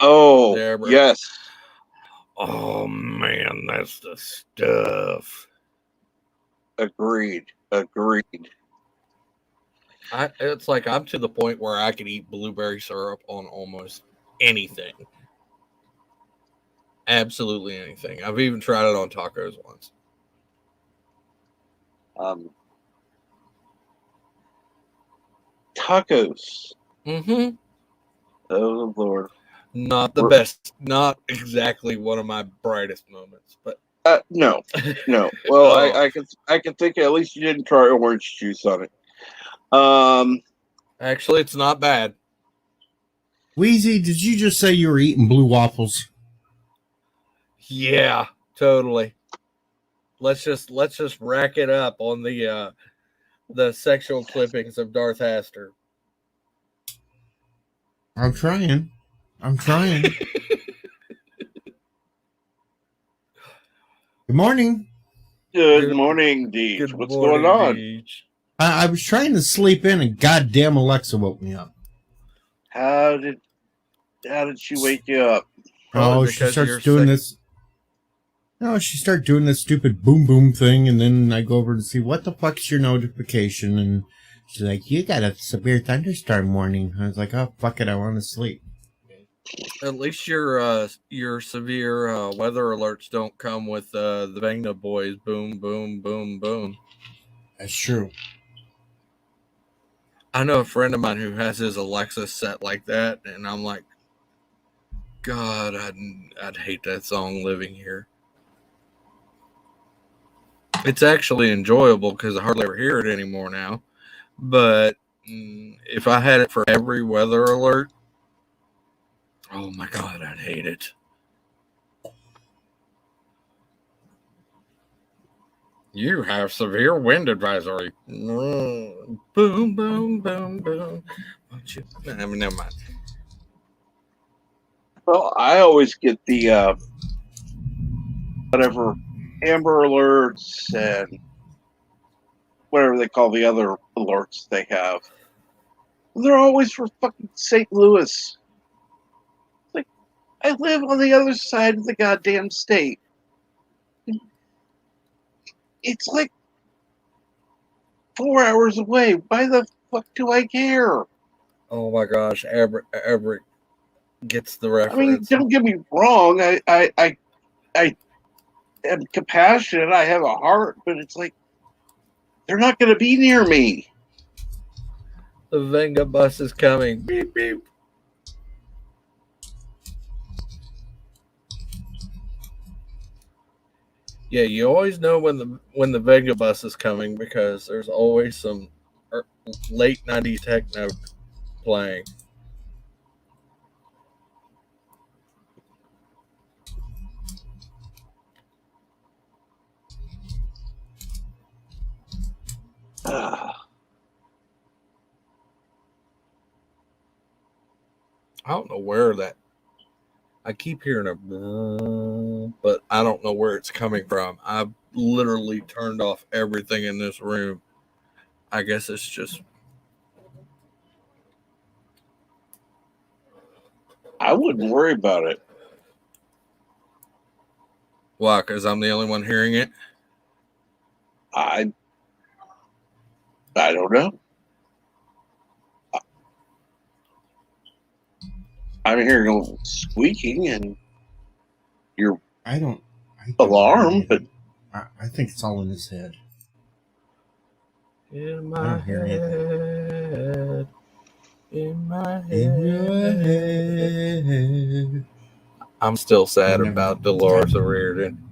Oh, yes. Oh man, that's the stuff. Agreed. It's like I'm to the point where I could eat blueberry syrup on almost anything. Absolutely anything. I've even tried it on tacos once. Tacos. Mm-hmm. Oh Lord. Not the best. Not exactly one of my brightest moments, but no. Well, I can think at least you didn't try orange juice on it. Actually, it's not bad. Wheezy, did you just say you were eating blue waffles? Yeah, totally. Let's just rack it up on the sexual clippings of Darth Haster. I'm trying. Good morning. Good morning, Deej. What's going on? Deej. I was trying to sleep in, and goddamn Alexa woke me up. How did she wake you up? Probably she starts doing this. No, she started doing this stupid boom boom thing, and then I go over to see what the fuck's your notification, and she's like, "You got a severe thunderstorm warning." I was like, "Oh fuck it, I want to sleep." At least your severe weather alerts don't come with the Bangna Boys boom boom boom boom. That's true. I know a friend of mine who has his Alexa set like that, and I'm like, God, I'd hate that song living here. It's actually enjoyable because I hardly ever hear it anymore now. But if I had it for every weather alert, oh my God, I'd hate it. You have severe wind advisory. Boom, boom, boom, boom. Won't you? I mean, never mind. Well, I always get the whatever Amber Alerts and whatever they call the other alerts they have. They're always for fucking St. Louis. Like, I live on the other side of the goddamn state. It's like 4 hours away. Why the fuck do I care? Oh my gosh, Everett gets the reference. I mean, don't get me wrong. I am compassionate. I have a heart, but it's like they're not going to be near me. The Venga bus is coming. Beep beep. Yeah, you always know when the Venga bus is coming because there's always some late 90s techno playing. I don't know where that. I keep hearing a, but I don't know where it's coming from. I've literally turned off everything in this room. I guess it's just. I wouldn't worry about it. Why? Because I'm the only one hearing it? I don't know. I'm hearing a little squeaking and your alarm, but I think it's all in his head. In my head. In my head. In your head. I'm still sad about Dolores O'Riordan.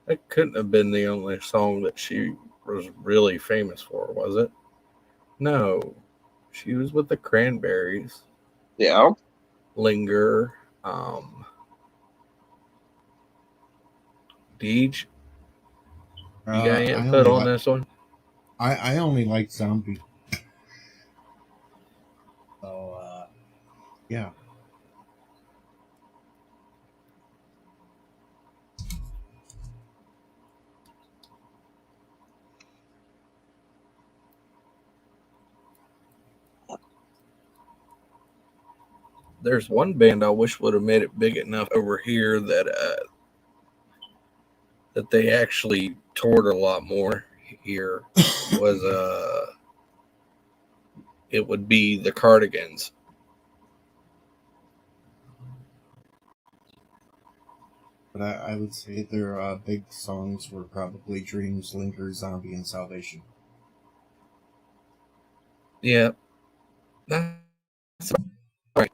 That couldn't have been the only song that she was really famous for, was it? No. She was with the Cranberries. Yeah. Linger. Deej, you got input on this one? I only like Zombie. So, yeah. There's one band I wish would have made it big enough over here that they actually toured a lot more here. Was it would be the Cardigans. But I would say their big songs were probably Dreams, Linger, Zombie, and Salvation. Yeah. That's right.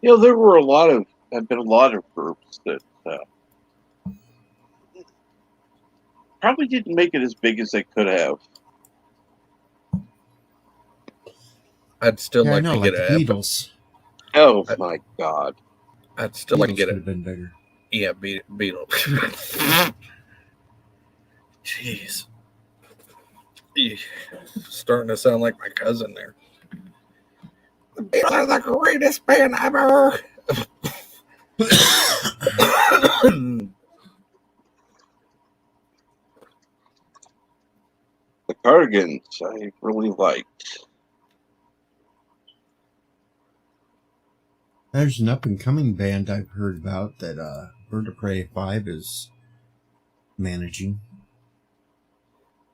There were have been a lot of groups that probably didn't make it as big as they could have. I'd still like to get the Beatles. Oh my God! I'd still like to get it. Could have been bigger. Yeah, Beatles. Jeez, starting to sound like my cousin there. The Beatles are the greatest band ever. The Cardigans, I really liked. There's an up-and-coming band I've heard about that Bird of Prey 5 is managing.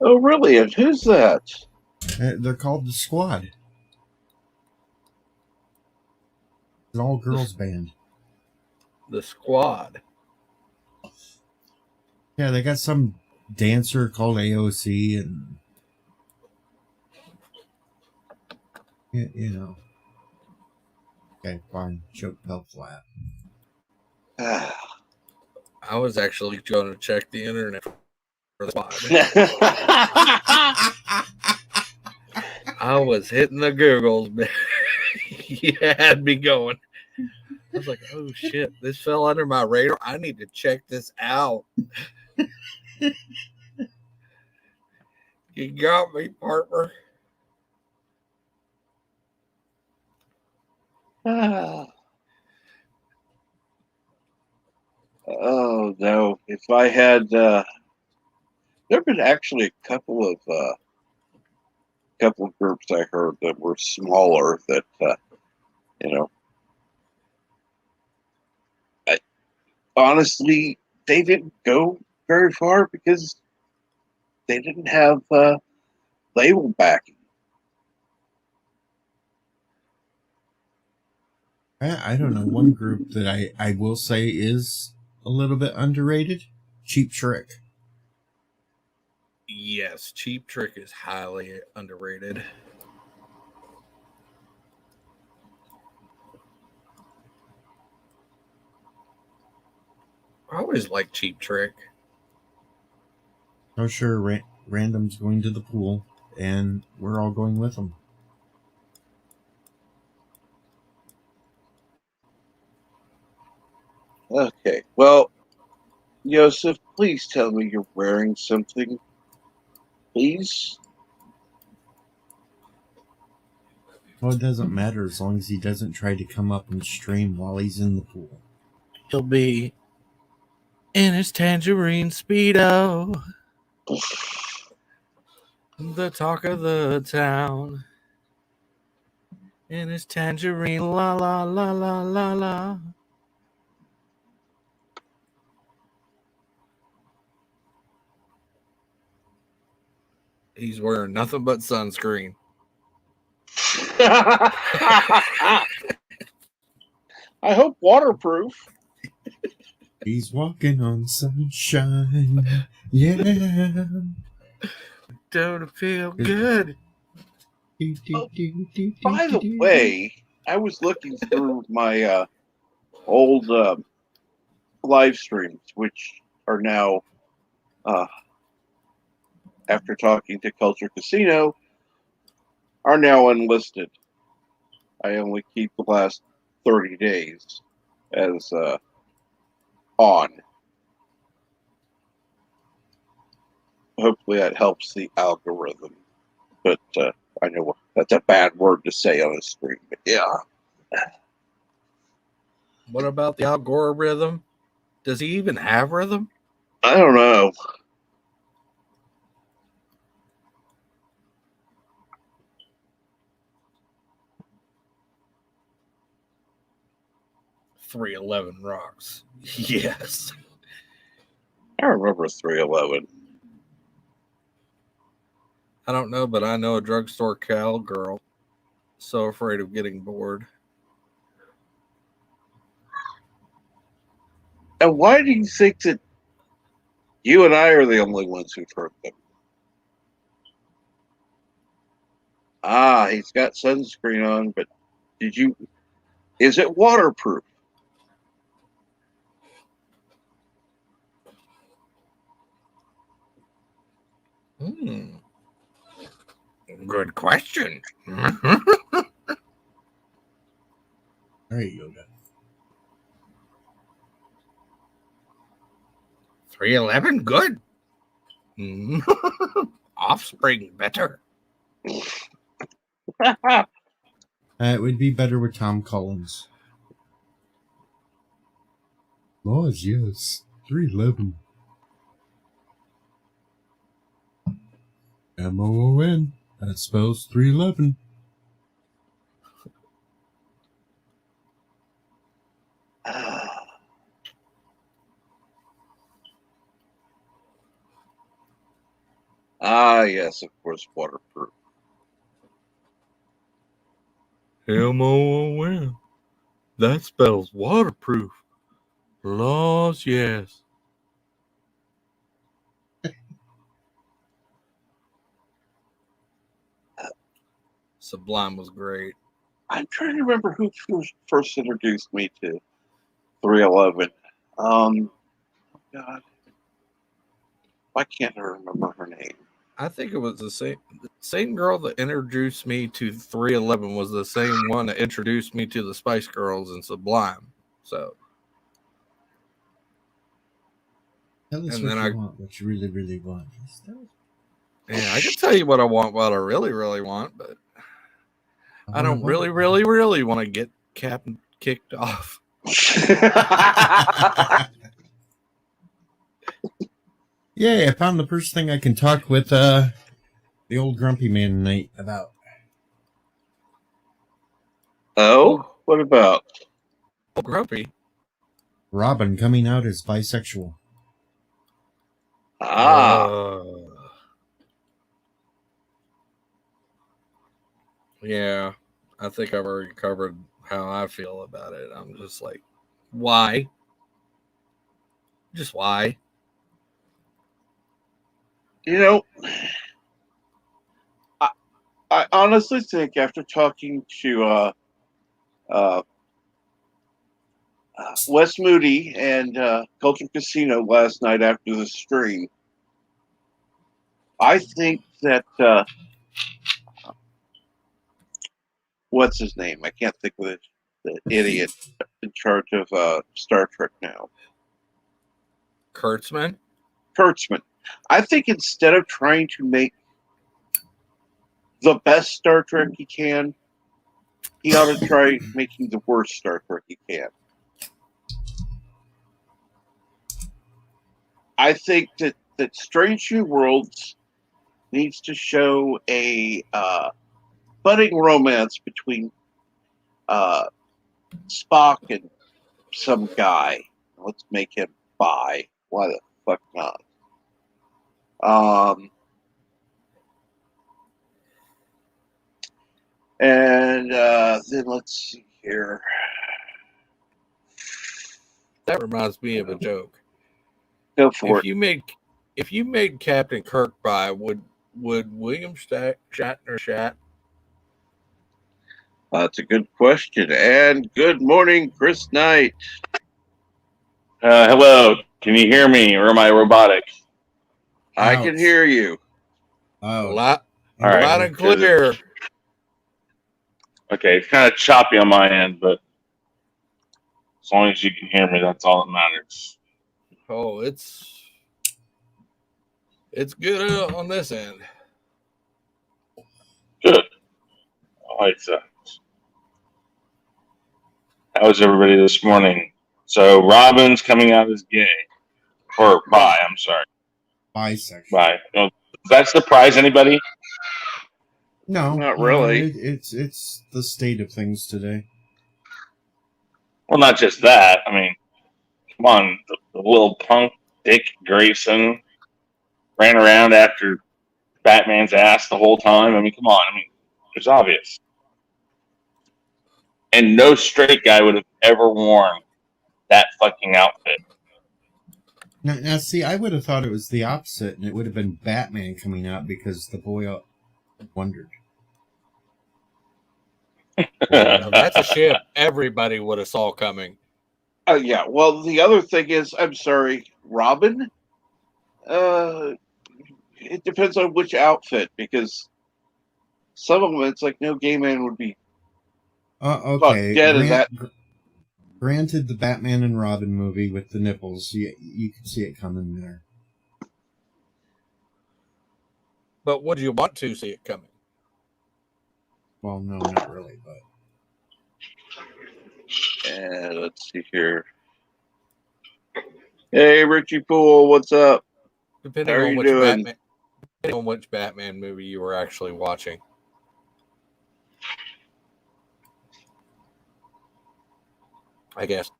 Oh, really? And who's that? They're called The Squad. It's an all-girls band. The Squad. Yeah, they got some dancer called AOC, and you know. Okay, fine. Choke fell flat. I was actually going to check the internet for the spot. I was hitting the Googles, but you had me going. I was like, oh shit, this fell under my radar. I need to check this out. You got me, partner. Oh no! If I had, there have been actually a couple of groups I heard that were smaller that you know. Honestly, they didn't go very far because they didn't have label backing. I don't know. One group that I will say is a little bit underrated. Cheap Trick. Yes, Cheap Trick is highly underrated. I always like Cheap Trick. Oh, sure. Random's going to the pool, and we're all going with them. Okay, well, Joseph, please tell me you're wearing something. Please? Well, it doesn't matter as long as he doesn't try to come up and stream while he's in the pool. He'll be in his tangerine Speedo. The talk of the town. In his tangerine la la la la la la. He's wearing nothing but sunscreen. I hope waterproof. He's walking on sunshine. Yeah. Don't it feel good? By the way, I was looking through my old live streams, which are now, after talking to Culture Casino, are now unlisted. I only keep the last 30 days as on. Hopefully that helps the algorithm. But I know that's a bad word to say on a stream, but yeah. What about the Al Gore rhythm? Does he even have rhythm? I don't know. .311 rocks. Yes. I remember 311. I don't know, but I know a drugstore cowgirl so afraid of getting bored. And why do you think that you and I are the only ones who've heard them? He's got sunscreen on, but is it waterproof? Good question. All right, Yoda. 311, good. Offspring, better. It would be better with Tom Collins. Laws, yes. 311. MOON. That spells 311. Yes, of course, waterproof. MOON. That spells waterproof. Laws, yes. Sublime was great. I'm trying to remember who first introduced me to 311. God, why can't I remember her name? I think it was the same girl that introduced me to 311 was the same one that introduced me to the Spice Girls and Sublime. So, Tell us and what then you want, what you really, really want. Yeah, I can tell you what I want, what I really, really want, but I don't really, really, really want to get Captain kicked off. Yeah, I found the first thing I can talk with the old grumpy man tonight about. Oh, what about? Oh, grumpy. Robin coming out as bisexual. Yeah, I think I've already covered how I feel about it. I'm just like, why? Just why? You know, I honestly think after talking to Wes Moody and Culture Casino last night after the stream, I think that what's his name? I can't think of it. The idiot in charge of Star Trek now. Kurtzman. I think instead of trying to make the best Star Trek he can, he ought to try making the worst Star Trek he can. I think that Strange New Worlds needs to show a budding romance between Spock and some guy. Let's make him bi. Why the fuck not? And then let's see here. That reminds me of a joke. Go for it. If you made Captain Kirk bi, would William Shatner shat? That's a good question. And good morning, Chris Knight. Hello. Can you hear me, or am I robotic? I can hear you. Oh, loud right. and clear. Okay, it's kind of choppy on my end, but as long as you can hear me, that's all that matters. Oh, it's good on this end. Good. I like that. How's everybody this morning? So Robin's coming out as gay, or bi. I'm sorry, bisexual. Bi. Does that surprise anybody? No, not really. It's the state of things today. Well, not just that. I mean, come on, the little punk Dick Grayson ran around after Batman's ass the whole time. I mean, come on. I mean, it's obvious. And no straight guy would have ever worn that fucking outfit. Now, see, I would have thought it was the opposite, and it would have been Batman coming out because the boy wondered. Now, that's a ship everybody would have saw coming. Yeah. Well, the other thing is, I'm sorry, Robin. It depends on which outfit, because some of them it's like no gay man would be okay. dead in that. Granted, the Batman and Robin movie with the nipples, you can see it coming there. But would you want to see it coming? Well, no, not really, but. And let's see here. Hey, Richie Poole, what's up? Depending How are on you which doing? depending on which Batman movie you were actually watching. I guess.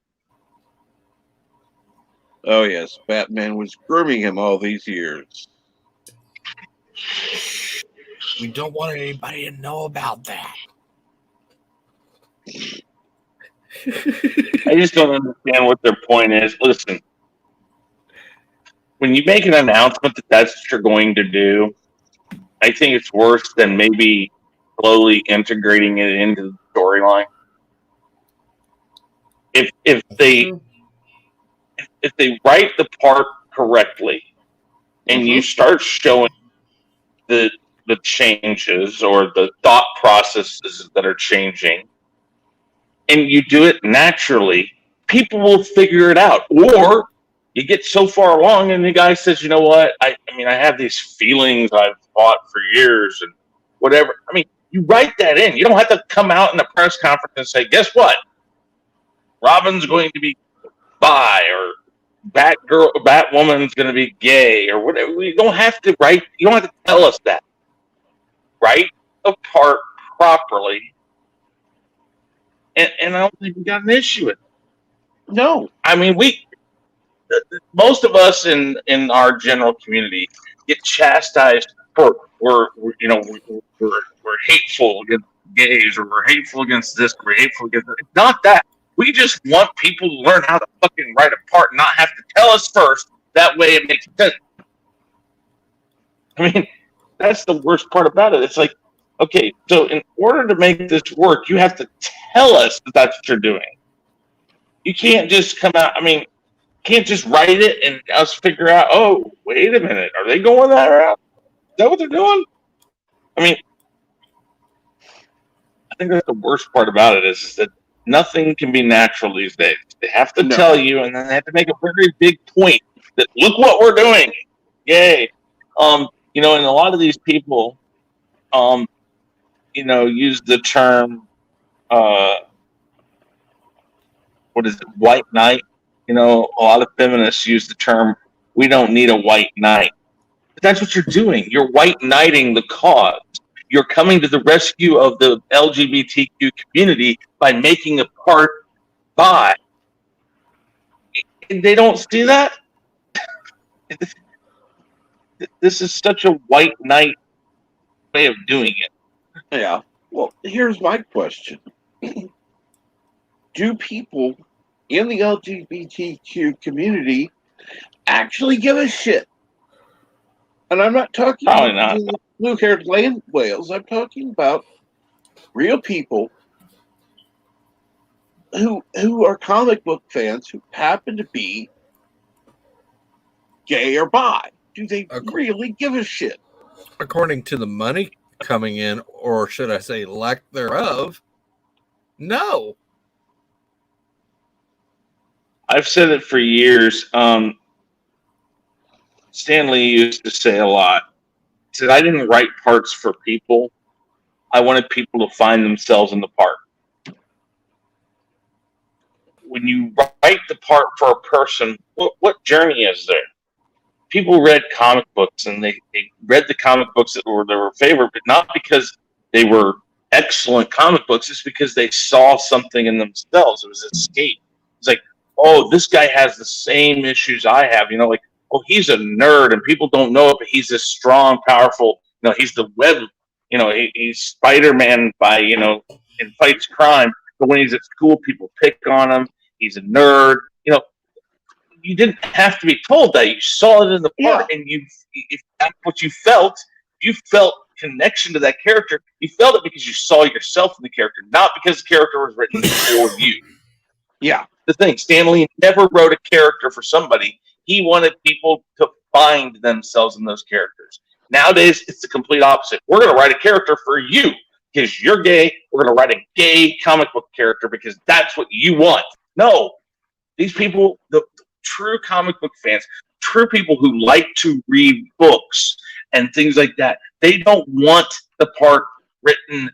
Oh yes, Batman was grooming him all these years. We don't want anybody to know about that. I just don't understand what their point is. Listen, when you make an announcement that that's what you're going to do, I think it's worse than maybe slowly integrating it into the storyline. If they write the part correctly, and you start showing the changes or the thought processes that are changing, and you do it naturally, people will figure it out. Or you get so far along, and the guy says, "You know what? I mean, I have these feelings I've thought for years, and whatever." I mean, you write that in. You don't have to come out in a press conference and say, "Guess what? Robin's going to be bi, or Batwoman's going to be gay, or whatever." You don't have to write. You don't have to tell us that. Write a part properly, and I don't think we got an issue with it. No, I mean, most of us in our general community get chastised for we're hateful against gays, or we're hateful against this, we're hateful against that. It's not that. We just want people to learn how to fucking write a part and not have to tell us first. That way it makes sense. I mean, that's the worst part about it. It's like, okay, so in order to make this work, you have to tell us that that's what you're doing. You can't just come out, I mean, can't just write it and us figure out, oh, wait a minute, are they going that route? Is that what they're doing? I mean, I think that's the worst part about it is that nothing can be natural these days. They have to tell you, and then they have to make a very big point that look what we're doing. Yay. You know, and a lot of these people, you know, use the term, what is it, white knight? You know, a lot of feminists use the term, we don't need a white knight. But that's what you're doing. You're white knighting the cause. You're coming to the rescue of the LGBTQ community by making a part bi. And they don't see that? This is such a white knight way of doing it. Yeah. Well, here's my question. Do people in the LGBTQ community actually give a shit? And I'm not talking Probably about not. blue-haired land whales. I'm talking about real people who are comic book fans who happen to be gay or bi. Do they really give a shit? According to the money coming in, or should I say lack thereof, no. I've said it for years. Stan Lee used to say a lot. He said, I didn't write parts for people. I wanted people to find themselves in the part. When you write the part for a person, what journey is there? People read comic books, and they read the comic books that were their favorite, but not because they were excellent comic books. It's because they saw something in themselves. It was escape. It's like, oh, this guy has the same issues I have. You know, like, oh, he's a nerd, and people don't know it, but he's this strong, powerful. You know, he's the web. You know, he's Spider-Man by, you know, and fights crime. But when he's at school, people pick on him. He's a nerd. You know, you didn't have to be told that. You saw it in the part, and if that's what you felt connection to that character. You felt it because you saw yourself in the character, not because the character was written for you. Yeah. The thing, Stan Lee never wrote a character for somebody. He wanted people to find themselves in those characters. Nowadays, it's the complete opposite. We're going to write a character for you because you're gay. We're going to write a gay comic book character because that's what you want. No. These people, the true comic book fans, true people who like to read books and things like that, they don't want the part written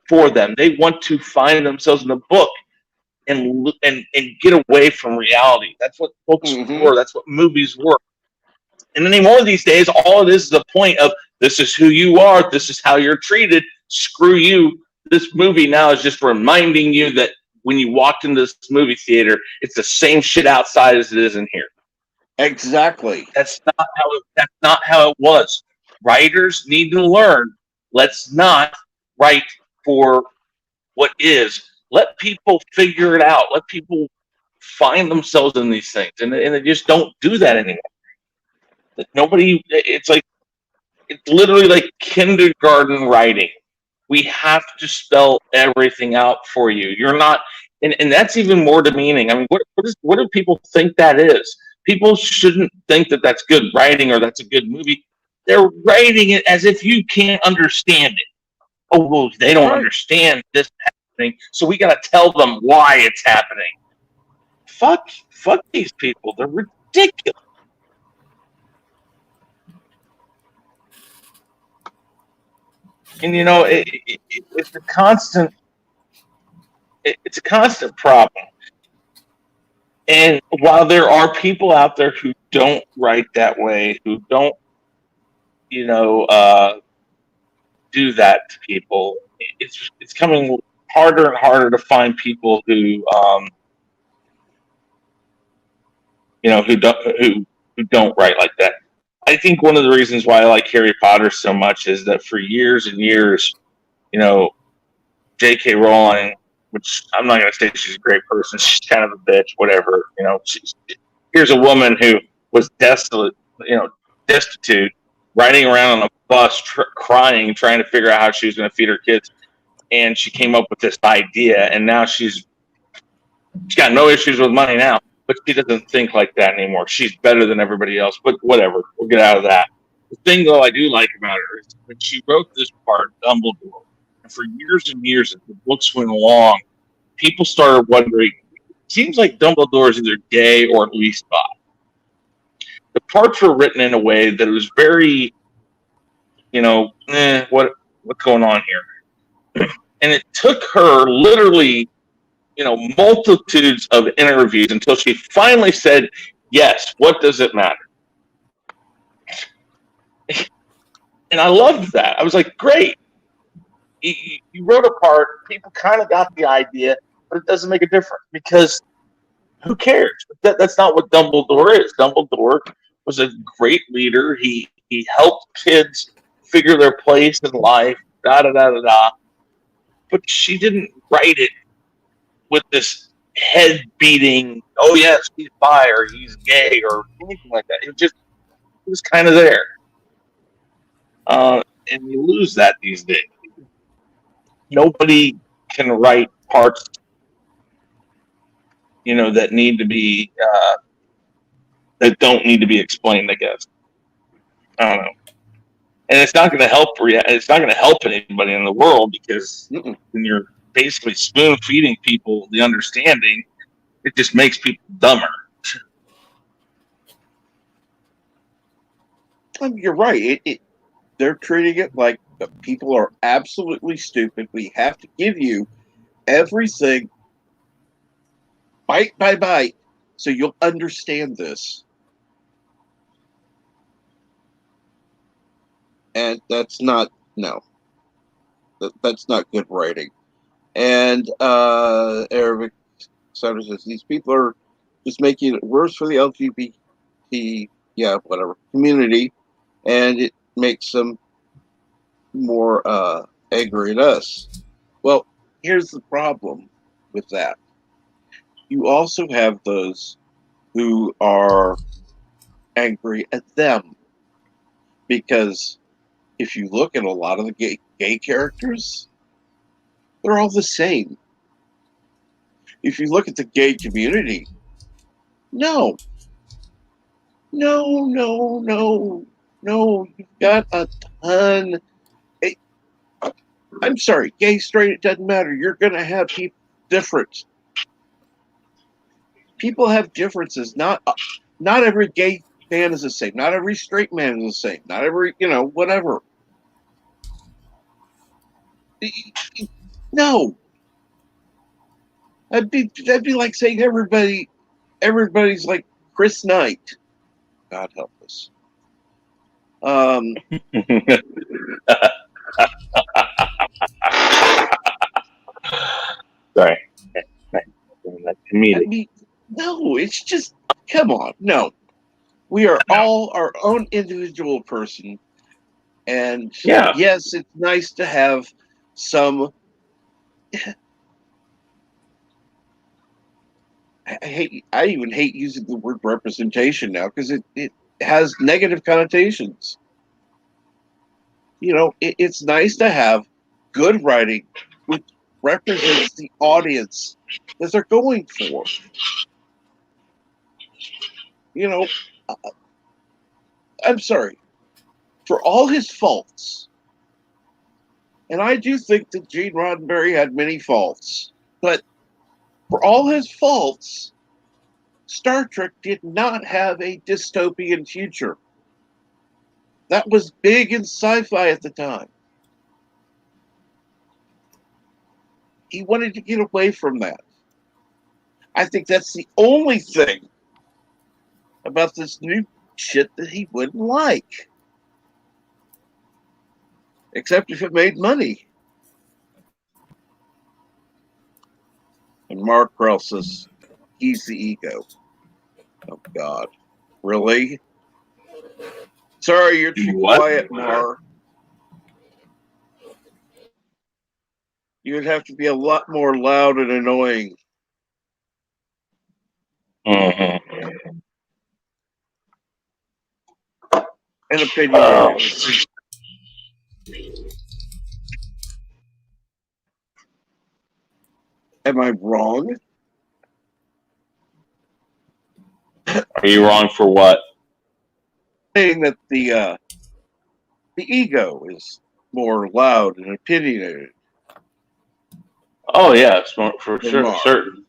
for them. They want to find themselves in the book and get away from reality. That's what books were. That's what movies were. And anymore these days, all it is a point of, this is who you are, this is how you're treated, screw you. This movie now is just reminding you that when you walked into this movie theater, it's the same shit outside as it is in here. Exactly. That's not how it was. Writers need to learn. Let's not write for what is. Let people figure it out. Let people find themselves in these things, and they just don't do that anymore. Nobody. It's literally like kindergarten writing. We have to spell everything out for you. You're not, and that's even more demeaning. I mean, what do people think that is? People shouldn't think that that's good writing or that's a good movie. They're writing it as if you can't understand it. Oh, well, they don't understand this happening, so we got to tell them why it's happening. Fuck these people. They're ridiculous. And you know, it's a constant. It's a constant problem. And while there are people out there who don't write that way, who don't, you know, do that to people, it's coming harder and harder to find people who, you know, who don't write like that. I think one of the reasons why I like Harry Potter so much is that for years and years, you know, J.K. Rowling, which I'm not going to say she's a great person, she's kind of a bitch, whatever. You know, here's a woman who was destitute, riding around on a bus, crying, trying to figure out how she was going to feed her kids, and she came up with this idea, and now she's got no issues with money now, but she doesn't think like that anymore. She's better than everybody else, but whatever. We'll get out of that. The thing, though, I do like about her is when she wrote this part, Dumbledore, and for years and years as the books went along, people started wondering, it seems like Dumbledore is either gay or at least bi. The parts were written in a way that it was very, you know, what's going on here? And it took her literally, you know, multitudes of interviews until she finally said, yes, what does it matter? And I loved that. I was like, great. You wrote a part, people kind of got the idea, but it doesn't make a difference because who cares? That's not what Dumbledore is. Dumbledore was a great leader. He helped kids figure their place in life, da-da-da-da-da. But she didn't write it with this head-beating, oh, yes, he's bi or he's gay or anything like that. It was kind of there. And you lose that these days. Nobody can write parts, you know, that need to be that don't need to be explained, I guess. I don't know. And it's not going to help. It's not going to help anybody in the world because when you're basically spoon feeding people the understanding, it just makes people dumber. You're right. They're treating it like people are absolutely stupid. We have to give you everything bite by bite so you'll understand this. And that's not that's not good writing. And Eric Sanders says these people are just making it worse for the LGBT community, and it makes them more angry at us. Well, here's the problem with that. You also have those who are angry at them because if you look at a lot of the gay characters, they're all the same. If you look at the gay community, no, you've got a ton. I'm sorry, gay, straight, it doesn't matter. You're going to have people different. People have differences. Not every gay man is the same. Not every straight man is the same. Not every, whatever. No. That'd be like saying everybody's like Chris Knight. God help us. Sorry. Comedic. No, it's just, come on. No. We are all our own individual person. And yes, it's nice to have some. I even hate using the word representation now because it has negative connotations. It's nice to have good writing, which represents the audience that they're going for. You know, I'm sorry. For all his faults, and I do think that Gene Roddenberry had many faults, but for all his faults, Star Trek did not have a dystopian future. That was big in sci-fi at the time. He wanted to get away from that. I think that's the only thing about this new shit that he wouldn't like. Except if it made money. And Mark Krell says he's the ego. Oh, God. Really? Sorry, you're too quiet, Mar. You'd have to be a lot more loud and annoying. Mm-hmm. An opinion. Am I wrong? Are you wrong for what? Saying that the ego is more loud and opinionated. Oh yeah, it's more, for sure, certain.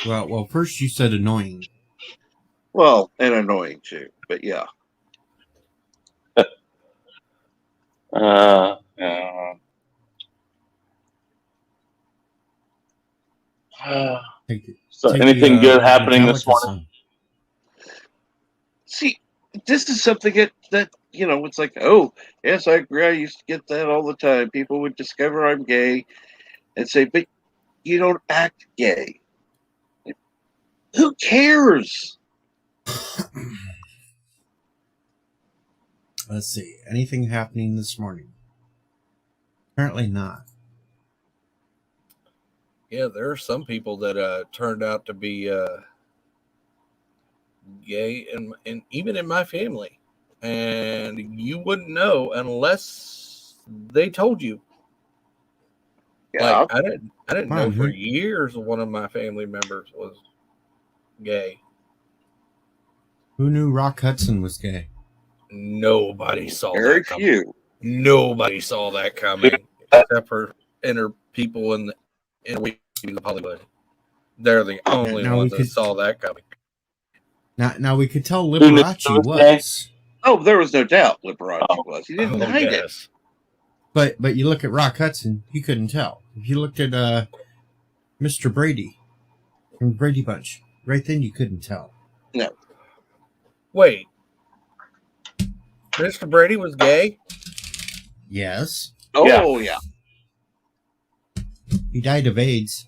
Well, first you said annoying. Well, and annoying too, but yeah. So anything good happening this morning? See, this is something that it's like, oh, yes, I agree. I used to get that all the time. People would discover I'm gay and say, but you don't act gay. Who cares? Let's see. Anything happening this morning? Apparently not. Yeah, there are some people that turned out to be gay, and even in my family, and you wouldn't know unless they told you. Yeah. Like I didn't know for years one of my family members was gay. Who knew Rock Hudson was gay? Nobody saw Very that coming. few. Nobody saw that coming, except for inner people in Hollywood. They're the only ones that saw that coming. Now we could tell Liberace was. Oh, there was no doubt Liberace was. He didn't hide it. But you look at Rock Hudson, you couldn't tell. If you looked at Mr. Brady from the Brady Bunch, right then you couldn't tell. No. Wait. Mr. Brady was gay? Yes. Oh, yeah. He died of AIDS.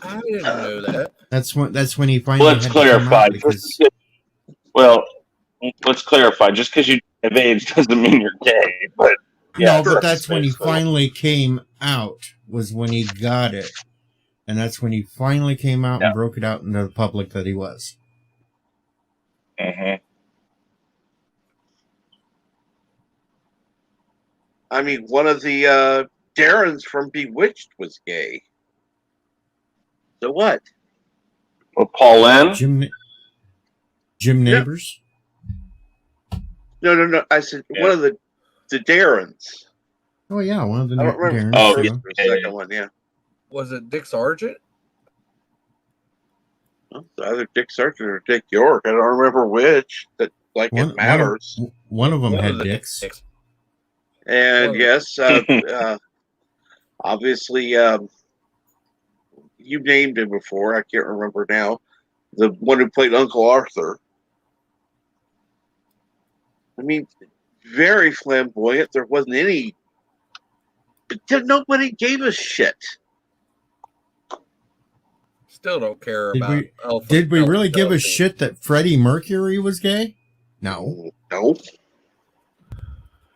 I didn't know that. That's when he finally Let's clarify. Let's clarify. Just because you have AIDS doesn't mean you're gay. But yeah, no, but that's when he finally came out. Was when he got it, and that's when he finally came out and broke it out into the public that he was. Mm-hmm. I mean, one of the Darrens from Bewitched was gay. So what? Well, Paul Lynn? Jim Neighbors? No. I said one of the Darrens. Oh, yeah, one of the I don't remember Darrens. the second one, yeah. Was it Dick Sargent? Well, either Dick Sargent or Dick York. I don't remember which. It matters. One of them had dicks. And yes, obviously, you named him before. I can't remember now. The one who played Uncle Arthur. I mean, very flamboyant. There wasn't any. Nobody gave a shit. Still don't care Did we really give a shit that Freddie Mercury was gay? No. No.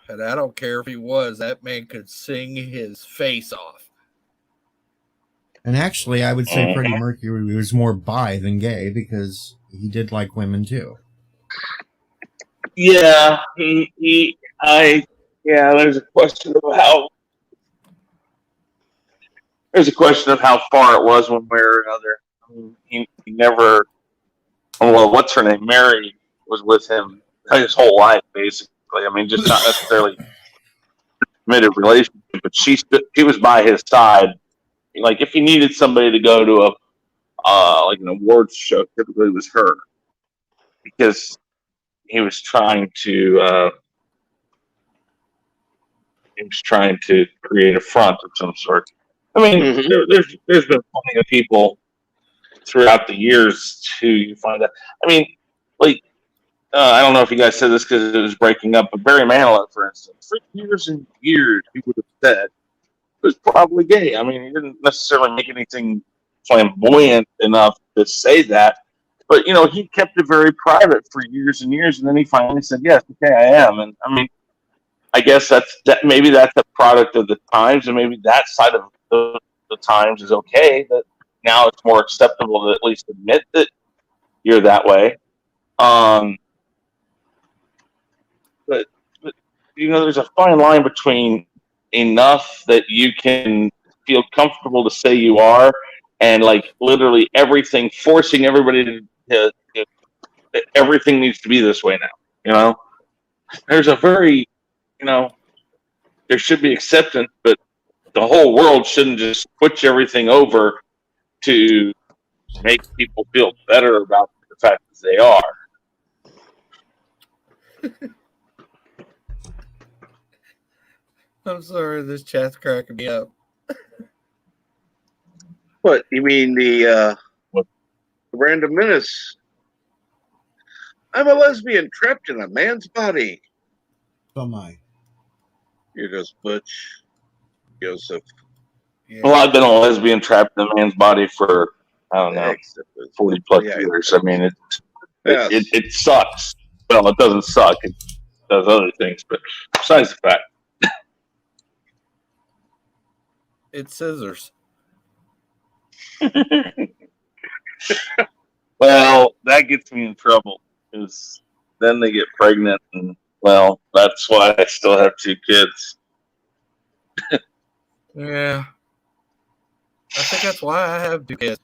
And I don't care if he was. That man could sing his face off. And actually, I would say Freddie Mercury was more bi than gay because he did like women too. Yeah, he Yeah, there's a question of how far it was one way or another. I mean, he never. Well, what's her name? Mary was with him his whole life, basically. I mean, just not necessarily committed relationship, but she was by his side. Like if he needed somebody to go to like an awards show, typically it was her because he was trying to create a front of some sort. I mean, there's been plenty of people throughout the years too. You find that. I mean, like I don't know if you guys said this because it was breaking up, but Barry Manilow, for instance, for years and years, he would have said was probably gay. I mean, he didn't necessarily make anything flamboyant enough to say that, but he kept it very private for years and years, and then he finally said, "Yes, okay, I am." And I mean, I guess maybe that's a product of the times, and maybe that side of the times is okay. That now it's more acceptable to at least admit that you're that way. But there's a fine line between enough that you can feel comfortable to say you are, and like literally everything, forcing everybody to everything needs to be this way now. There's a very, there should be acceptance, but the whole world shouldn't just switch everything over to make people feel better about the fact that they are. I'm sorry, this chat's cracking me up. What you mean the random menace? I'm a lesbian trapped in a man's body. So am I. Here goes Butch, Joseph. Yeah. Well, I've been a lesbian trapped in a man's body for, I don't know, 40 plus years. I mean, it sucks. Well, it doesn't suck. It does other things, but besides the fact. It's scissors. Well, that gets me in trouble because then they get pregnant, and well, that's why I still have 2 kids. Yeah. I think that's why I have 2 kids.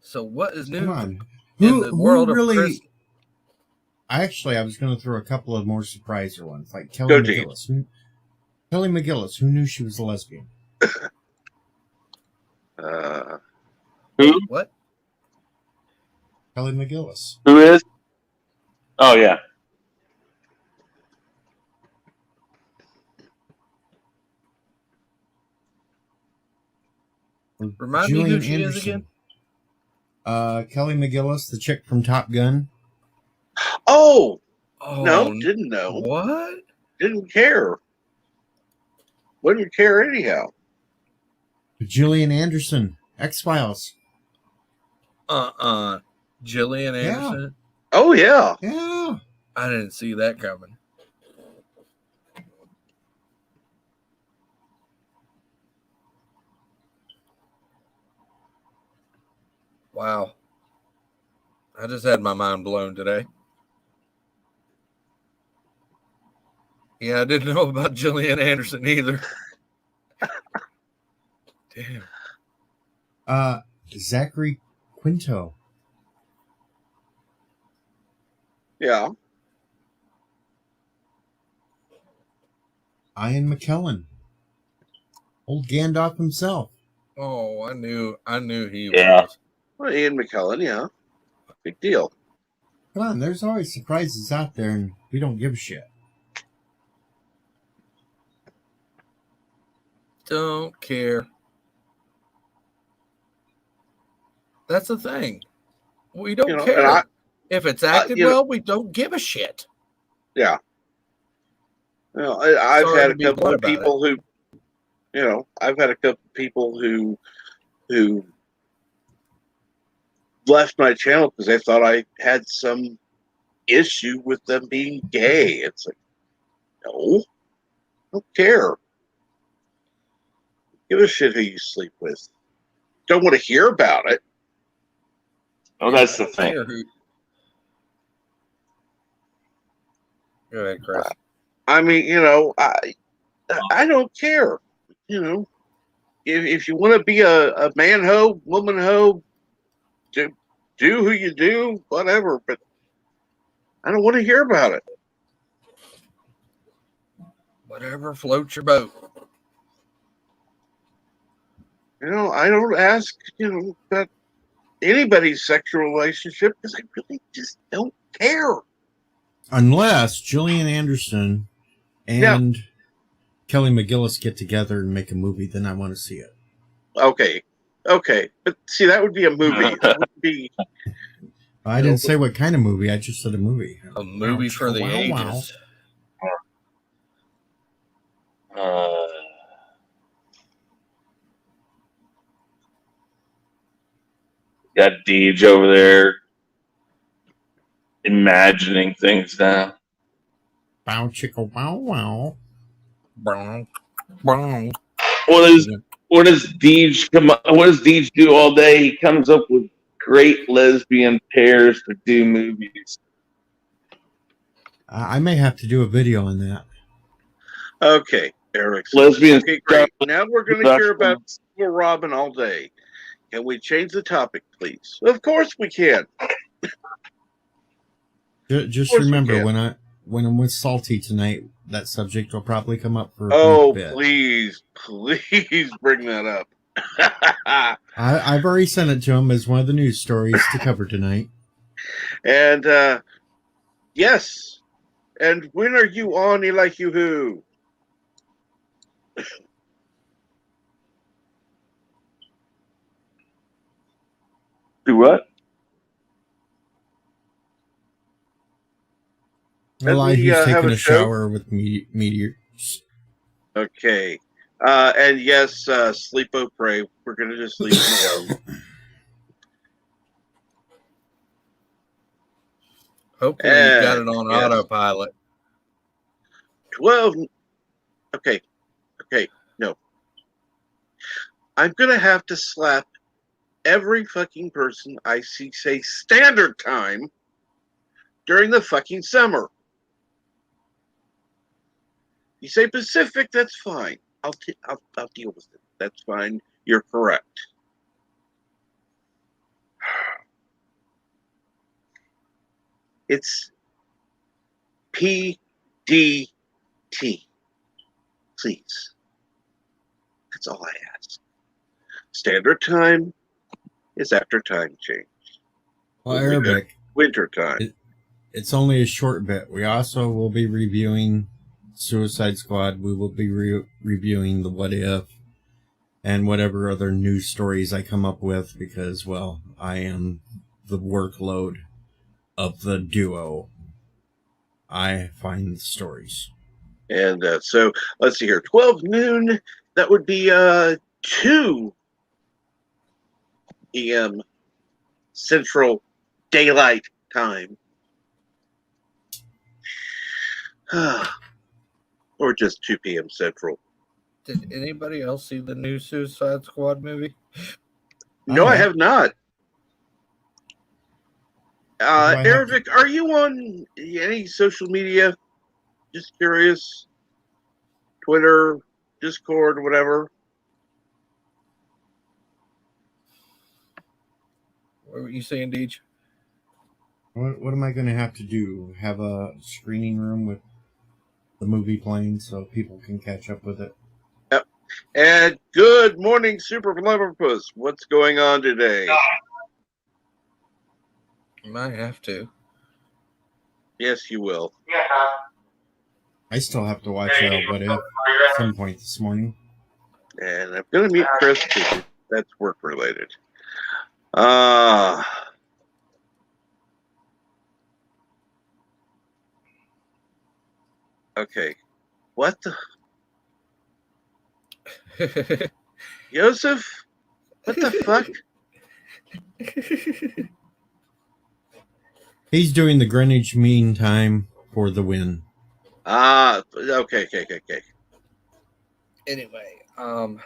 So what is new in the world of Chris? I was going to throw a couple of more surpriser ones, like Kelly McGillis. Kelly McGillis, who knew she was a lesbian? Who? What? Kelly McGillis. Who is? Oh, yeah. Remind me who she is again? Kelly McGillis, the chick from Top Gun. Oh, no, didn't know. What? Didn't care. Wouldn't care anyhow. Gillian Anderson, X-Files. Gillian Anderson? Oh, yeah. Yeah. I didn't see that coming. Wow. I just had my mind blown today. Yeah, I didn't know about Gillian Anderson either. Damn. Zachary Quinto. Yeah. Ian McKellen. Old Gandalf himself. Oh, I knew he was. Well, Ian McKellen, yeah. Big deal. Come on, there's always surprises out there, and we don't give a shit. Don't care. That's the thing. We don't care. If it's acted well, we don't give a shit. Yeah. Well, I've had a couple of people who, I've had a couple of people who left my channel because they thought I had some issue with them being gay. It's like, no. don't care. Give a shit who you sleep with. Don't want to hear about it. Oh, that's the thing. Go ahead, Chris. I mean, I don't care. If you want to be a man hoe, woman hoe, do who you do, whatever. But I don't want to hear about it. Whatever floats your boat. I don't ask, about anybody's sexual relationship because I really just don't care. Unless Gillian Anderson and Kelly McGillis get together and make a movie, then I want to see it. Okay. But see, that would be a movie. It wouldn't be. I didn't say what kind of movie. I just said a movie. A movie for the ages. Got Deej over there imagining things now. Bow chicka wow wow. Brown. Brown. What does Deej what does Deej do all day? He comes up with great lesbian pairs to do movies. I may have to do a video on that. Okay, Eric. Lesbian. Okay, great. Now we're going to hear about Robin all day. Can we change the topic, please? Of course we can. Just remember, when I'm with Salty tonight, that subject will probably come up for a brief bit. Please bring that up. I've already sent it to him as one of the news stories to cover tonight. And yes. And when are you on, Eli Hugh? Do what? Elihu's taking a shower with meteors. Okay. And yes, sleep, oh pray. We're going to just leave him alone. Hopefully you got it on autopilot. 12. Okay. No. I'm going to have to slap every fucking person I see say standard time during the fucking summer. You say Pacific, that's fine. I'll deal with it. That's fine. You're correct. It's PDT. Please. That's all I ask. Standard time is after time change. Well, Arabic. Winter time. It's only a short bit. We also will be reviewing Suicide Squad. We will be reviewing the What If and whatever other news stories I come up with because, well, I am the workload of the duo. I find the stories. And so, let's see here. 12 noon, that would be 2 p.m. Central Daylight Time. Or just 2 p.m. Central. Did anybody else see the new Suicide Squad movie? No, I have not. Eric, are you on any social media? Just curious. Twitter, Discord, whatever. What were you saying, Deej? What am I going to have to do? Have a screening room with the movie playing so people can catch up with it? Yep. And good morning, Super Flubberpuss. What's going on today? You might have to. Yes, you will. I still have to watch What If at some point this morning. And I'm going to meet Chris because that's work related. Okay. What the? Joseph? What the fuck? He's doing the Greenwich Mean Time for the win. Okay. Anyway, Do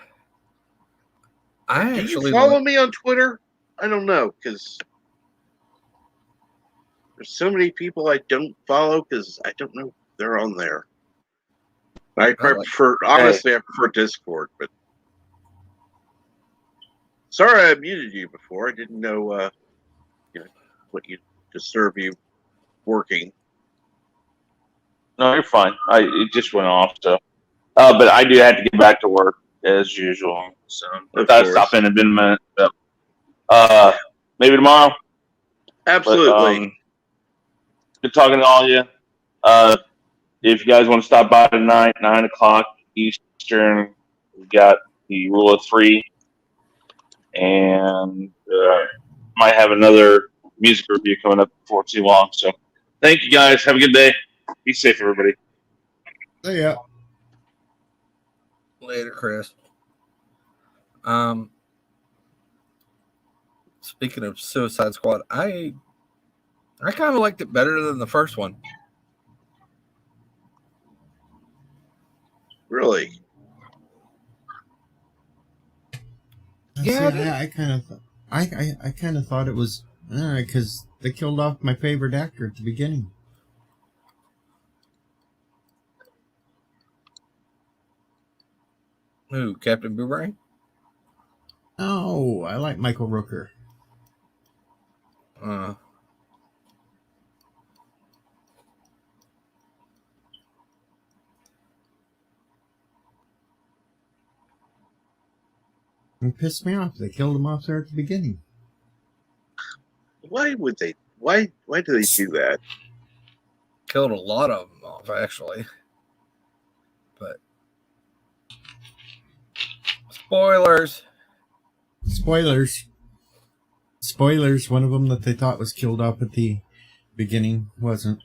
you follow me on Twitter? I don't know, because there's so many people I don't follow because I don't know if they're on there. I prefer, honestly, I prefer Discord, but sorry I muted you before. I didn't know, what you disturb you working. No, you're fine. It just went off, so. But I do have to get back to work as usual. So I thought I'd stop in a minute. So, maybe tomorrow. Absolutely. But, good talking to all of you. If you guys want to stop by tonight, 9:00 Eastern, we got the Rule of Three, and might have another music review coming up before too long. So, thank you guys. Have a good day. Be safe, everybody. Yeah. Later, Chris. Speaking of Suicide Squad, I kind of liked it better than the first one. Really? Yeah, see, I kind of thought it was because they killed off my favorite actor at the beginning. Who, Captain Boomerang? Oh, I like Michael Rooker. It pissed me off. They killed him off there at the beginning. Why would they? Why do they do that? Killed a lot of them off, actually. But spoilers. One of them that they thought was killed off at the beginning wasn't.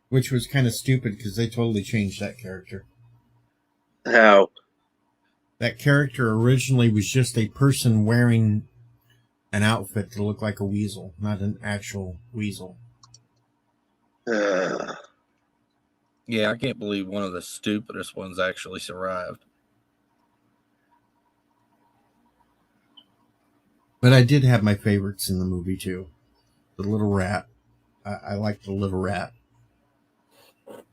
Which was kind of stupid because they totally changed that character. How? That character originally was just a person wearing an outfit to look like a weasel, not an actual weasel. Yeah, I can't believe one of the stupidest ones actually survived. But I did have my favorites in the movie too. The little rat. I like the little rat.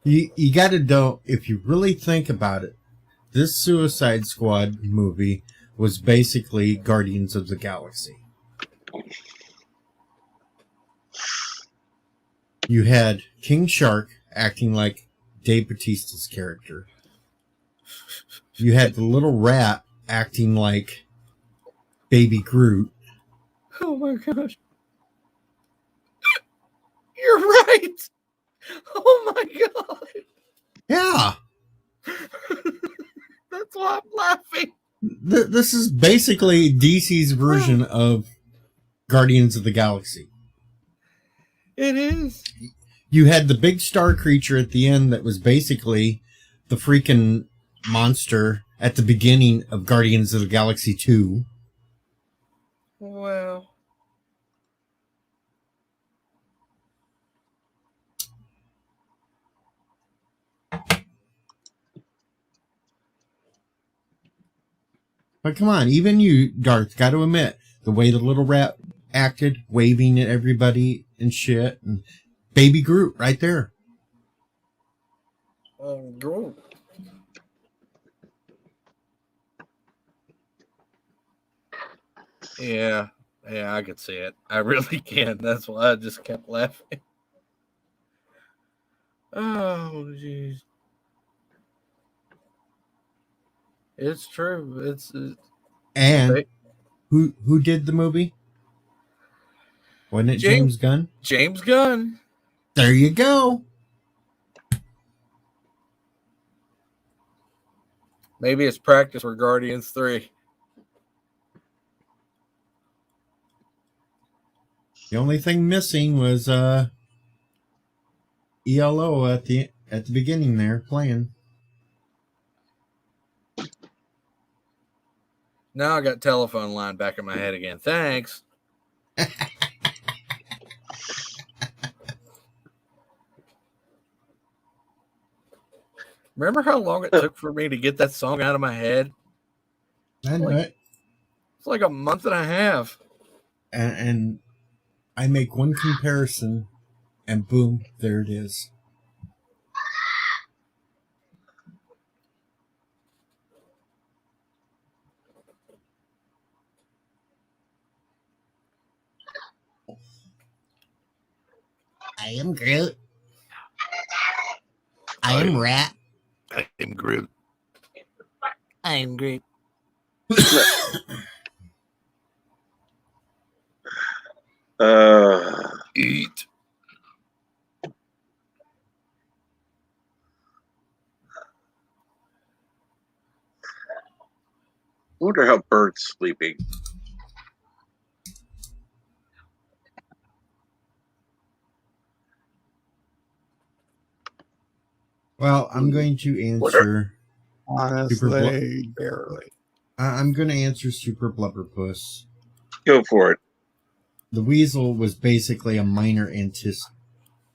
You got to know, if you really think about it, this Suicide Squad movie was basically Guardians of the Galaxy. You had King Shark acting like Dave Bautista's character. You had the little rat acting like Baby Groot. Oh my gosh. You're right. Oh my god. Yeah. That's why I'm laughing. This is basically DC's version of Guardians of the Galaxy. It is. You had the big star creature at the end that was basically the freaking monster at the beginning of Guardians of the Galaxy 2. Well. But come on, even you, Darth, got to admit, the way the little rat acted, waving at everybody and shit, and Baby Groot right there. Groot. Yeah, I could see it. I really can. That's why I just kept laughing. Oh, jeez. It's true. It's and who did the movie? Wasn't it James Gunn? James Gunn. There you go. Maybe it's practice for Guardians 3. The only thing missing was ELO at the beginning there playing. Now I got telephone line back in my head again. Thanks. Remember how long it took for me to get that song out of my head? I know it. It's like a month and a half. And I make one comparison, and boom, there it is. I am Groot. I am Rat. I am Groot. I am Groot. Eat. I wonder how Bert's sleeping. Well, I'm going to answer. Honestly, barely. I'm going to answer Super Blubberpuss. Go for it. The Weasel was basically a minor antagonist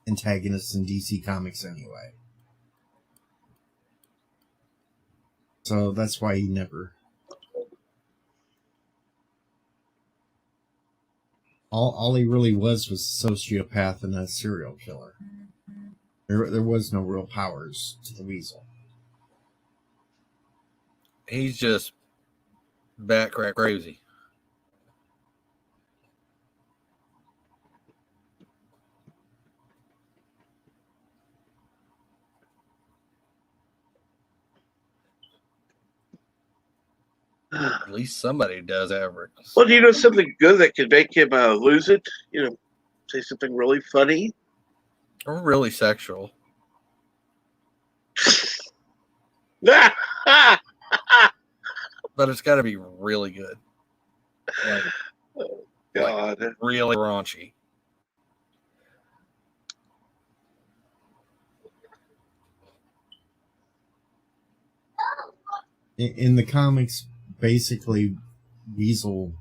in DC Comics anyway. So that's why he never... All he really was a sociopath and a serial killer. There was no real powers to the Weasel. He's just bat crack crazy. At least somebody does average. Well, do you know something good that could make him lose it? You know, say something really funny. Or really sexual. But it's got to be really good. Like, oh, God. Like really raunchy. In the comics, basically, Weasel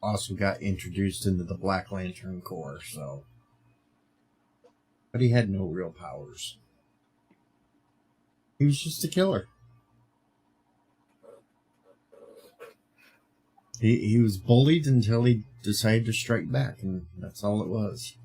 also got introduced into the Black Lantern Corps, so... But he had no real powers. He was just a killer. He was bullied until he decided to strike back, and that's all it was.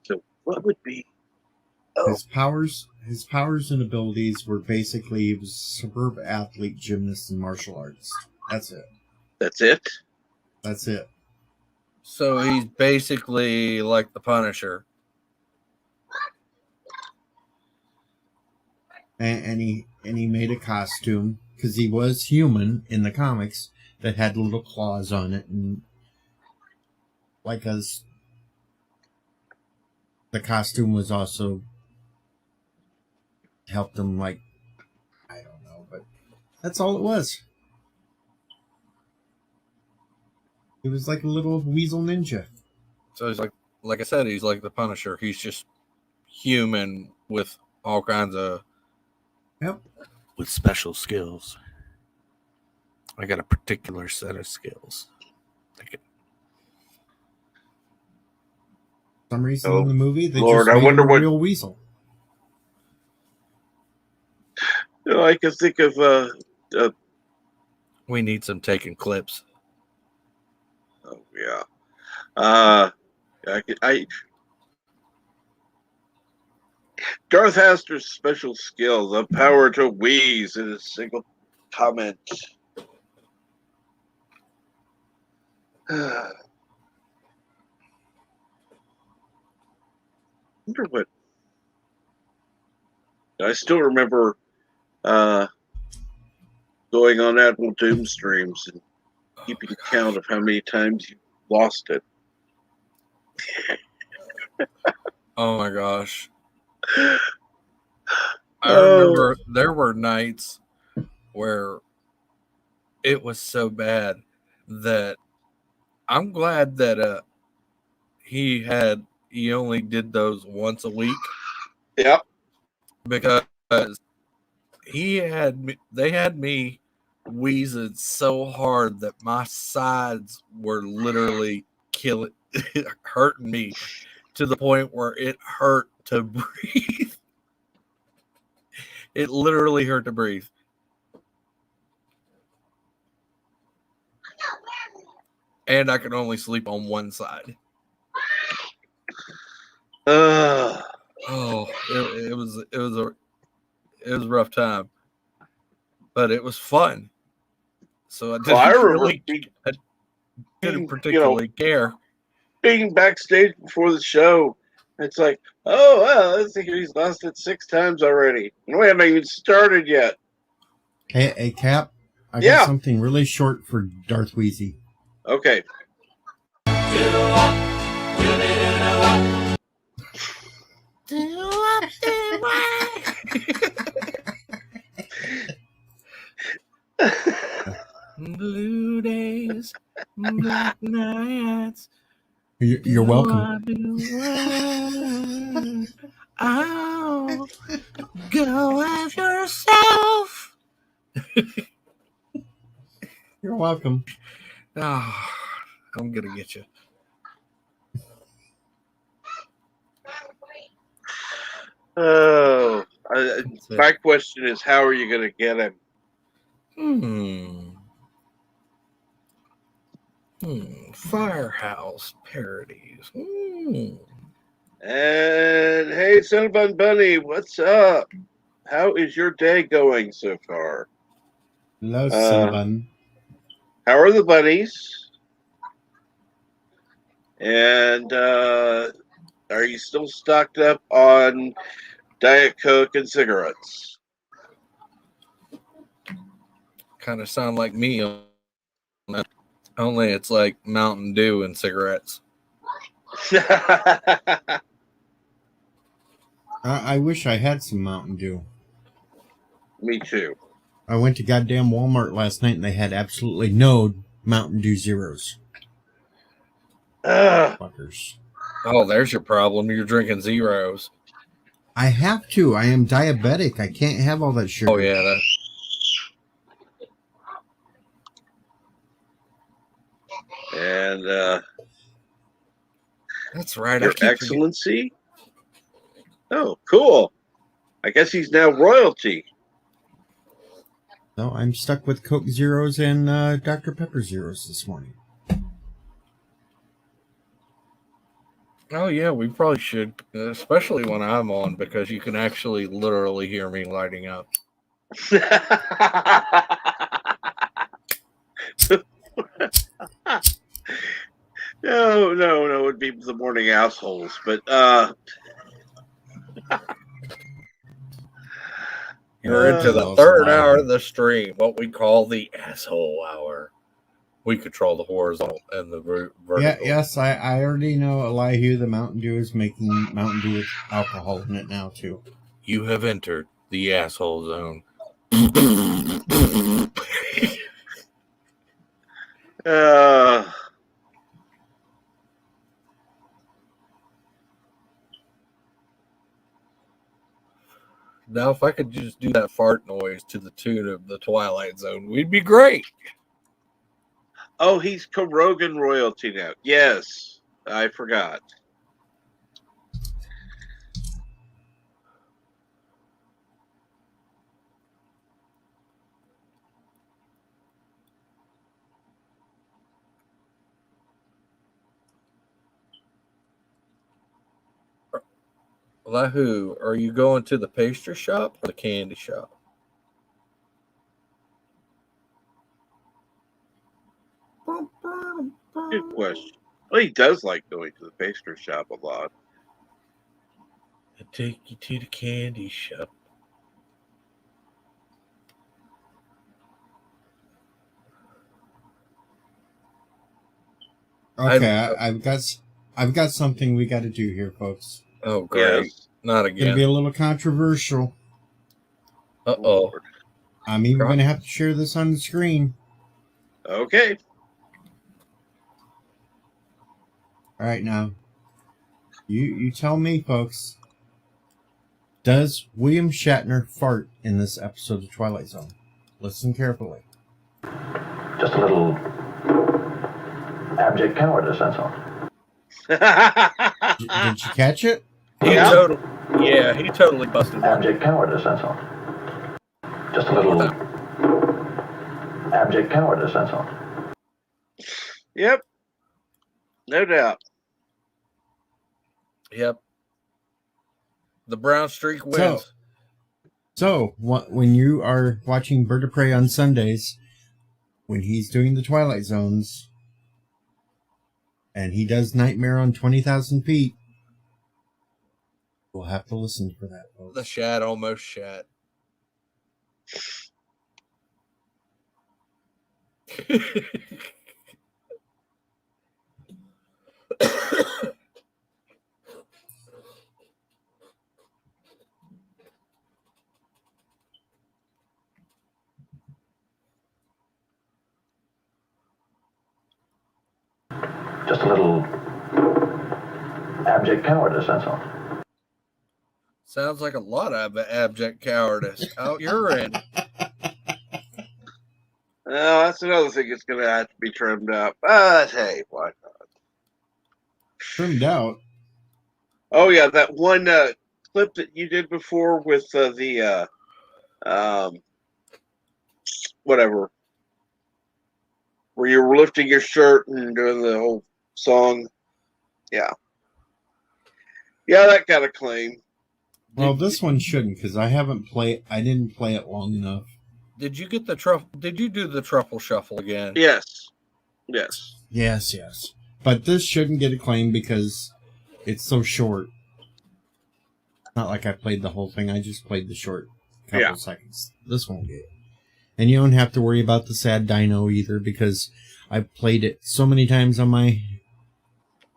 So what would be His powers and abilities were basically he was a superb athlete, gymnast, and martial artist. That's it. That's it? That's it. So he's basically like the Punisher. And he made a costume because he was human in the comics that had little claws on it, and like us, the costume was also helped him. Like, I don't know, but that's all it was. He was like a little weasel ninja. So he's like I said, he's like the Punisher. He's just human with all kinds of with special skills. I got a particular set of skills. For some reason in the movie, they Lord, just I made wonder him a what real weasel. You know, I can think of we need some taken clips. Oh yeah. Darth Haster's special skill, the power to wheeze in a single comment. Wonder what. I still remember going on Admiral Doom streams and keeping count of how many times you lost it. Oh my gosh. I remember there were nights where it was so bad that I'm glad that he had you only did those once a week. Yep. Because they had me wheezing so hard that my sides were literally hurting me to the point where it hurt to breathe. It literally hurt to breathe. And I could only sleep on one side. Oh, it was a rough time, but it was fun. So I didn't particularly care. Being backstage before the show, it's like, oh well, let's see, he's lost it 6 times already, and we haven't even started yet. Hey, Cap, I got something really short for Darth Wheezy. Okay. Blue days, black nights. You're welcome. Oh, go have yourself. You're welcome. Oh, I'm gonna get you. Oh, my question is, how are you going to get him? Firehouse parodies. And hey, Cinnabon Bunny, what's up? How is your day going so far? Hello, Cinnabon. How are the bunnies? And are you still stocked up on Diet Coke and cigarettes? Kind of sound like me. Only it's like Mountain Dew and cigarettes. I wish I had some Mountain Dew. Me too. I went to goddamn Walmart last night and they had absolutely no Mountain Dew Zeros. Fuckers. Oh, there's your problem. You're drinking zeros. I have to. I am diabetic. I can't have all that sugar. Oh, yeah. And that's right. Your Excellency? Oh, cool. I guess he's now royalty. No, I'm stuck with Coke Zeros and Dr. Pepper Zeros this morning. Oh, yeah, we probably should, especially when I'm on, because you can actually literally hear me lighting up. No, it'd be the morning assholes, but You're into the third hour of the stream, what we call the asshole hour. We control the horizontal and the vertical. Yeah, yes, I already know, Elihu, the Mountain Dew is making Mountain Dew with alcohol in it now, too. You have entered the asshole zone. Now, if I could just do that fart noise to the tune of the Twilight Zone, we'd be great. Oh, he's Rogan royalty now. Yes, I forgot. Lahu, are you going to the pastry shop or the candy shop? Good question. Well, he does like going to the pastry shop a lot. I take you to the candy shop. Okay, I've got something we got to do here, folks. Oh, great. Yes. Not again. It's going to be a little controversial. Uh-oh. I'm even going to have to share this on the screen. Okay. All right, now. You tell me, folks. Does William Shatner fart in this episode of Twilight Zone? Listen carefully. Just a little abject cowardice, that's all. Did you catch it? He totally busted. Abject cowardice, that's all. Just a little abject cowardice, that's all. Yep. No doubt. Yep. The brown streak wins. So when you are watching Bird of Prey on Sundays, when he's doing the Twilight Zones, and he does Nightmare on 20,000 Feet, we'll have to listen for that, folks. The Shat almost shat. Just a little abject cowardice, that's all. Sounds like a lot of abject cowardice out your end. Well, that's another thing that's going to have to be trimmed up. But hey, why not? Trimmed out? Oh, yeah, that one clip that you did before with the whatever, where you were lifting your shirt and doing the whole song. Yeah. Yeah, that got a claim. Well, this one shouldn't, because I didn't play it long enough. Did you get the truffle? Did you do the truffle shuffle again? Yes. Yes. Yes. But this shouldn't get a claim because it's so short. Not like I played the whole thing. I just played the short couple seconds. This won't get it. And you don't have to worry about the sad dino either, because I've played it so many times on my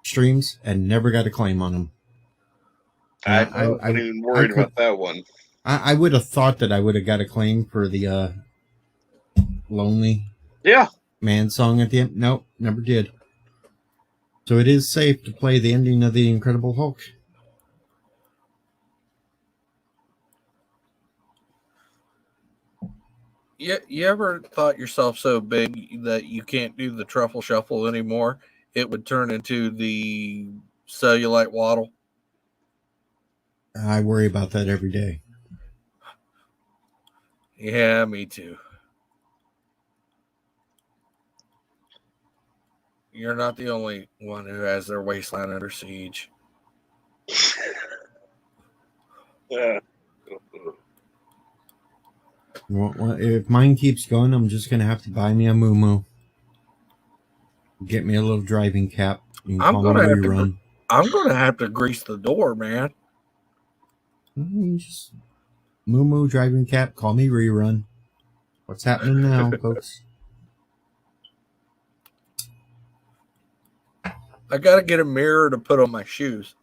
streams and never got a claim on them. I'm not even worried about that one. I would have thought that I would have got a claim for the Lonely Man song at the end. Nope, never did. So it is safe to play the ending of The Incredible Hulk. You ever thought yourself so big that you can't do the truffle shuffle anymore? It would turn into the cellulite waddle. I worry about that every day. Yeah, me too. You're not the only one who has their waistline under siege. Yeah. Well, if mine keeps going, I'm just going to have to buy me a moo-moo. Get me a little driving cap. I'm going to have to grease the door, man. Just moo-moo driving cap. Call me Rerun. What's happening now, folks? I got to get a mirror to put on my shoes.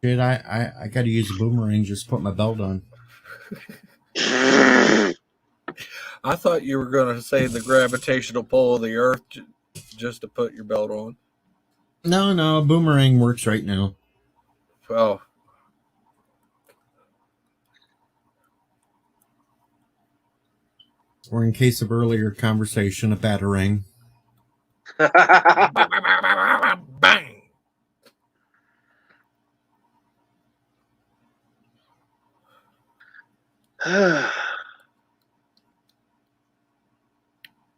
Shit, I got to use a boomerang. Just put my belt on. I thought you were going to say the gravitational pull of the earth just to put your belt on. No, a boomerang works right now. Oh. Or in case of earlier conversation, a batarang. Bang!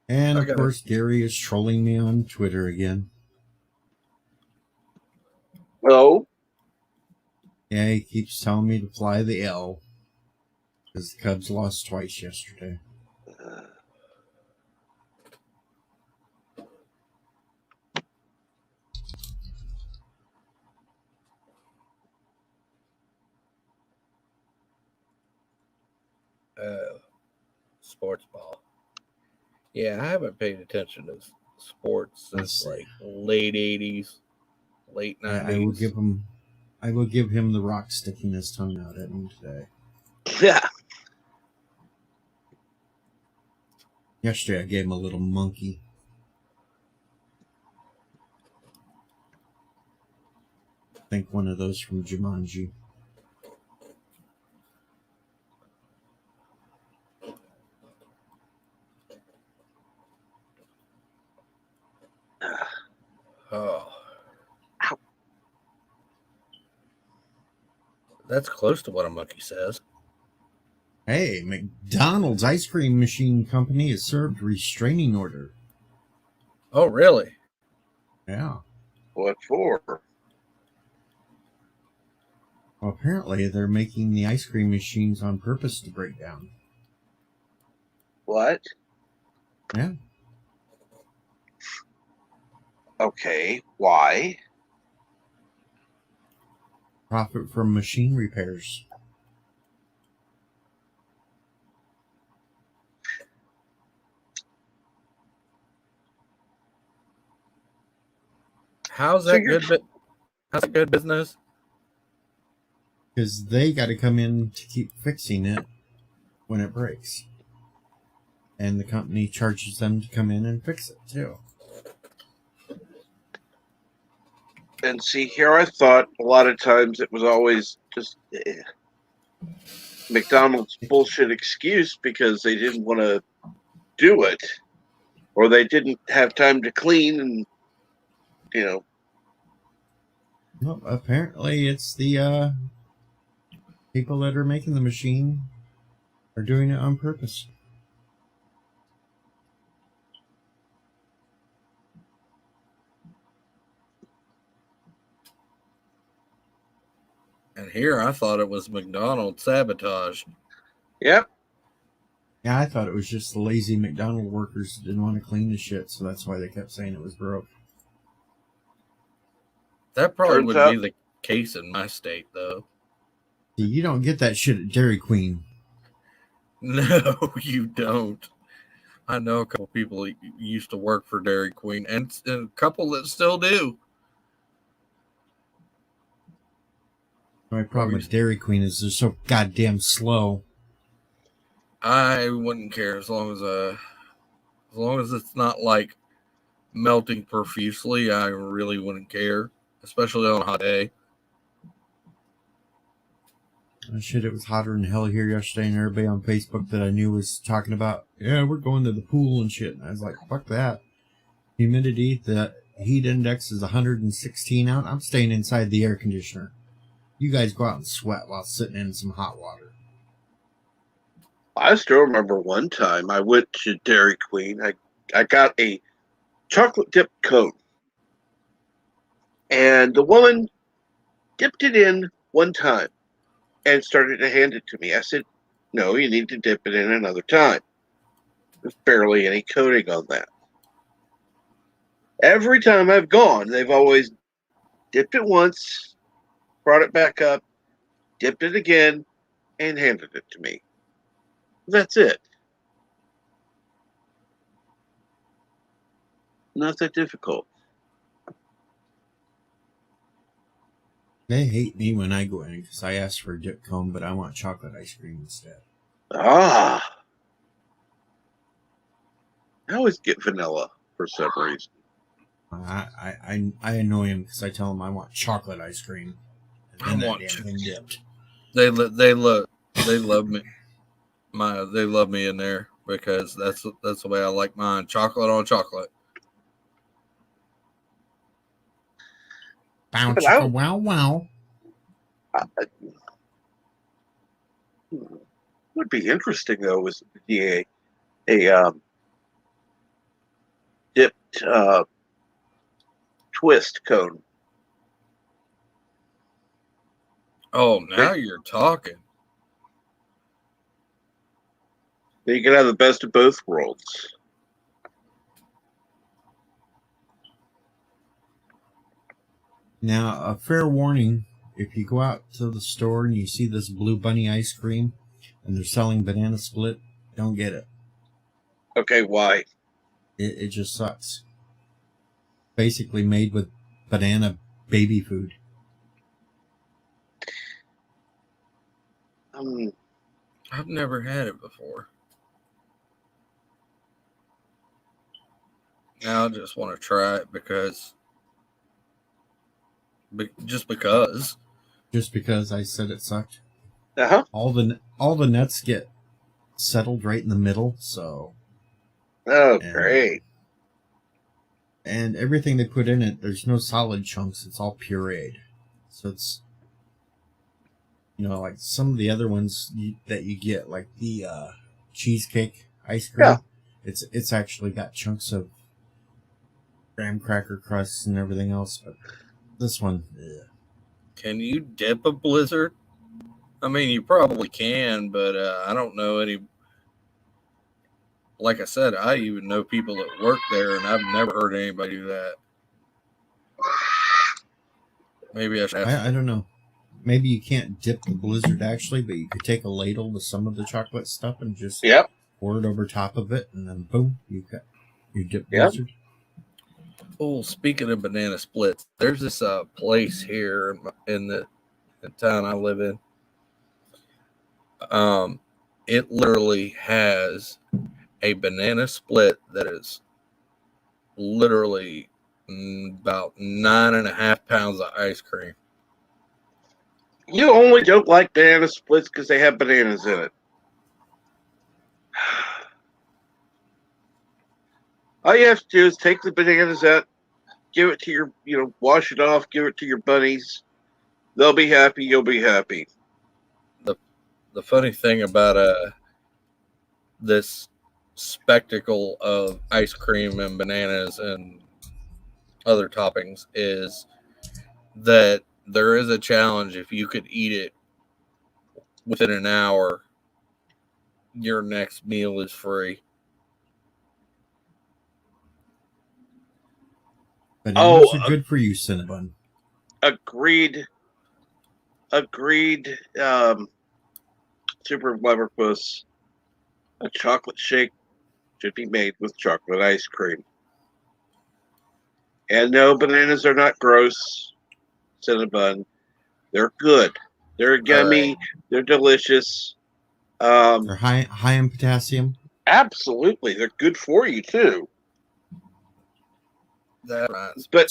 And of course, Gary is trolling me on Twitter again. Oh? Yeah, he keeps telling me to fly the L. Because the Cubs lost twice yesterday. Sports ball. Yeah, I haven't paid attention to sports since like late 80s, late 90s. I will give him the rock sticking his tongue out at me today. Yeah. Yesterday I gave him a little monkey. think one of those from Jumanji. Oh. That's close to what a monkey says. Hey, McDonald's ice cream machine company has served restraining order. Oh, really? Yeah. What for? Well, apparently they're making the ice cream machines on purpose to break down. What? Yeah. Okay, why? Profit from machine repairs. How's that good? How's that good business? Because they got to come in to keep fixing it when it breaks. And the company charges them to come in and fix it, too. And see, here I thought a lot of times it was always just McDonald's bullshit excuse because they didn't want to do it, or they didn't have time to clean, and Well, apparently it's the people that are making the machine are doing it on purpose. And here I thought it was McDonald's sabotage. Yep. Yeah, I thought it was just the lazy McDonald workers that didn't want to clean the shit, so that's why they kept saying it was broke. That probably Turns wouldn't out- be the case in my state, though. See, you don't get that shit at Dairy Queen. No, you don't. I know a couple people used to work for Dairy Queen, and a couple that still do. My problem with Dairy Queen is they're so goddamn slow. I wouldn't care as long as it's not like melting profusely. I really wouldn't care, especially on a hot day. Oh, shit, it was hotter than hell here yesterday, and everybody on Facebook that I knew was talking about, yeah, we're going to the pool and shit. And I was like, fuck that. Humidity, the heat index is 116 out. I'm staying inside the air conditioner. You guys go out and sweat while sitting in some hot water. I still remember one time I went to Dairy Queen. I got a chocolate dipped cone, and the woman dipped it in one time and started to hand it to me. I said, no, you need to dip it in another time. There's barely any coating on that. Every time I've gone, they've always dipped it once, brought it back up, dipped it again, and handed it to me. That's it. Not that difficult. They hate me when I go in because I ask for a dip cone, but I want chocolate ice cream instead. Ah. I always get vanilla for some reason. I annoy him because I tell him I want chocolate ice cream. And then that damn thing dipped. They love me. They love me in there because that's the way I like mine. Chocolate on chocolate. Bow chicka wow wow. Would be interesting though is a dipped twist cone. Oh, now you're talking. You can have the best of both worlds. Now, a fair warning, if you go out to the store and you see this Blue Bunny ice cream and they're selling banana split, don't get it. Okay, why? It just sucks. Basically made with banana baby food. I've never had it before. Now I just want to try it because just because. Just because I said it sucked. Uh-huh. All the nuts get settled right in the middle, so. Oh, great. And everything they put in it, there's no solid chunks. It's all pureed. So it's, like some of the other ones that you get, like the cheesecake ice cream. Yeah. It's actually got chunks of graham cracker crusts and everything else, but this one. Ugh. Can you dip a Blizzard? I mean, you probably can, but I don't know any. Like I said, I even know people that work there, and I've never heard anybody do that. Maybe I should. I don't know. Maybe you can't dip the Blizzard actually, but you could take a ladle with some of the chocolate stuff and just pour it over top of it, and then boom, you got your dip Blizzard. Oh, speaking of banana splits, there's this place here in the town I live in. It literally has a banana split that is literally about 9.5 pounds of ice cream. You only don't like banana splits because they have bananas in it. All you have to do is take the bananas out, give it to your, wash it off, give it to your bunnies. They'll be happy. You'll be happy. The funny thing about this spectacle of ice cream and bananas and other toppings is that there is a challenge. If you could eat it within an hour, your next meal is free. Bananas are good for you, Cinnabon. Agreed. Super Leverpuss. A chocolate shake should be made with chocolate ice cream. And no, bananas are not gross, Cinnabon. They're good. They're gummy. They're delicious. They're high in potassium. Absolutely. They're good for you, too. That reminds but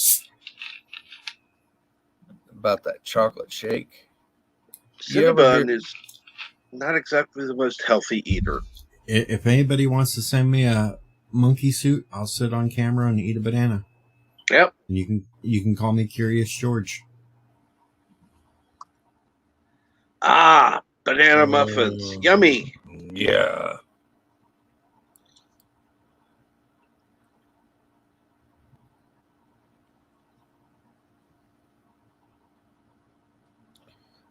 about that chocolate shake. Cinnabon is not exactly the most healthy eater. If anybody wants to send me a monkey suit, I'll sit on camera and eat a banana. Yep. And you can call me Curious George. Banana muffins. Yummy. Yeah.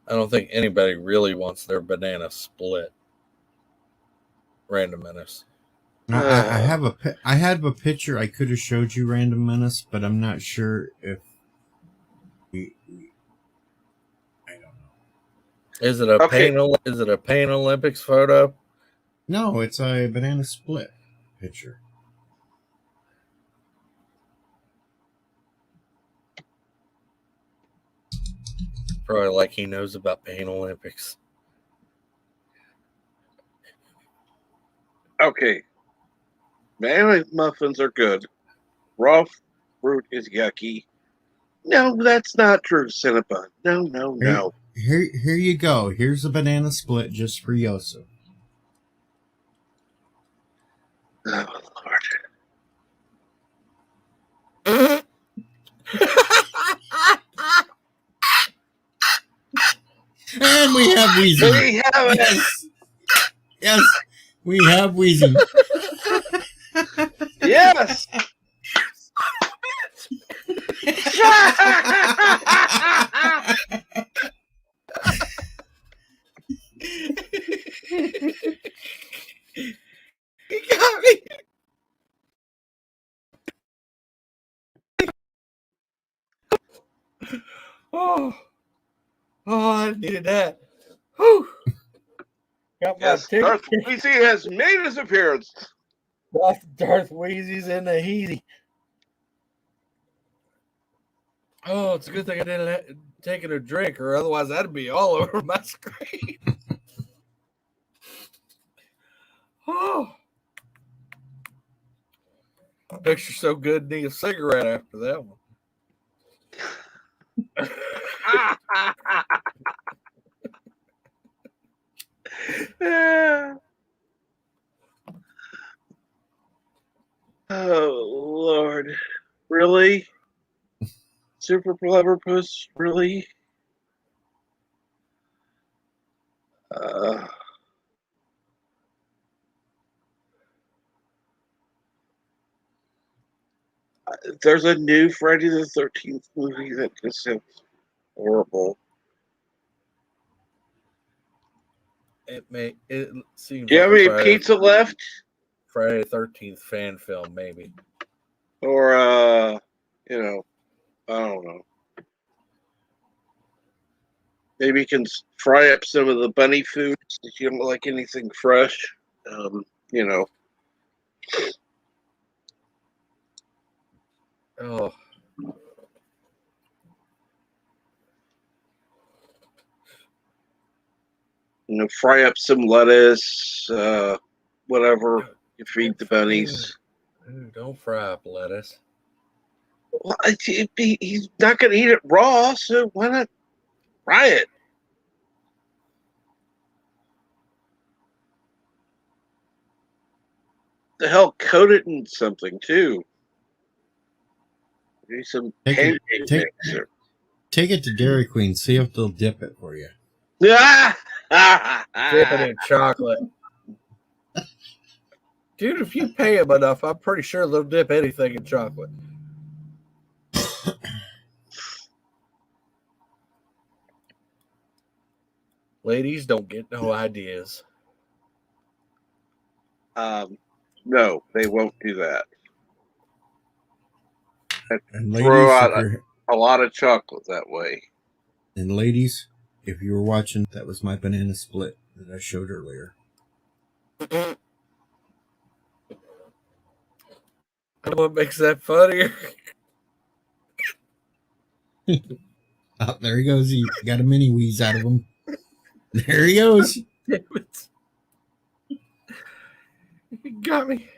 I don't think anybody really wants their banana split. Random Menace. I have a picture I could have showed you, Random Menace, but I'm not sure if I don't know. Is it a Pain Olympics photo? No, it's a banana split picture. Probably like he knows about Pain Olympics. Okay. Banana muffins are good. Raw fruit is yucky. No, that's not true, Cinnabon. No. Here you go. Here's a banana split just for Yosef. Oh, Lord. And we have Weezing. We have it. Yes, we have Weezing. Yes. He got me. Oh, I needed that. Whew. Got my ticket. Darth Weezy has made his appearance. Darth Weezy's in the heezy. Oh, it's a good thing I didn't take a drink, or otherwise that'd be all over my screen. Oh, picture so good, need a cigarette after that one. Oh, Lord. Really? Super Blubberpuss? Really? There's a new Friday the 13th movie that just sounds horrible. It seems Do you like have a any pizza left? Friday the 13th fan film, maybe. Or, I don't know. Maybe you can fry up some of the bunny foods if you don't like anything fresh. Oh. Fry up some lettuce, whatever you feed the bunnies. Don't fry up lettuce. Well, he's not going to eat it raw, so why not fry it? The hell, coat it in something too. Maybe some pancake mixer. Take it to Dairy Queen. See if they'll dip it for you. Dip it in chocolate. Dude, if you pay them enough, I'm pretty sure they'll dip anything in chocolate. Ladies, don't get no ideas. No, they won't do that. And Throw ladies, out a lot of chocolate that way. And ladies, if you were watching, that was my banana split that I showed earlier. What makes that funnier? Oh, there he goes. He got a mini wheeze out of him. There he goes. Damn it. You got me.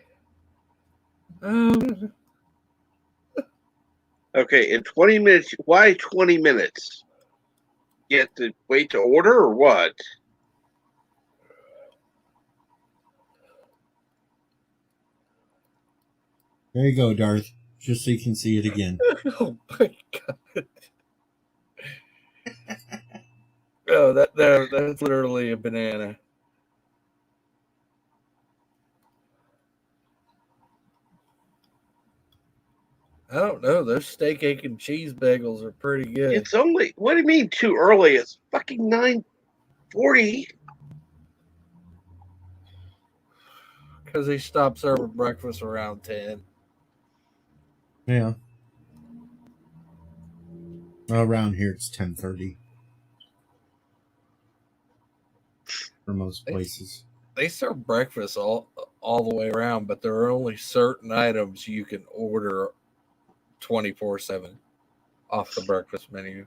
Okay, in 20 minutes. Why 20 minutes? You have to wait to order or what? There you go, Darth. Just so you can see it again. Oh my god. Oh, that's literally a banana. I don't know. Those steak, egg, and cheese bagels are pretty good. It's only, what do you mean too early? It's fucking 9:40. Because they stopped serving breakfast around 10. Yeah. Well, around here it's 10:30 for most places. They serve breakfast all the way around, but there are only certain items you can order 24/7 off the breakfast menu.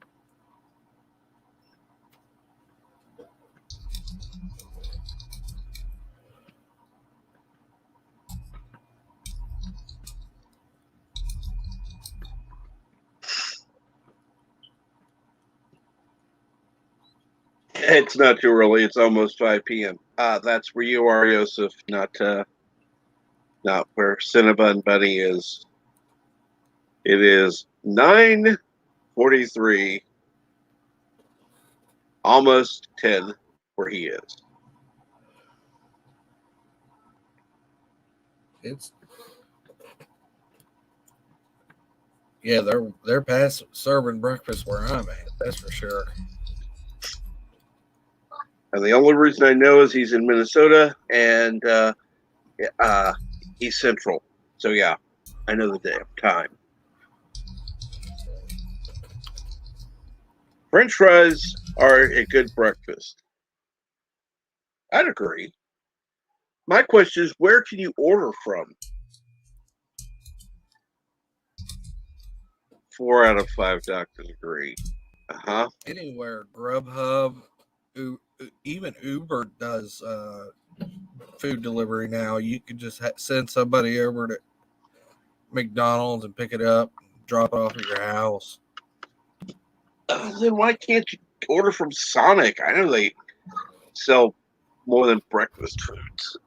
It's not too early. It's almost 5 p.m. That's where you are, Joseph, not where Cinnabon Bunny is. It is 9:43, almost 10, where he is. They're past serving breakfast where I'm at. That's for sure. And the only reason I know is he's in Minnesota and East Central. So yeah, I know the damn time. French fries are a good breakfast. I'd agree. My question is, where can you order from? 4 out of 5 doctors agree. Anywhere, Grubhub, even Uber does food delivery now. You can just send somebody over to McDonald's and pick it up, drop it off at your house. Then why can't you order from Sonic? I know they sell more than breakfast foods.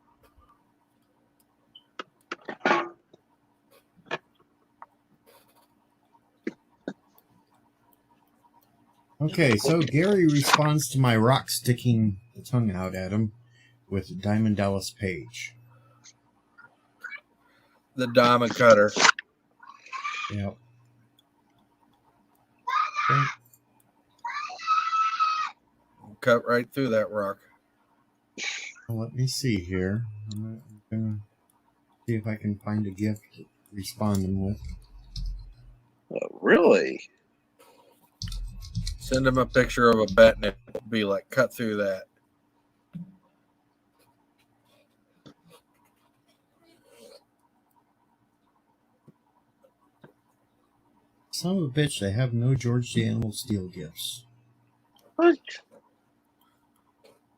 Okay, so Gary responds to my rock sticking the tongue out at him with Diamond Dallas Page. The diamond cutter. Yep. Okay. Cut right through that rock. Well, let me see here. I'm gonna see if I can find a gift to respond them with. Really? Send him a picture of a bat nipple. Be like, cut through that. Son of a bitch, they have no George the Animal Steel gifts. What?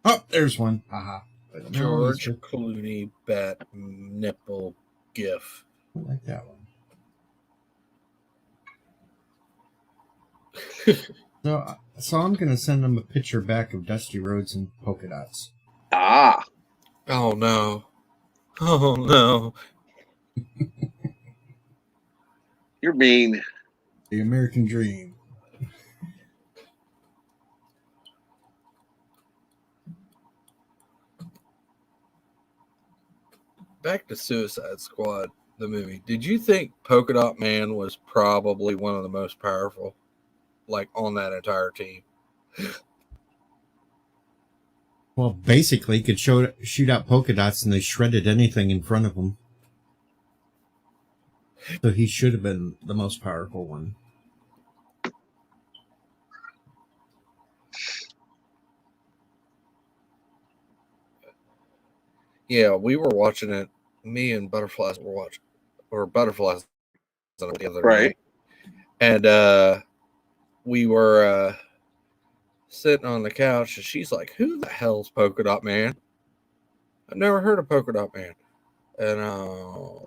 Oh, there's one. Haha. But no, George Clooney bat nipple gif. I don't like that one. So I'm going to send them a picture back of Dusty Rhodes and polka dots. Ah. Oh, no. Oh, no. You're mean. The American Dream. Back to Suicide Squad, the movie. Did you think Polka Dot Man was probably one of the most powerful, like, on that entire team? Well, basically, he could shoot out polka dots and they shredded anything in front of him. So he should have been the most powerful one. Yeah, we were watching it. Me and Butterflies were watching, or Butterflies the other night. And we were sitting on the couch, and she's like, "Who the hell's Polka Dot Man? I've never heard of Polka Dot Man." And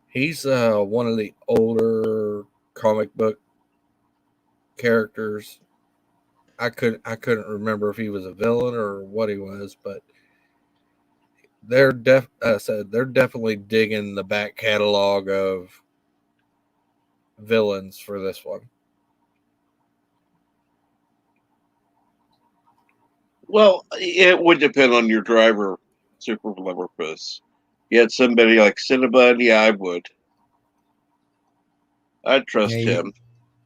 he's one of the older comic book characters. I couldn't remember if he was a villain or what he was, but they're definitely digging the back catalog of villains for this one. Well, it would depend on your driver, Super Liverpuss. You had somebody like Cinnabon, yeah, I would. I'd trust him.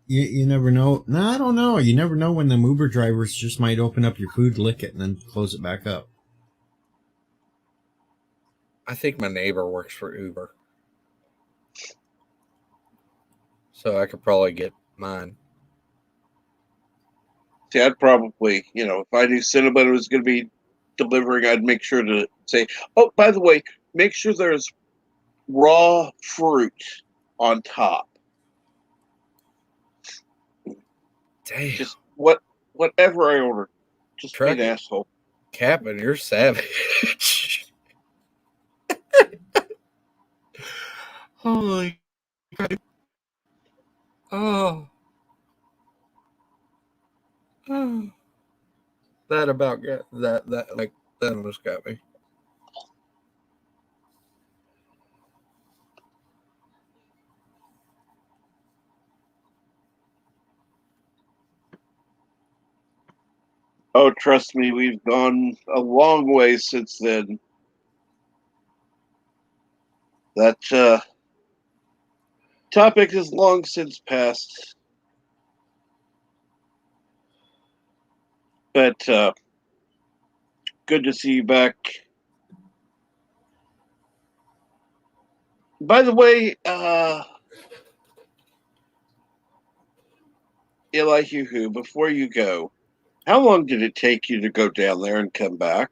You never know. No, I don't know. You never know when the Uber drivers just might open up your food, lick it, and then close it back up. I think my neighbor works for Uber, so I could probably get mine. See, I'd probably, if I knew Cinnabon was going to be delivering, I'd make sure to say, oh, by the way, make sure there's raw fruit on top. Damn. Just whatever I order. Just be an asshole. Captain, you're savage. Holy God. Oh. That about got that almost got me. Oh, trust me, we've gone a long way since then. That topic is long since passed. But good to see you back. By the way, Elihu, before you go, how long did it take you to go down there and come back?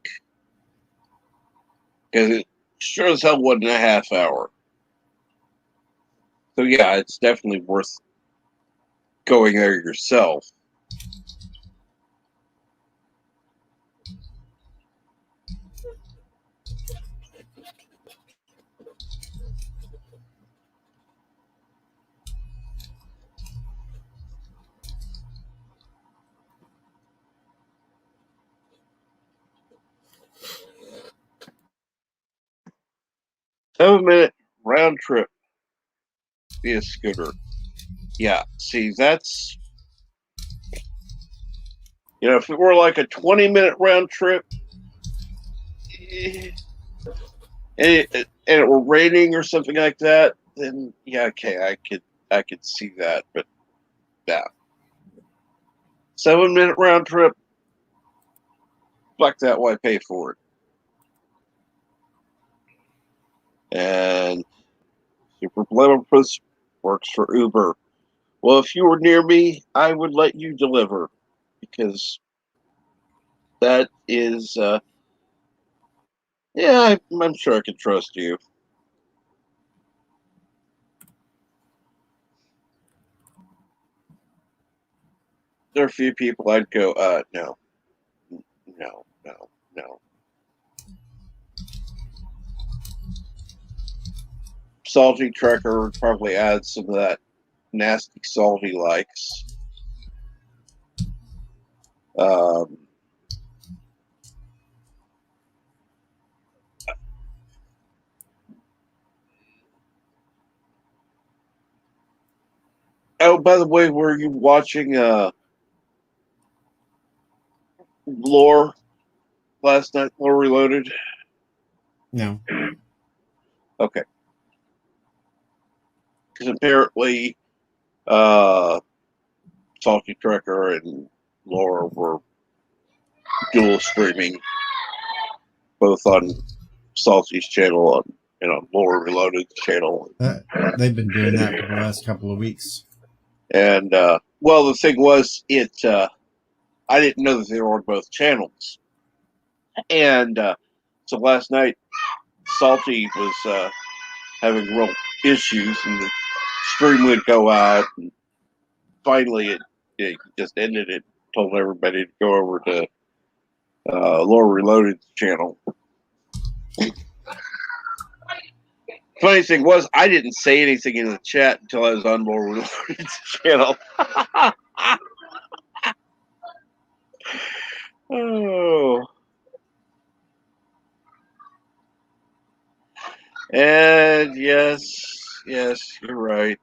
Because it sure as hell wasn't a half hour. So yeah, it's definitely worth going there yourself. 7-minute round trip via scooter. Yeah, see, that's, if it were like a 20-minute round trip, and it were raining or something like that, then yeah, okay, I could see that, but yeah, 7-minute round trip, fuck that, why pay for it? And Super Blimmerpuss works for Uber. Well, if you were near me, I would let you deliver, because that is, yeah, I'm sure I can trust you. There are a few people I'd go, no. Salty Trucker would probably add some of that nasty salt he likes. Oh, by the way, were you watching Lore last night? Lore Reloaded? No. Okay. Because apparently Salty Trucker and Lore were dual streaming, both on Salty's channel and on Lore Reloaded's channel. They've been doing that for the last couple of weeks. And, well, the thing was, I didn't know that they were on both channels. And so last night, Salty was having real issues, and the stream would go out. And finally, it just ended. It told everybody to go over to Lore Reloaded's channel. Funny thing was, I didn't say anything in the chat until I was on Lore Reloaded's channel. Oh. And yes, you're right.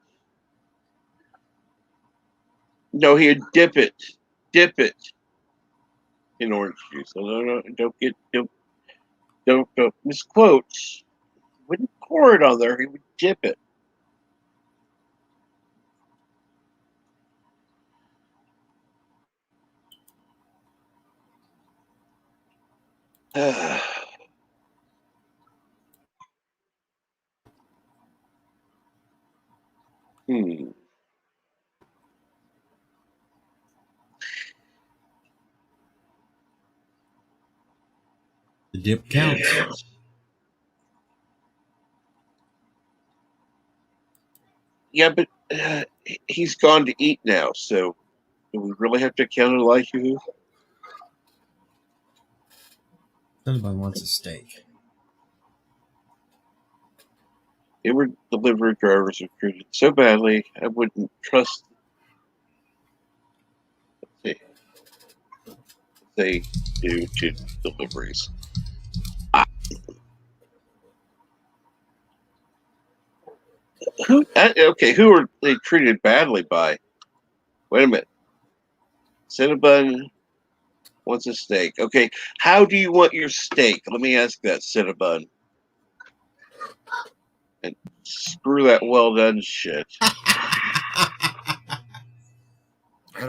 No, he'd dip it in orange juice. No, don't misquote. He wouldn't pour it on there. He would dip it. The dip counts. Yeah, but he's gone to eat now, so do we really have to count it like you? Somebody wants a steak. They were delivery drivers recruited so badly, I wouldn't trust they do to deliveries. Who are they treated badly by? Wait a minute. Cinnabon wants a steak. Okay, how do you want your steak? Let me ask that, Cinnabon. And screw that well done shit.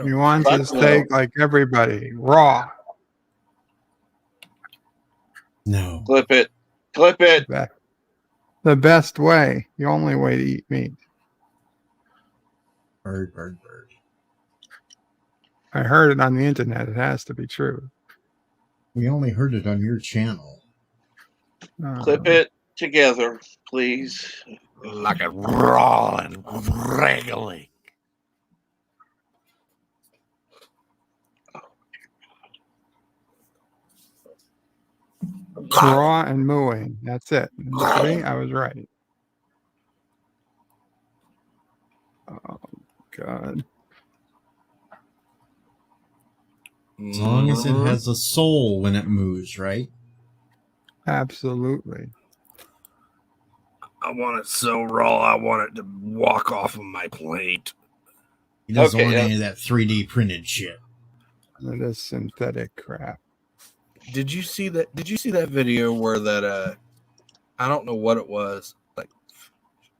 He wants his steak like everybody, raw. No. Clip it. The best way, the only way to eat meat. Bird. I heard it on the internet. It has to be true. We only heard it on your channel. Clip it together, please. Like a raw and wriggling. Raw and mooing. That's it. See, I was right. Oh, God. As long as it has a soul when it moves, right? Absolutely. want it so raw. I want it to walk off of my plate. He doesn't want any of that 3D printed shit. It is synthetic crap. Did you see that? Did you see that video where that I don't know what it was, like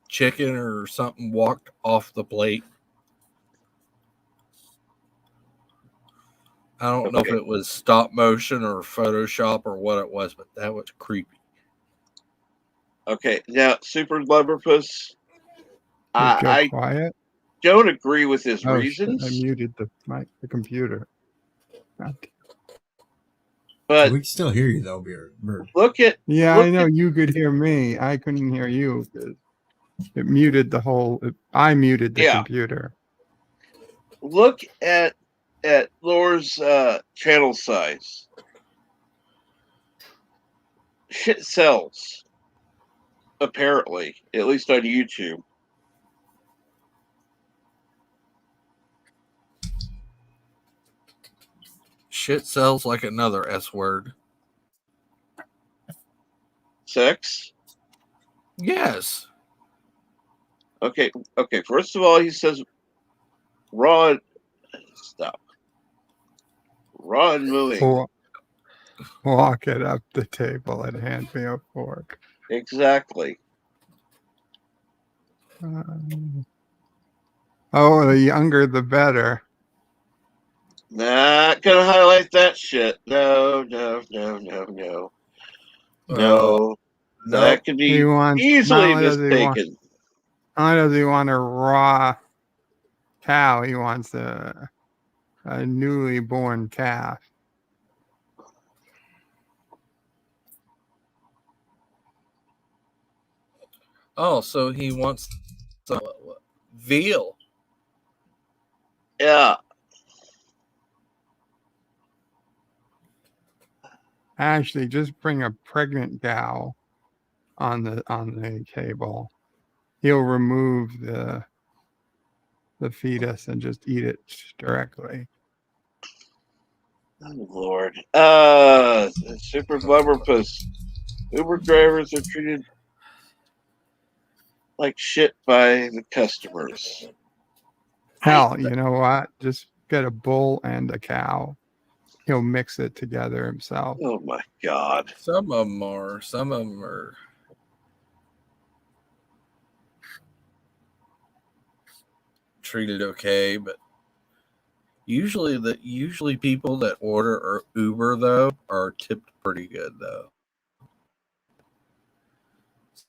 chicken or something walked off the plate? I don't know if it was stop motion or Photoshop or what it was, but that was creepy. Okay, now Super Blubberpuss, I Quiet. don't agree with his Oh, reasons. shit, I muted the computer. But we can still hear you though, Bird. Look at I know you could hear me. I couldn't hear you because it muted the whole. I muted the computer. Look at Lore's channel size. Shit sells. Apparently, at least on YouTube. Shit sells like another S word. Sex? Yes. Okay. First of all, he says raw. Stop. Raw and moving. Walk it up the table and hand me a fork. Exactly. The younger the better. Not gonna highlight that shit. No. That could be easily mistaken. Not only does he want a raw cow, he wants a newly born calf. Oh, so he wants some veal. Yeah. Actually, just bring a pregnant cow on the table. He'll remove the fetus and just eat it directly. Oh, Lord. Super Blubberpuss. Uber drivers are treated like shit by the customers. Hell, you know what? Just get a bull and a cow. He'll mix it together himself. Oh my God. Some of them are treated okay, but usually people that order or Uber though are tipped pretty good though.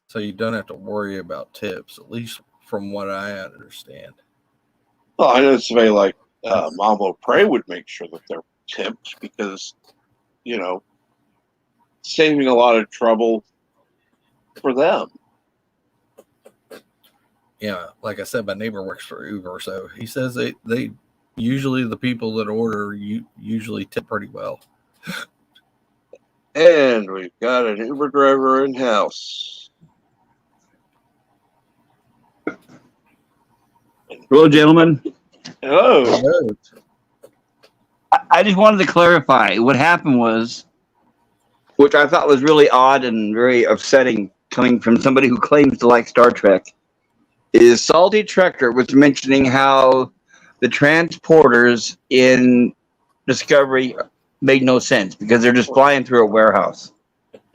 So you don't have to worry about tips, at least from what I understand. Well, I know somebody like Mambo Prey would make sure that they're tipped because, saving a lot of trouble for them. Yeah, like I said, my neighbor works for Uber, so he says they usually the people that order usually tip pretty well. And we've got an Uber driver in house. Hello, gentlemen. Hello. I just wanted to clarify what happened was, which I thought was really odd and very upsetting coming from somebody who claims to like Star Trek, is Salty Trekker was mentioning how the transporters in Discovery made no sense because they're just flying through a warehouse.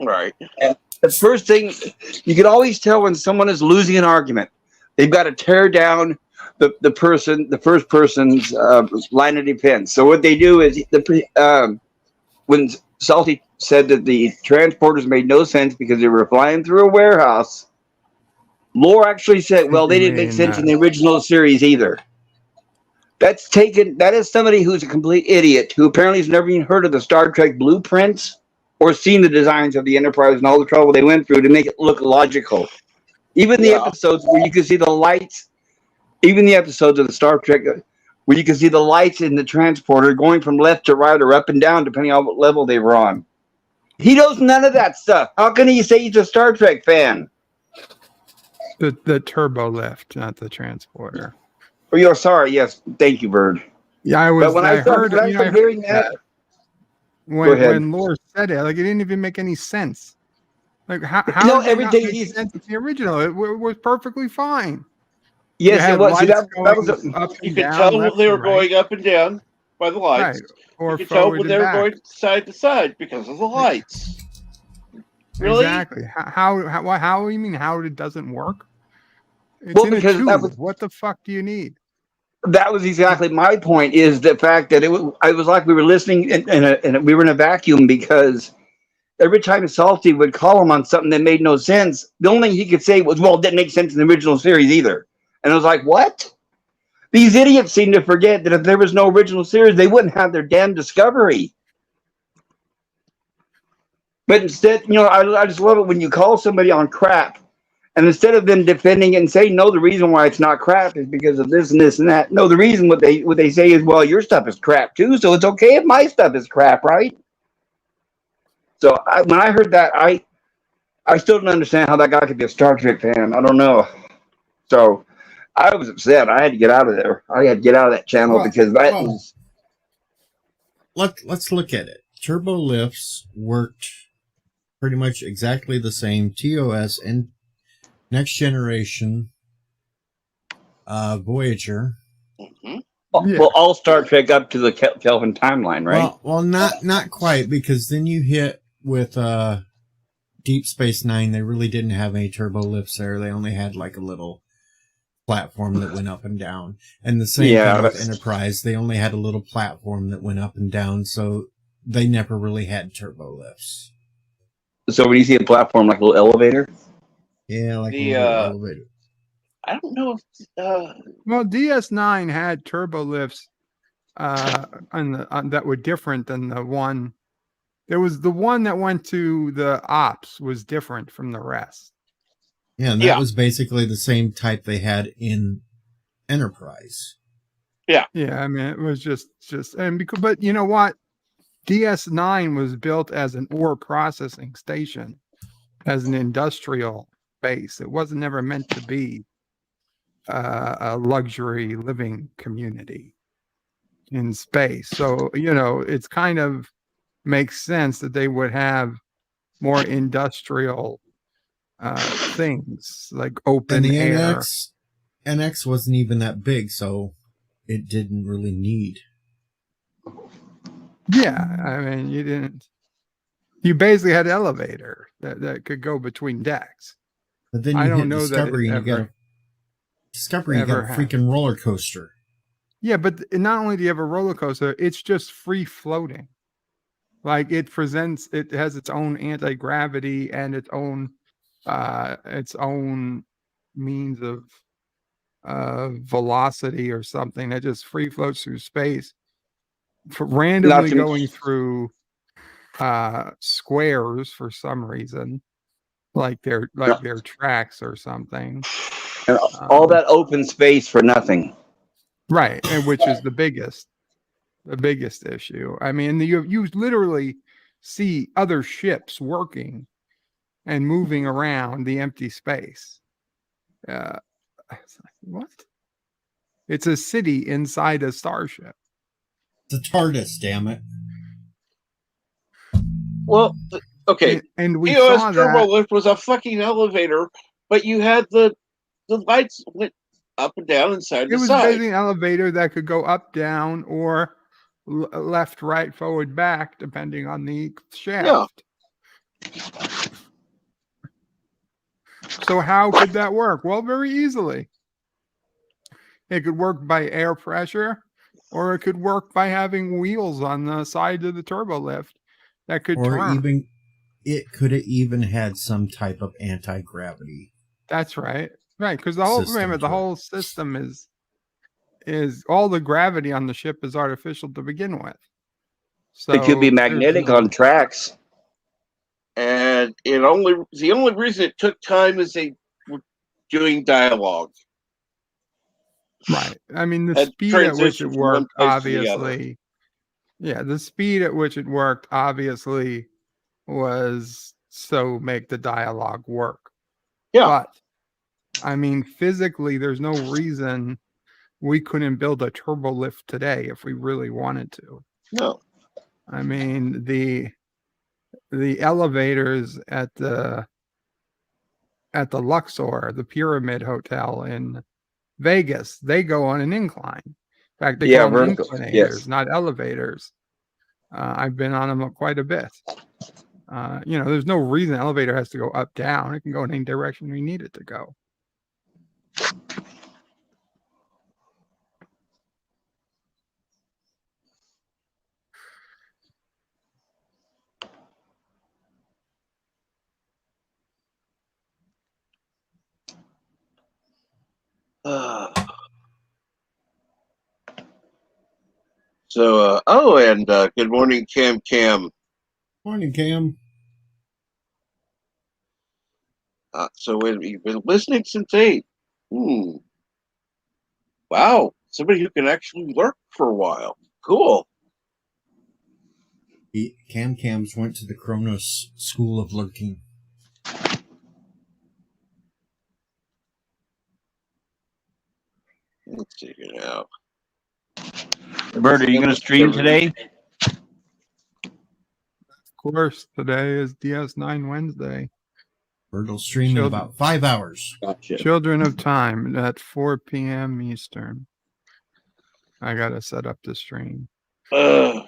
Right. And the first thing, you can always tell when someone is losing an argument. They've got to tear down the first person's line of defense. So what they do is when Salty said that the transporters made no sense because they were flying through a warehouse, Lore actually said, well, they didn't make sense in the original series either. That is somebody who's a complete idiot who apparently has never even heard of the Star Trek blueprints or seen the designs of the Enterprise and all the trouble they went through to make it look logical. Even the episodes where you can see the lights, even the episodes of the Star Trek where you can see the lights in the transporter going from left to right or up and down depending on what level they were on. He knows none of that stuff. How can he say he's a Star Trek fan? The turbo lift, not the transporter. Oh, you're sorry. Yes, thank you, Bird. Yeah, I was. But when I heard hearing that, when Lore said it, like it didn't even make any sense. Like how No, does it not everything make he's sense in the original? It was perfectly fine. yes, You it had was. See, lights that was going up You and could down, tell left they and were right, going up and down by the lights. right, You or could tell forward when and they were back. going side to side because of the lights. Really? Exactly. How you mean how it doesn't work? It's well in a because tube. What the fuck do you need? that was exactly my point. Is the fact that it was like we were listening and we were in a vacuum because every time Salty would call him on something that made no sense, the only thing he could say was, "Well, it didn't make sense in the original series either." And I was like, "What?" These idiots seem to forget that if there was no original series, they wouldn't have their damn Discovery. But instead, I just love it when you call somebody on crap, and instead of them defending it and saying, "No, the reason why it's not crap is because of this and this and that." No, the reason what they say is, "Well, your stuff is crap too, so it's okay if my stuff is crap, right?" So when I heard that, I still don't understand how that guy could be a Star Trek fan. I don't know. So I was upset. I had to get out of there. I had to get out of that channel because that was. Let's look at it. Turbo lifts worked pretty much exactly the same. TOS and Next Generation, Voyager. Mm-hmm. Well, all Star Trek up to the Kelvin timeline, right? Well, not quite, because then you hit with Deep Space Nine. They really didn't have any turbo lifts there. They only had like a little platform that went up and down. And the same thing with Enterprise. They only had a little platform that went up and down, so they never really had turbo lifts. So when you see a platform like a little elevator? Yeah, like a little elevator. I don't know if well, DS9 had turbo lifts that were different than the one. There was the one that went to the ops was different from the rest. Yeah, and that was basically the same type they had in Enterprise. Yeah. Yeah, I mean it was just but you know what? DS9 was built as an ore processing station, as an industrial base. It wasn't never meant to be a luxury living community in space. So, it's kind of makes sense that they would have more industrial things like open and the air. NX wasn't even that big, so it didn't really need. Yeah, I mean, you basically had elevator that could go between decks. But then you hit Discovery and you got a freaking roller coaster. Yeah, but not only do you have a roller coaster, it's just free floating. Like it has its own anti-gravity and its own means of velocity or something that just free floats through space, randomly going through squares for some reason, like their tracks or something. And all that open space for nothing. Right, and which is the biggest issue. I mean, you literally see other ships working and moving around the empty space. What? It's a city inside a starship. It's a TARDIS, damn it. Well, okay. And we EOS saw Turbo that Lift was a fucking elevator, but you had the lights went up and down and side it to was side. basically an elevator that could go up, down, or left, right, forward, back, depending on the shaft. Yeah. So how could that work? Well, very easily. It could work by air pressure, or it could work by having wheels on the side of the turbo lift that could turn. It could have even had some type of anti-gravity. That's right. Right, because the whole system is all the gravity on the ship is artificial to begin with. So it could be magnetic on tracks. And the only reason it took time is they were doing dialogue. Right. I mean, the speed at which it worked, obviously. Yeah, the speed at which it worked, obviously, was so make the dialogue work. Yeah. But, I mean, physically, there's no reason we couldn't build a turbo lift today if we really wanted to. No. I mean, the elevators at the at the Luxor, the Pyramid Hotel in Vegas, they go on an incline. In fact, they call them vertical. inclinators, Yes. not elevators. I've been on them quite a bit. There's no reason the elevator has to go up, down. It can go in any direction we need it to go. Good morning, Cam. Morning, Cam. You've been listening since 8. Wow, somebody who can actually lurk for a while. Cool. Cams went to the Kronos School of Lurking. Let's check it out. Bert, are you going to stream today? Of course, today is DS9 Wednesday. Bert will stream in about 5 hours. Gotcha. Children of Time at 4 p.m. Eastern. I got to set up the stream. Is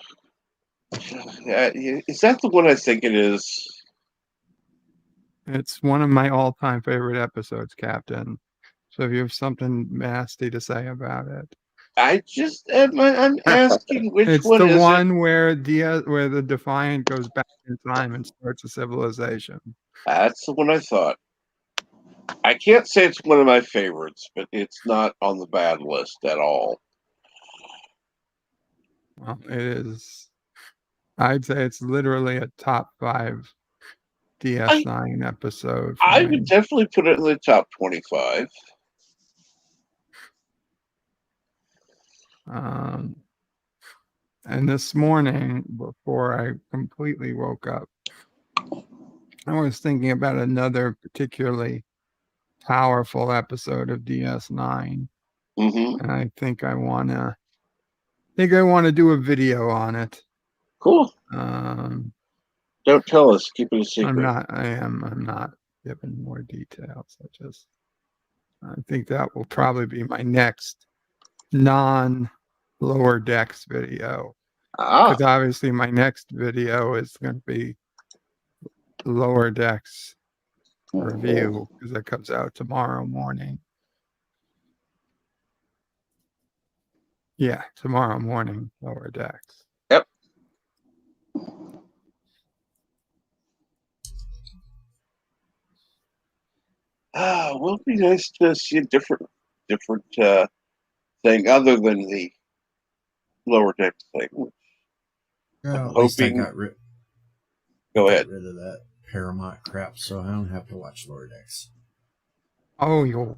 that the one I think it is? It's one of my all-time favorite episodes, Captain. So if you have something nasty to say about it. I'm asking which it's one the is one it? where the Defiant goes back in time and starts a civilization. That's the one I thought. I can't say it's one of my favorites, but it's not on the bad list at all. Well, it is. I'd say it's literally a top 5 DS9 episode. I would definitely put it in the top 25. And this morning, before I completely woke up, I was thinking about another particularly powerful episode of DS9. Mm-hmm. And I think I want to do a video on it. Cool. Don't tell us. Keep it a secret. I'm not giving more details. I think that will probably be my next non-Lower Decks video. Because obviously my next video is going to be Lower Decks review, because that comes out tomorrow morning. Yeah, tomorrow morning, Lower Decks. Yep. Will it be nice to see a different thing other than the Lower Decks thing? At least I got rid. Go ahead. Rid of that Paramount crap, so I don't have to watch Lower Decks. Oh, you'll.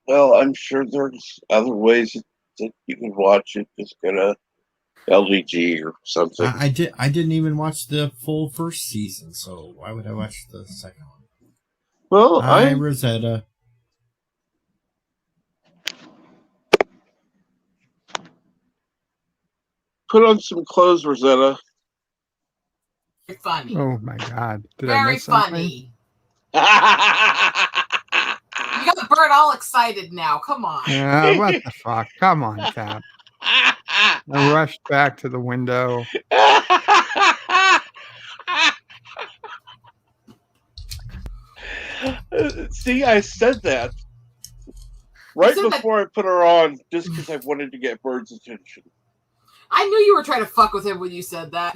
Well, I'm sure there's other ways that you can watch it. Just go to LDG or something. I didn't even watch the full first season, so why would I watch the second one? Well, Hi, Rosetta. Put on some clothes, Rosetta. Very funny. Oh my God! Did I Very miss something? funny. You got Bert all excited now. Come on. What the fuck? Come on, Cap. I rushed back to the window. See, I said that right before I put her on, just because I wanted to get Bird's attention. I knew you were trying to fuck with him when you said that.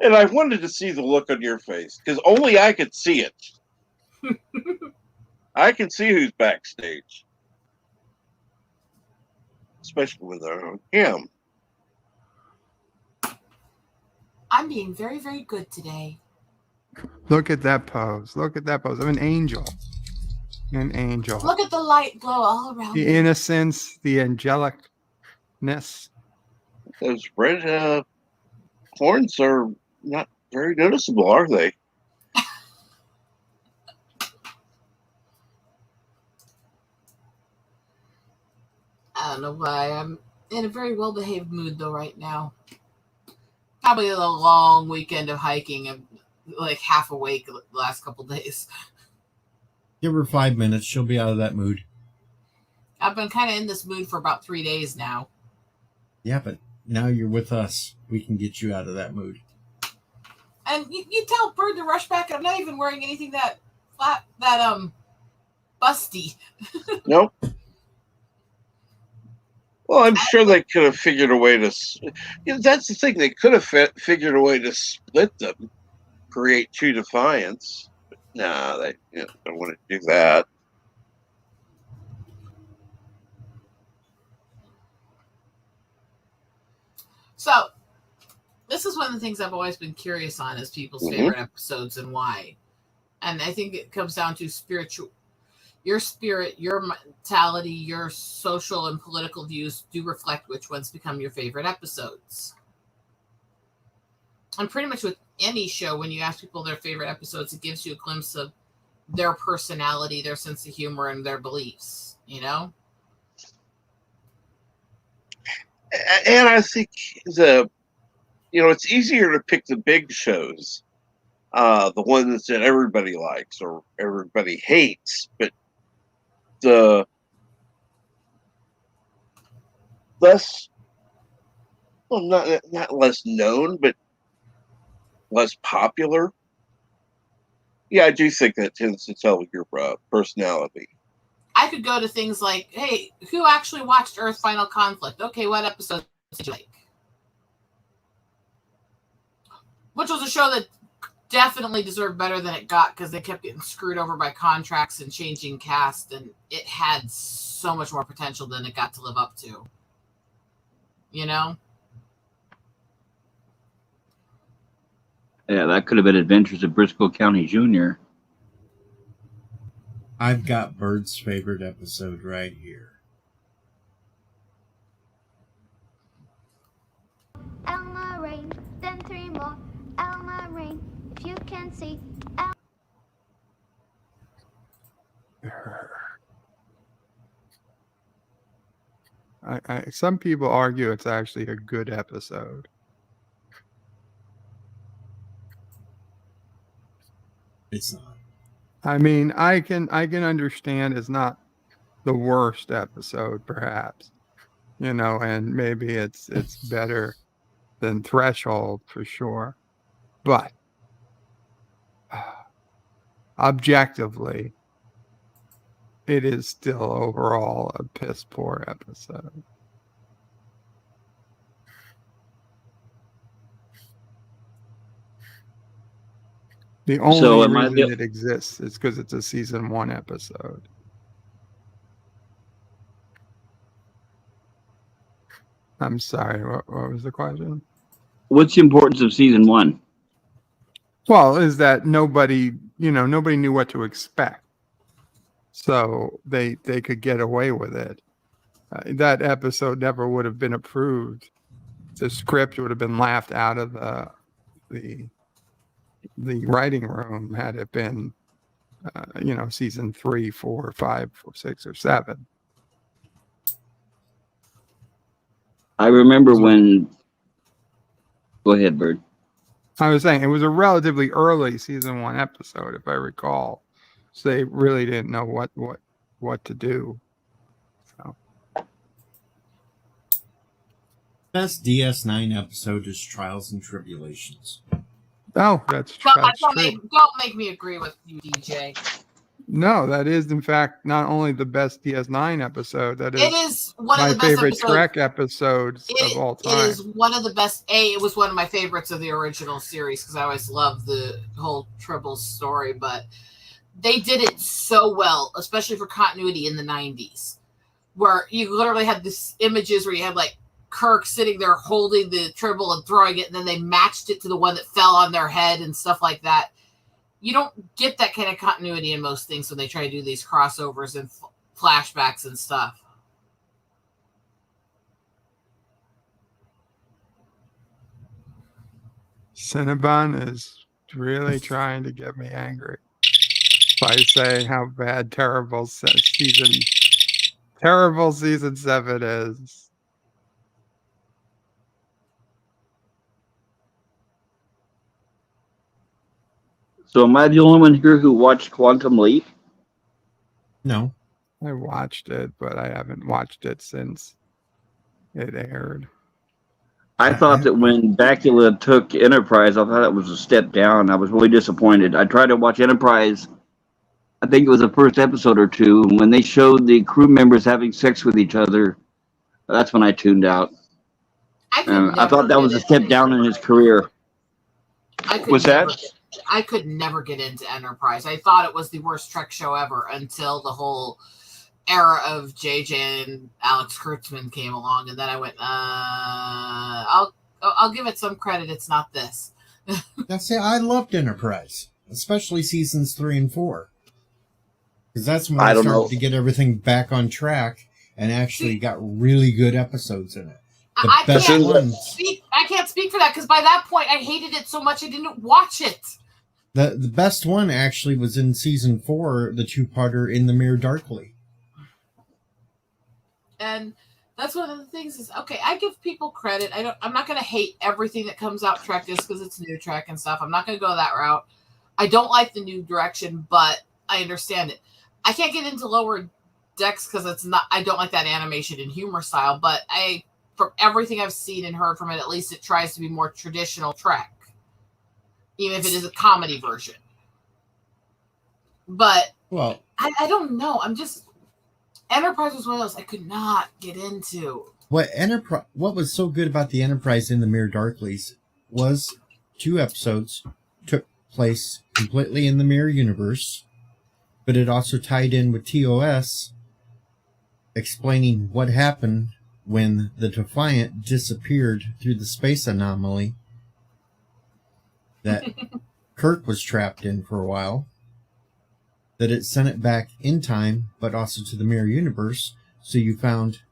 And I wanted to see the look on your face, because only I could see it. I can see who's backstage. Especially with him. I'm being very, very good today. Look at that pose. Look at that pose. I'm an angel. An angel. Look at the light glow all around The me. innocence, the angelicness. Those red horns are not very noticeable, are they? I don't know why. I'm in a very well-behaved mood, though, right now. probably a long weekend of hiking and like half awake the last couple days. Give her 5 minutes. She'll be out of that mood. I've been kind of in this mood for about 3 days now. Yeah, but now you're with us. We can get you out of that mood. And you tell Bird to rush back. I'm not even wearing anything that busty. Nope. Well, I'm sure they could have figured a way to. That's the thing. They could have figured a way to split them, create two Defiants. But nah, they don't want to do that. So, this is one of the things I've always been curious on is people's favorite episodes and why. And I think it comes down to your spirit, your mentality, your social and political views do reflect which ones become your favorite episodes. And pretty much with any show, when you ask people their favorite episodes, it gives you a glimpse of their personality, their sense of humor, and their beliefs, you know? And I think it's easier to pick the big shows, the ones that everybody likes or everybody hates, but the less, well, not less known, but less popular. Yeah, I do think that tends to tell your personality. I could go to things like, hey, who actually watched Earth Final Conflict? Okay, what episode did you like? Which was a show that definitely deserved better than it got because they kept getting screwed over by contracts and changing cast, and it had so much more potential than it got to live up to. You know? Yeah, that could have been Adventures of Briscoe County Jr. I've got Bird's favorite episode right here. Elma Rain, then 3 more. Elma Rain, if you can see. Some people argue it's actually a good episode. It's not. I mean, I can understand it's not the worst episode, perhaps, and maybe it's better than Threshold for sure, but objectively, it is still overall a piss poor episode. The only reason it exists is because it's a season 1 episode. I'm sorry, what was the question? What's the importance of season 1? Well, is that nobody knew what to expect. So they could get away with it. That episode never would have been approved. The script would have been laughed out of the writing room had it been, season 3, 4, 5, 6, or 7. I remember when. Go ahead, Bird. I was saying it was a relatively early season 1 episode, if I recall. So they really didn't know what to do. So. Best DS9 episode is Trials and Tribulations. Oh, that's true. Don't make me agree with you, DJ. No, that is in fact not only the best DS9 episode. That is. It is one my of the best favorite episodes. Trek episodes of all time. It is one of the best. It was one of my favorites of the original series because I always loved the whole Tribble story. But they did it so well, especially for continuity in the 90s, where you literally had these images where you had like Kirk sitting there holding the Tribble and throwing it, and then they matched it to the one that fell on their head and stuff like that. You don't get that kind of continuity in most things when they try to do these crossovers and flashbacks and stuff. Cinnabon is really trying to get me angry by saying how bad terrible season 7 is. So am I the only one here who watched Quantum Leap? No. I watched it, but I haven't watched it since it aired. I thought that when Bakula took Enterprise, I thought it was a step down. I was really disappointed. I tried to watch Enterprise. I think it was the first episode or two. And when they showed the crew members having sex with each other, that's when I tuned out. I thought that was a step down in his career. I could never get into Enterprise. I thought it was the worst Trek show ever until the whole era of JJ and Alex Kurtzman came along, and then I went, I'll give it some credit. It's not this. Now, see, I loved Enterprise, especially seasons 3 and 4, because that's when I started to get everything back on track and actually got really good episodes in it. I can't speak for that because by that point I hated it so much I didn't watch it. The best one actually was in season 4, the 2-parter In the Mirror Darkly. And that's one of the things is, okay, I give people credit. I'm not going to hate everything that comes out Trek just because it's new Trek and stuff. I'm not going to go that route. I don't like the new direction, but I understand it. I can't get into Lower Decks because I don't like that animation and humor style, but from everything I've seen and heard from it, at least it tries to be more traditional Trek, even if it is a comedy version. But well, I don't know. Enterprise was one of those I could not get into. What was so good about the Enterprise In the Mirror Darklies was 2 episodes took place completely in the Mirror universe, but it also tied in with TOS, explaining what happened when the Defiant disappeared through the space anomaly that Kirk was trapped in for a while, that it sent it back in time, but also to the Mirror universe, so you found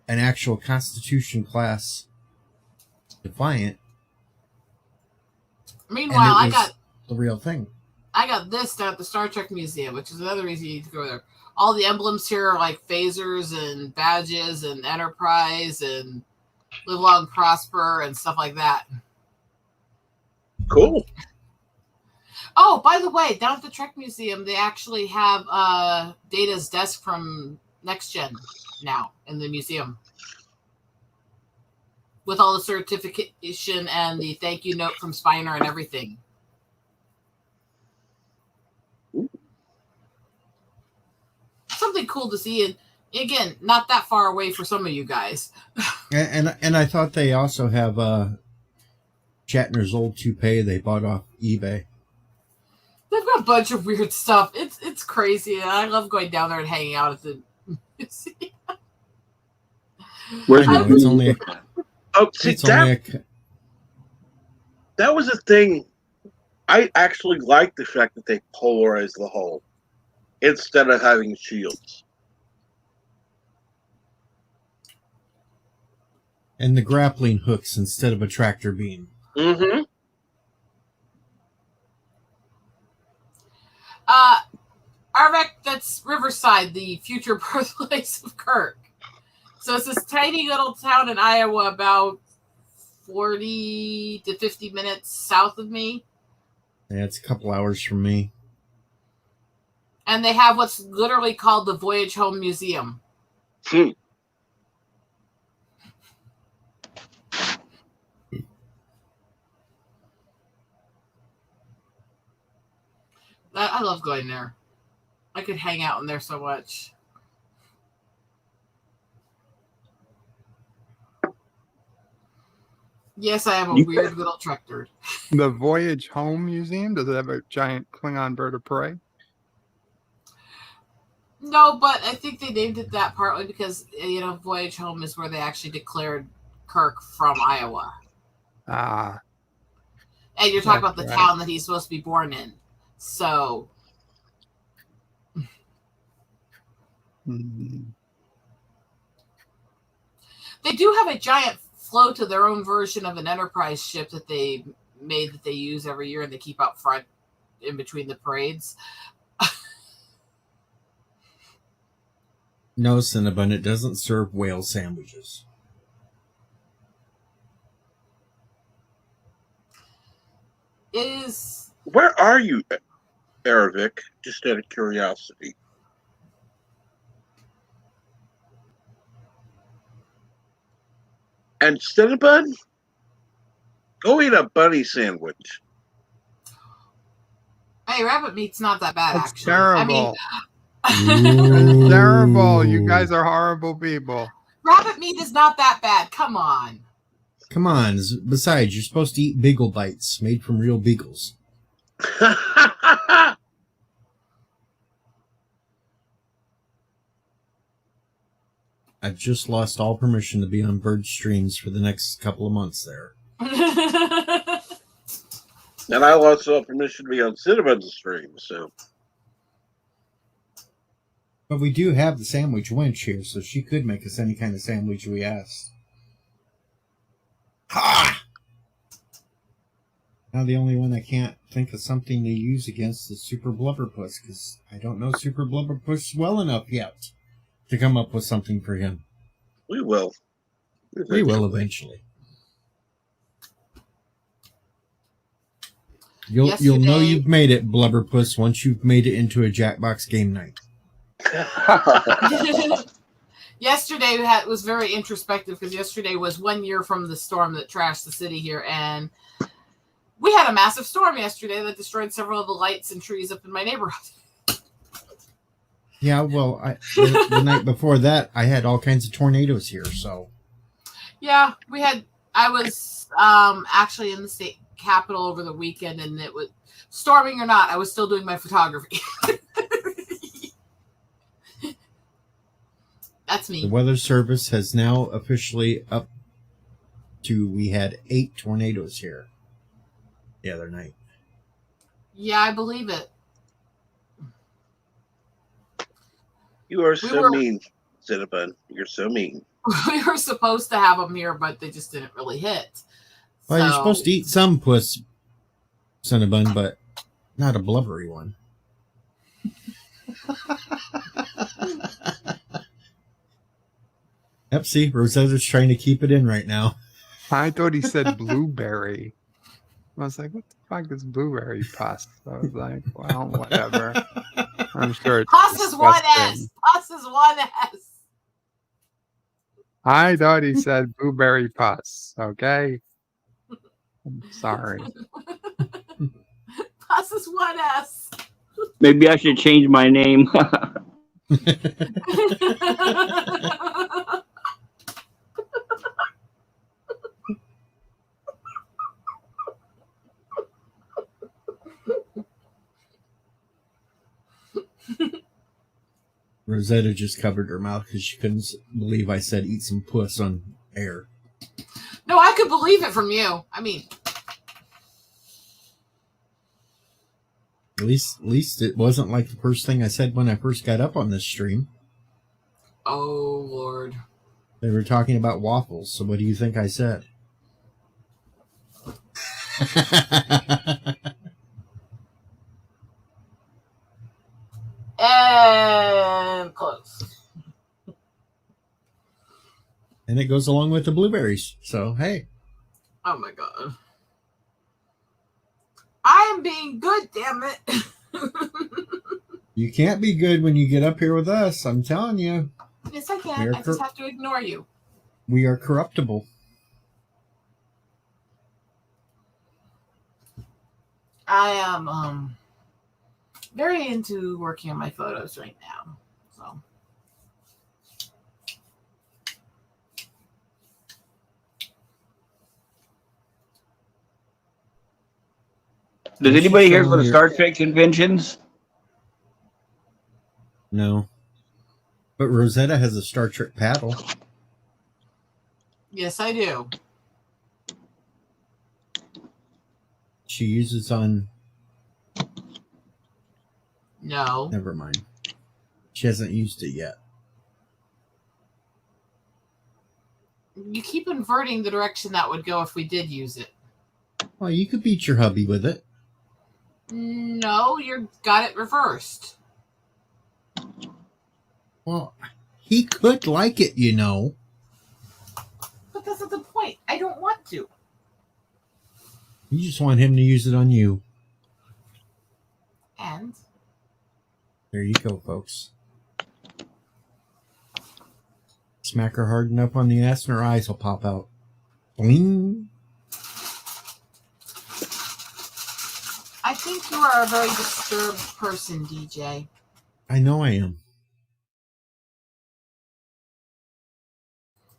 an actual Constitution class Defiant. Meanwhile, I got the real thing. I got this down at the Star Trek Museum, which is another reason you need to go there. All the emblems here are like phasers and badges and Enterprise and Live Long Prosper and stuff like that. Cool. Oh, by the way, down at the Trek Museum, they actually have Data's desk from Next Gen now in the museum. With all the certification and the thank you note from Spiner and everything. Something cool to see, and again, not that far away for some of you guys. And I thought they also have Shatner's old toupee they bought off eBay. They've got a bunch of weird stuff. It's crazy. And I love going down there and hanging out at the museum. It's only that was a thing. I actually like the fact that they polarized the hull instead of having shields. And the grappling hooks instead of a tractor beam. Mm-hmm. Arvek, that's Riverside, the future birthplace of Kirk. So it's this tiny little town in Iowa about 40 to 50 minutes south of me. Yeah, it's a couple hours from me. And they have what's literally called the Voyage Home Museum. I love going there. I could hang out in there so much. Yes, I am a weird little Trek nerd. The Voyage Home Museum, does it have a giant Klingon bird of prey? No, but I think they named it that partly because, Voyage Home is where they actually declared Kirk from Iowa. Ah. And you're talking about the town that he's supposed to be born in. So. They do have a giant float to their own version of an Enterprise ship that they made that they use every year and they keep out front in between the parades. No, Cinnabon, it doesn't serve whale sandwiches. It is Where are you, Aravic? Just out of curiosity. And Cinnabon? Go eat a bunny sandwich. Hey, rabbit meat's not that bad, That's actually. terrible. I mean, That's terrible. You guys are horrible people. rabbit meat is not that bad. Come on. Come on. Besides, you're supposed to eat beagle bites made from real beagles. I've just lost all permission to be on bird streams for the next couple of months there. And I lost all permission to be on Cinnabon's stream, so. But we do have the sandwich wench here, so she could make us any kind of sandwich we asked. Ha! Now the only one I can't think of something to use against is Super Blubberpuss, because I don't know Super Blubberpuss well enough yet to come up with something for him. We will. We will eventually. You'll know you've made it, Blubberpuss, once you've made it into a Jackbox game night. Yesterday was very introspective because yesterday was 1 year from the storm that trashed the city here, and we had a massive storm yesterday that destroyed several of the lights and trees up in my neighborhood. Yeah, well, the night before that, I had all kinds of tornadoes here, so. Yeah, I was actually in the state capital over the weekend, and it was storming or not, I was still doing my photography. That's me. The Weather Service has now officially up to, we had 8 tornadoes here the other night. Yeah, I believe it. You are so mean, Cinnabon. You're so mean. We were supposed to have them here, but they just didn't really hit. Well, you're supposed to eat some puss, Cinnabon, but not a blubbery one. Yep, see, Rosetta's trying to keep it in right now. I thought he said blueberry. I was like, what the fuck is blueberry pus? I was like, well, whatever. I'm sure it's Pus is one disgusting. S. Pus is one S. I thought he said blueberry pus. Okay. I'm sorry. Pus is one S. Maybe I should change my name. Rosetta just covered her mouth because she couldn't believe I said eat some puss on air. No, I could believe it from you. I mean, At least it wasn't like the first thing I said when I first got up on this stream. oh Lord. They were talking about waffles, so what do you think I said? And close. And it goes along with the blueberries, so hey. Oh my God. I am being good, damn it. You can't be good when you get up here with us, I'm telling you. Yes, I can. I just have to ignore you. We are corruptible. I am very into working on my photos right now. So Does anybody here go to Star Trek conventions? No. But Rosetta has a Star Trek paddle. yes, I do. She uses on... No. Never mind. She hasn't used it yet. You keep inverting the direction that would go if we did use it. Well, you could beat your hubby with it. No, you got it reversed. Well, he could like it, you know. But that's not the point. I don't want to. You just want him to use it on you. hand. There you go, folks. Smack her hard enough on the ass and her eyes will pop out. Boing. I think you are a very disturbed person, DJ. I know I am.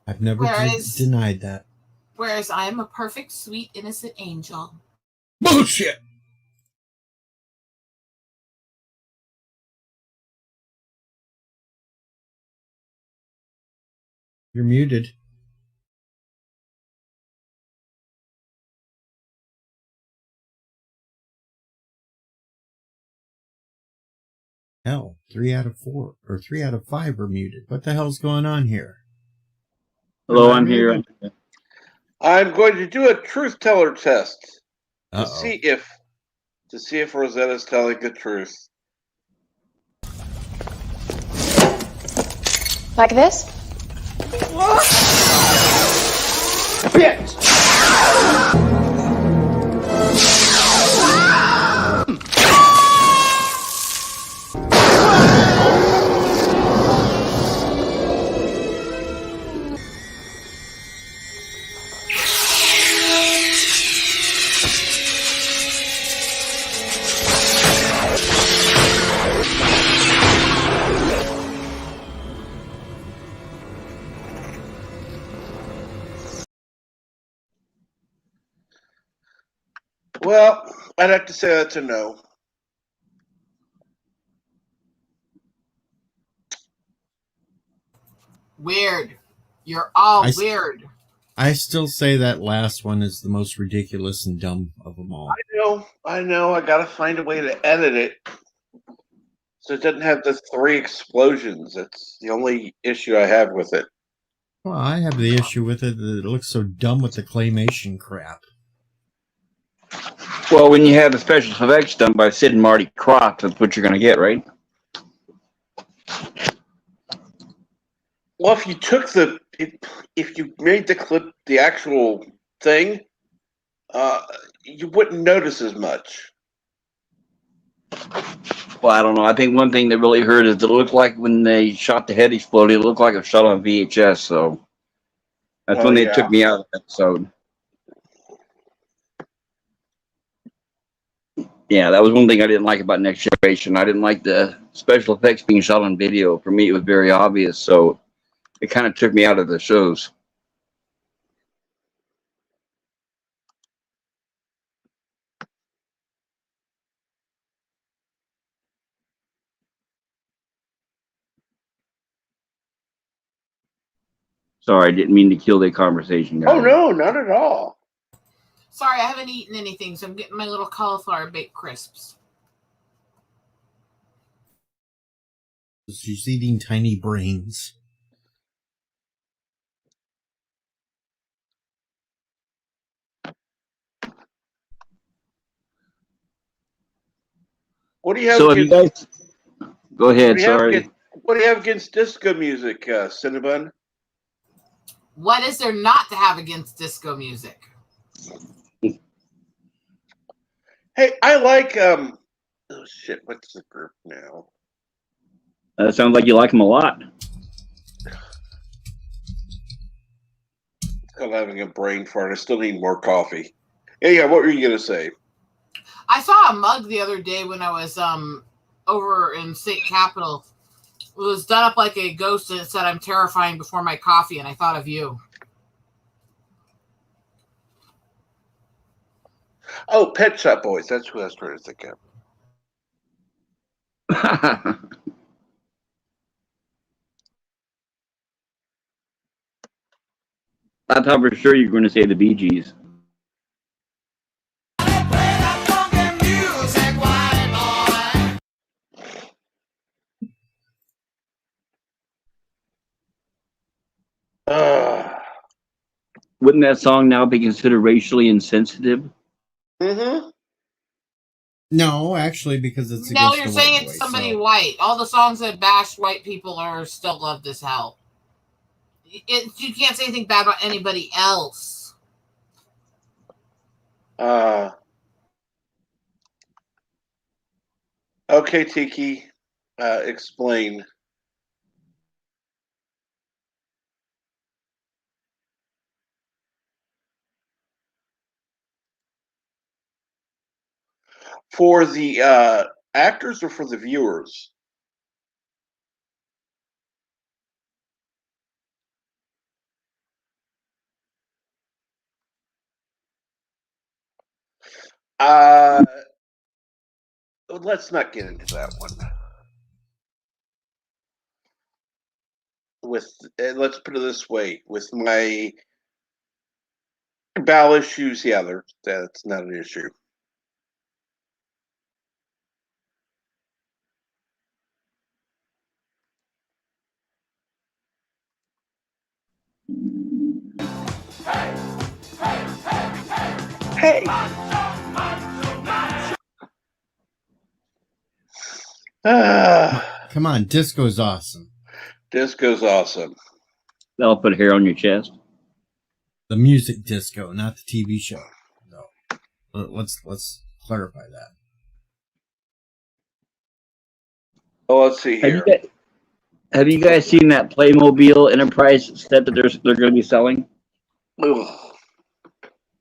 I've never denied that. Whereas I am a perfect, sweet, innocent angel. Bullshit! You're muted. Hell, 3 out of 4 or 3 out of 5 are muted. What the hell's going on here? Hello, I'm here. I'm going to do a truth teller test to Uh-oh. see if Rosetta's telling the truth. Like this? Bitch! Well, I'd have to say that's a no. Weird. You're all weird. I still say that last one is the most ridiculous and dumb of them all. I know. I gotta find a way to edit it so it doesn't have the 3 explosions. That's the only issue I have with it. Well, I have the issue with it that it looks so dumb with the claymation crap. Well, when you have the special effects done by Sid and Marty Krofft, that's what you're going to get, right? Well, if you took if you made the clip the actual thing, you wouldn't notice as much. Well, I don't know. I think one thing that really hurt is that it looked like when they shot the head exploding, it looked like it was shot on VHS. So that's when they took me out of the episode. Yeah, that was one thing I didn't like about Next Generation. I didn't like the special effects being shot on video. For me, it was very obvious, so it kind of took me out of the shows. Sorry, I didn't mean to kill the conversation, guys. Oh, no, not at all. Sorry, I haven't eaten anything, so I'm getting my little cauliflower baked crisps. She's eating tiny brains. What do you have So, against? Go ahead. Sorry. What do you have against disco music, Cinnabon? What is there not to have against disco music? Hey, I like oh shit, what's the group now? That sounds like you like them a lot. I'm having a brain fart. I still need more coffee. Yeah, what were you gonna say? I saw a mug the other day when I was over in State Capitol. It was done up like a ghost, and it said, "I'm terrifying before my coffee," and I thought of you. Oh, Pet Shop Boys. That's who I was trying to think of. I thought for sure you were going to say the Bee Gees. Wouldn't that song now be considered racially insensitive? Mm-hmm. No, actually, because it's No, against you're the saying white it's boy, somebody so. white. All the songs that bash white people are still loved as hell. You can't say anything bad about anybody else. Okay, Tiki, explain. For the actors or for the viewers? Let's not get into that one. Let's put it this way: with my bowel issues, yeah, that's not an issue. Hey! Come on, disco's awesome. Disco's awesome. That'll put hair on your chest. The music disco, not the TV show. No. Let's clarify that. Oh, let's see here. Have you guys seen that Playmobil Enterprise set that they're going to be selling? Ugh.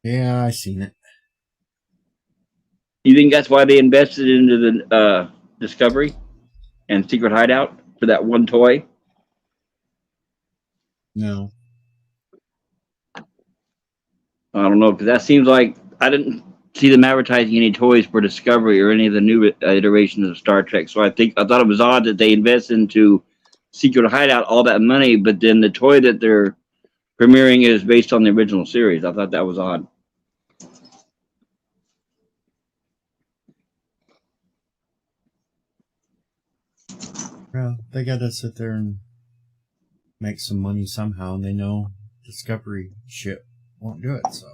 Yeah, I seen it. You think that's why they invested into the Discovery and Secret Hideout for that one toy? No. I don't know, because that seems like I didn't see them advertising any toys for Discovery or any of the new iterations of Star Trek. So I thought it was odd that they invested into Secret Hideout all that money, but then the toy that they're premiering is based on the original series. I thought that was odd. Well, they got to sit there and make some money somehow, and they know Discovery ship won't do it. So,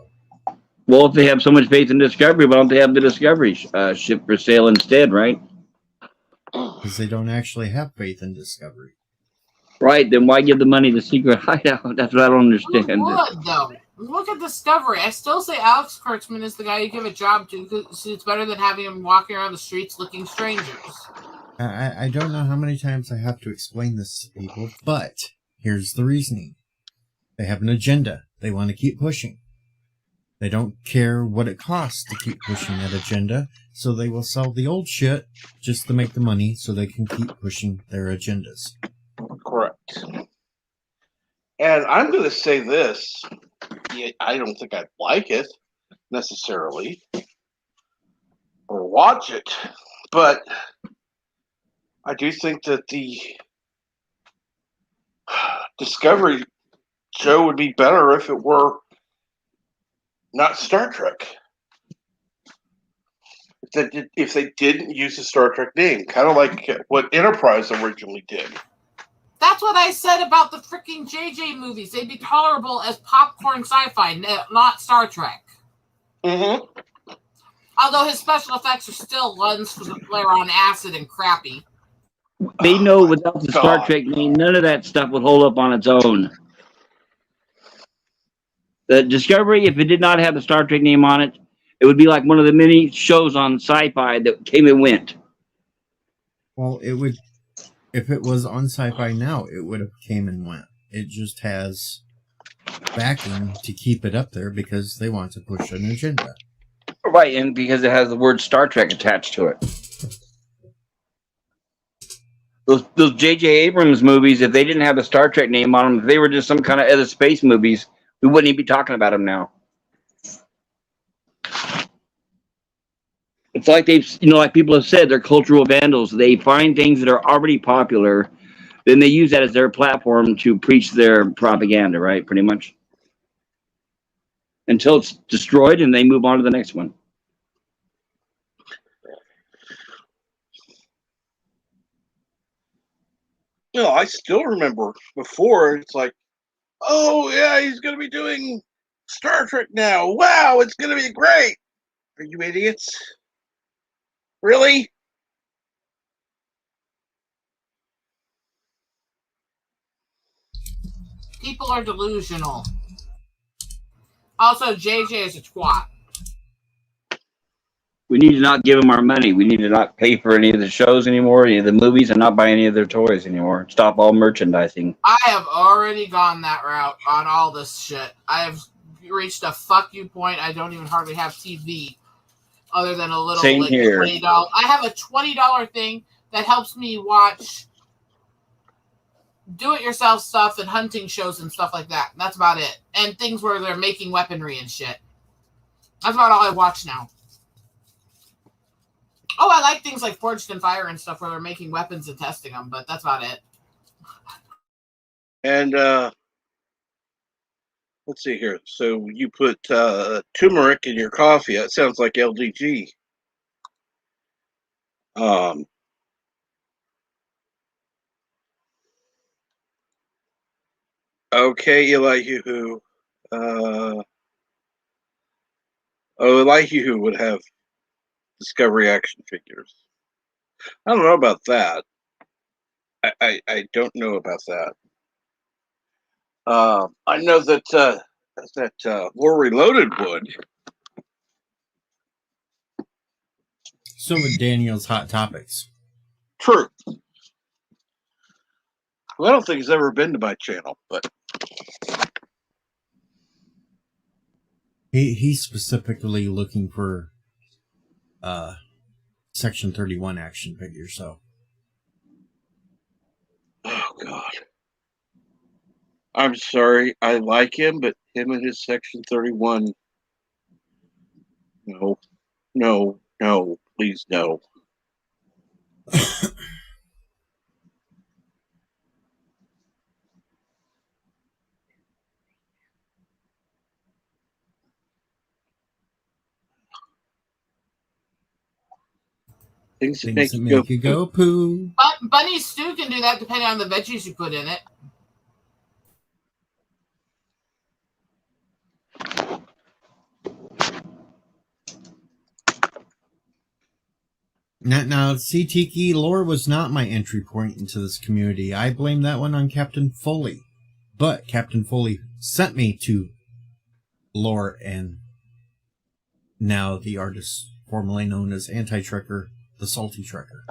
well, if they have so much faith in Discovery, why don't they have the Discovery ship for sale instead, right? Because they don't actually have faith in Discovery. Right, then why give the money to Secret Hideout? That's what I don't understand. Who would, though? Look at Discovery. I still say Alex Kurtzman is the guy you give a job to because it's better than having him walking around the streets looking strangers. I don't know how many times I have to explain this to people, but here's the reasoning. They have an agenda. They want to keep pushing. They don't care what it costs to keep pushing that agenda, so they will sell the old shit just to make the money so they can keep pushing their agendas. Correct. And I'm going to say this. I don't think I'd like it necessarily or watch it, but I do think that the Discovery show would be better if it were not Star Trek. If they didn't use the Star Trek name, kind of like what Enterprise originally did. That's what I said about the freaking JJ movies. They'd be tolerable as popcorn sci-fi, not Star Trek. Mm-hmm. Although his special effects are still ones for the player on acid and crappy. They know without the Star Trek name, none of that stuff would hold up on its own. The Discovery, if it did not have the Star Trek name on it, it would be like one of the many shows on sci-fi that came and went. Well, it would, if it was on Sci-Fi Now, it would have came and went. It just has backing to keep it up there because they want to push an agenda. Right, and because it has the word Star Trek attached to it. Those J.J. Abrams movies, if they didn't have the Star Trek name on them, if they were just some kind of other space movies, we wouldn't even be talking about them now. It's like they've, like people have said, they're cultural vandals. They find things that are already popular, then they use that as their platform to preach their propaganda, right? Pretty much. Until it's destroyed and they move on to the next one. I still remember before, it's like, oh, yeah, he's going to be doing Star Trek now. Wow, it's going to be great. Are you idiots? Really? People are delusional. Also, JJ is a twat. We need to not give them our money. We need to not pay for any of the shows anymore, any of the movies, and not buy any of their toys anymore. Stop all merchandising. I have already gone that route on all this shit. I have reached a fuck you point. I don't even hardly have TV other than a little Same like here. $20. I have a $20 thing that helps me watch do-it-yourself stuff and hunting shows and stuff like that. That's about it. And things where they're making weaponry and shit. That's about all I watch now. Oh, I like things like Forged in Fire and stuff where they're making weapons and testing them, but that's about it. And let's see here. So you put turmeric in your coffee. That sounds like LDG. Okay, Elihu. Elihu would have Discovery action figures. I don't know about that. I don't know about that. I know that War Reloaded would. So would Daniel's Hot Topics. True. Well, I don't think he's ever been to my channel, but he's specifically looking for Section 31 action figures. So, oh god, I'm sorry. I like him, but him and his Section 31. No, please no. Things that make you go poo. But Bunny Stew can do that depending on the veggies you put in it. Now, see, Tiki, lore was not my entry point into this community. I blame that one on Captain Foley. But Captain Foley sent me to lore, and now the artist formerly known as Anti-Trekker, the Salty Trekker.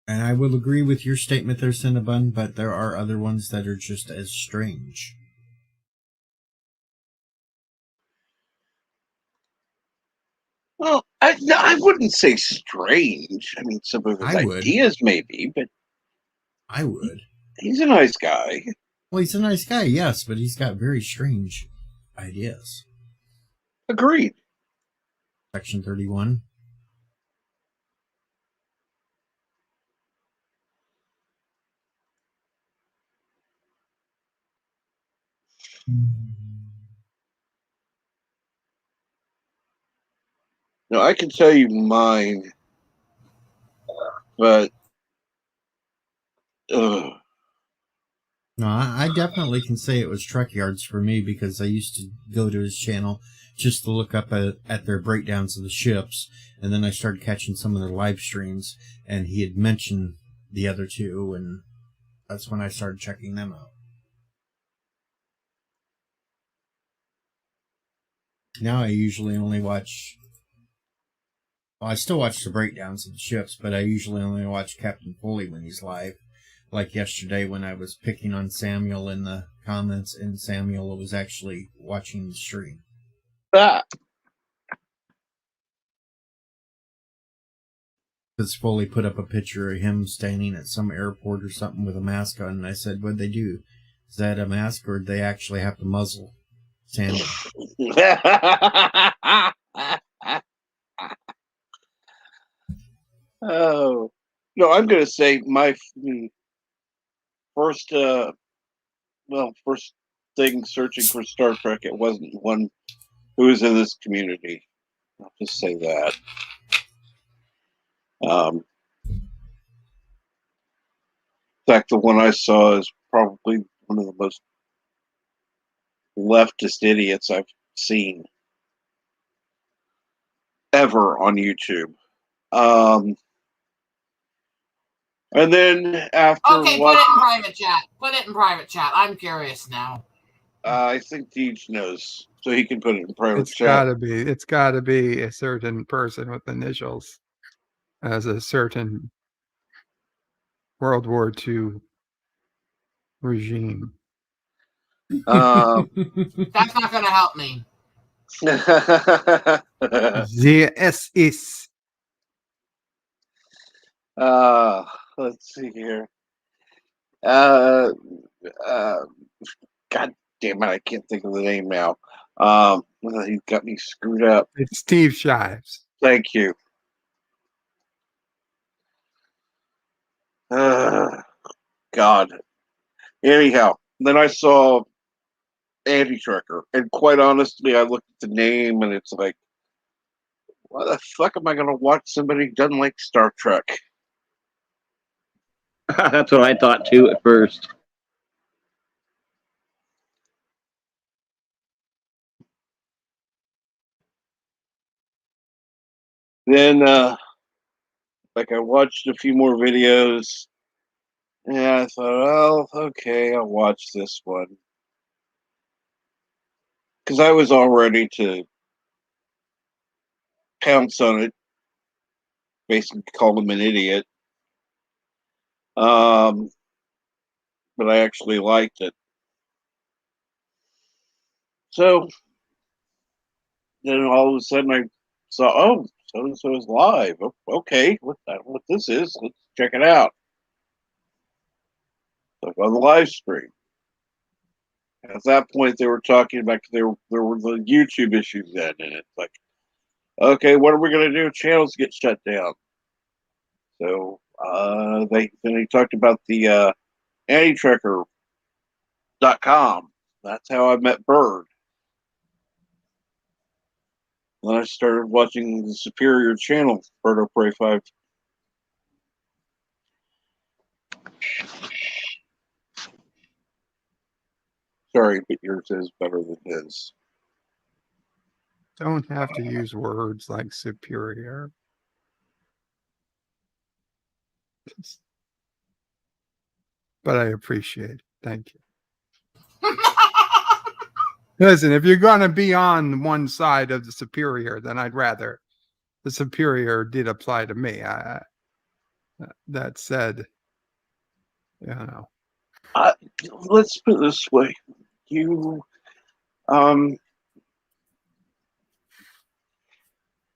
And I will agree with your statement there, Cinnabon, but there are other ones that are just as strange. Well, I wouldn't say strange. I mean, some of his ideas maybe, but I would. He's a nice guy. Well, he's a nice guy, yes, but he's got very strange ideas. Agreed. Section 31. No, I can tell you mine, but no, I definitely can say it was Trek Yards for me because I used to go to his channel just to look up at their breakdowns of the ships, and then I started catching some of their live streams, and he had mentioned the other two, and that's when I started checking them out. Now I usually only watch... Well, I still watch the breakdowns of the ships, but I usually only watch Captain Foley when he's live. Like yesterday when I was picking on Samuel in the comments, and Samuel was actually watching the stream. Because Foley put up a picture of him standing at some airport or something with a mask on, and I said, what'd they do? Is that a mask, or did they actually have to muzzle Samuel? Oh, no, I'm going to say my first thing searching for Star Trek, it wasn't one who was in this community. I'll just say that. In fact, the one I saw is probably one of the most leftist idiots I've seen. ever on YouTube. And then after Okay, put it in private chat. Put it in private chat. I'm curious now. I think Deej knows, so he can put it in private It's chat. gotta be a certain person with initials as a certain World War II regime. That's not going to help me. The SS. Let's see here. God damn it, I can't think of the name now. You got me screwed up. It's Steve Shives. Thank you. God. Anyhow, then I saw Anti-Trekker, and quite honestly, I looked at the name, and it's like, why the fuck am I going to watch somebody who doesn't like Star Trek? That's what I thought too at first. Then, like, I watched a few more videos, and I thought, well, okay, I'll watch this one. Because I was all ready to pounce on it, basically call him an idiot. But I actually liked it. So then all of a sudden I saw, oh, so and so is live. Okay, what this is? Let's check it out. Like on the live stream. At that point, they were talking about there were the YouTube issues then, and it's like, okay, what are we going to do? Channels get shut down. So they talked about the antitracker.com. That's how I met Bird. Then I started watching the Superior channel, Birdo Prey 5. Sorry, but yours is better than his. Don't have to use words like superior. But I appreciate it. Thank you. Listen, if you're going to be on one side of the superior, then I'd rather the superior did apply to me. That said, you know. Let's put it this way. You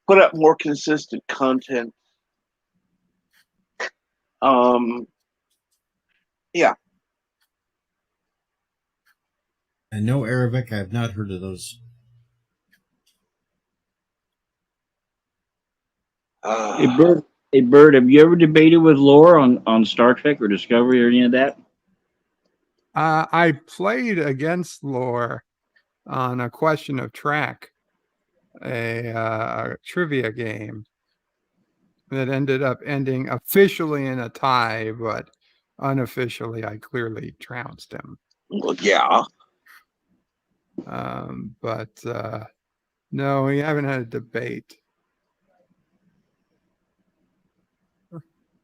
put out more consistent content. Yeah. And no Arabic, I've not heard of those. Hey, Bird, have you ever debated with Laura on Star Trek or Discovery or any of that? I played against Lore on a question of track, a trivia game that ended up ending officially in a tie, but unofficially, I clearly trounced him. Well, yeah. But no, we haven't had a debate.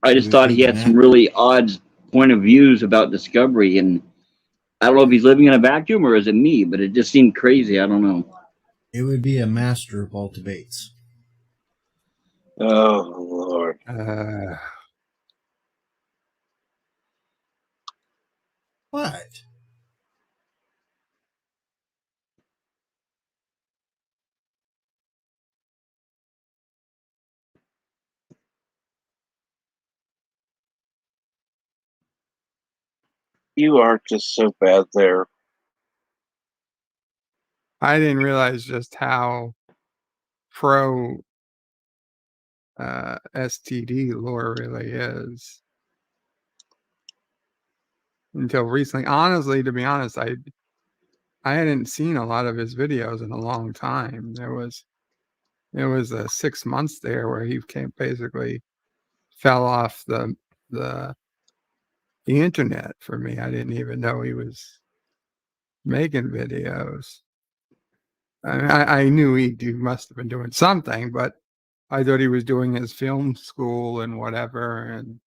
I just thought he had some really odd point of views about Discovery, and I don't know if he's living in a vacuum or is it me, but it just seemed crazy. I don't know. It would be a master of all debates. Oh, Lord. What? You are just so bad there. I didn't realize just how pro STD Lore really is until recently. Honestly, to be honest, I hadn't seen a lot of his videos in a long time. There was 6 months there where he basically fell off the internet for me. I didn't even know he was making videos. I knew he must have been doing something, but I thought he was doing his film school and whatever. And,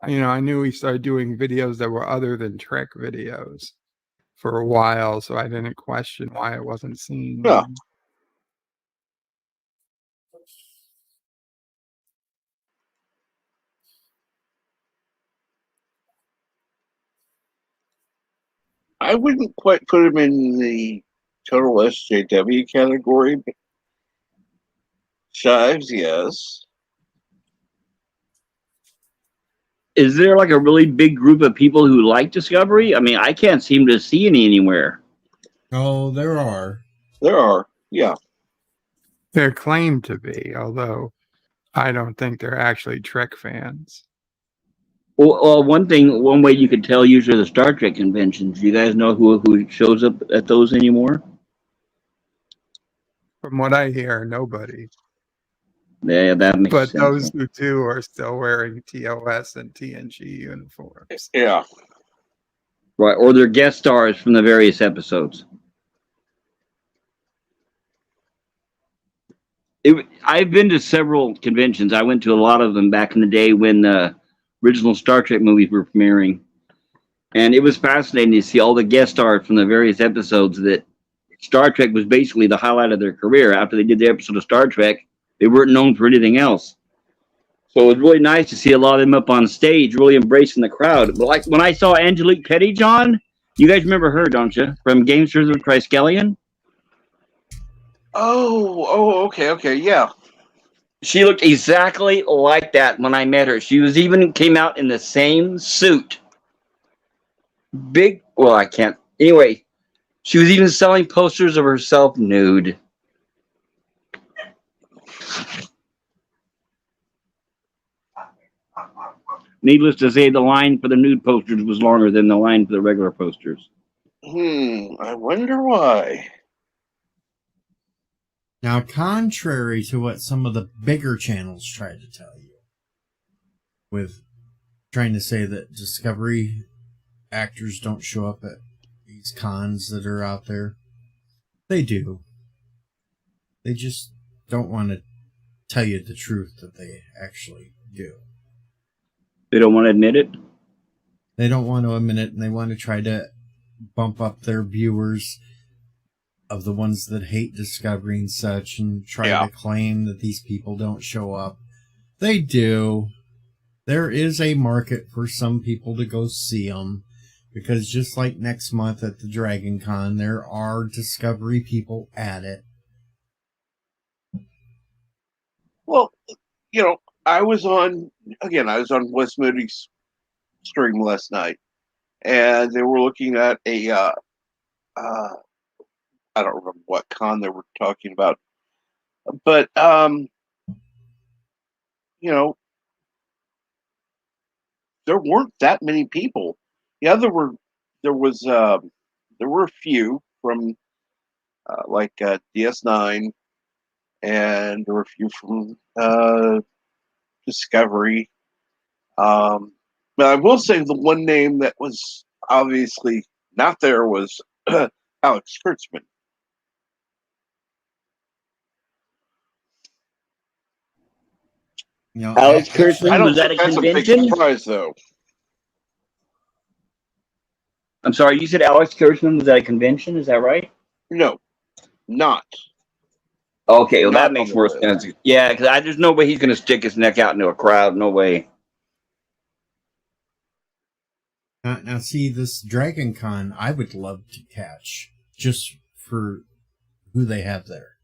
I knew he started doing videos that were other than Trek videos for a while. So I didn't question why it wasn't seen. Yeah. I wouldn't quite put him in the total SJW category, but Shives, yes. Is there like a really big group of people who like Discovery? I mean, I can't seem to see any anywhere. Oh, there are. There are, yeah. They're claimed to be, although I don't think they're actually Trek fans. Well, one way you could tell usually the Star Trek conventions. Do you guys know who shows up at those anymore? From what I hear, nobody. Yeah, that makes But sense. those who do are still wearing TOS and TNG uniforms. Yeah. Right, or they're guest stars from the various episodes. I've been to several conventions. I went to a lot of them back in the day when the original Star Trek movies were premiering. And it was fascinating to see all the guest stars from the various episodes that Star Trek was basically the highlight of their career. After they did the episode of Star Trek, they weren't known for anything else. So it was really nice to see a lot of them up on stage, really embracing the crowd. But like when I saw Angelique Pettyjohn, you guys remember her, don't you? From Gamesters with Triskelion? Okay, yeah. She looked exactly like that when I met her. She was even came out in the same suit. Well, I can't. Anyway, she was even selling posters of herself nude. Needless to say, the line for the nude posters was longer than the line for the regular posters. I wonder why. Now, contrary to what some of the bigger channels try to tell you, with trying to say that Discovery actors don't show up at these cons that are out there, they do. They just don't want to tell you the truth that they actually do. They don't want to admit it? They don't want to admit it, and they want to try to bump up their viewers of the ones that hate Discovery and such, and try to claim that these people don't show up. They do. There is a market for some people to go see them, because just like next month at the Dragon Con, there are Discovery people at it. Well, I was on Wes Moody's stream last night, and they were looking at a I don't remember what con they were talking about, but there weren't that many people. Yeah, there were a few from like DS9, and there were a few from Discovery. But I will say the one name that was obviously not there was Alex Kurtzman. Alex Kurtzman was at a That's convention? a big surprise, though. I'm sorry, you said Alex Kurtzman was at a convention? Is that right? No, not. Okay, well, Not that makes more sense. Yeah, because there's no way he's going to stick his neck out into a crowd. No way. Now, see, this Dragon Con, I would love to catch, just for who they have there.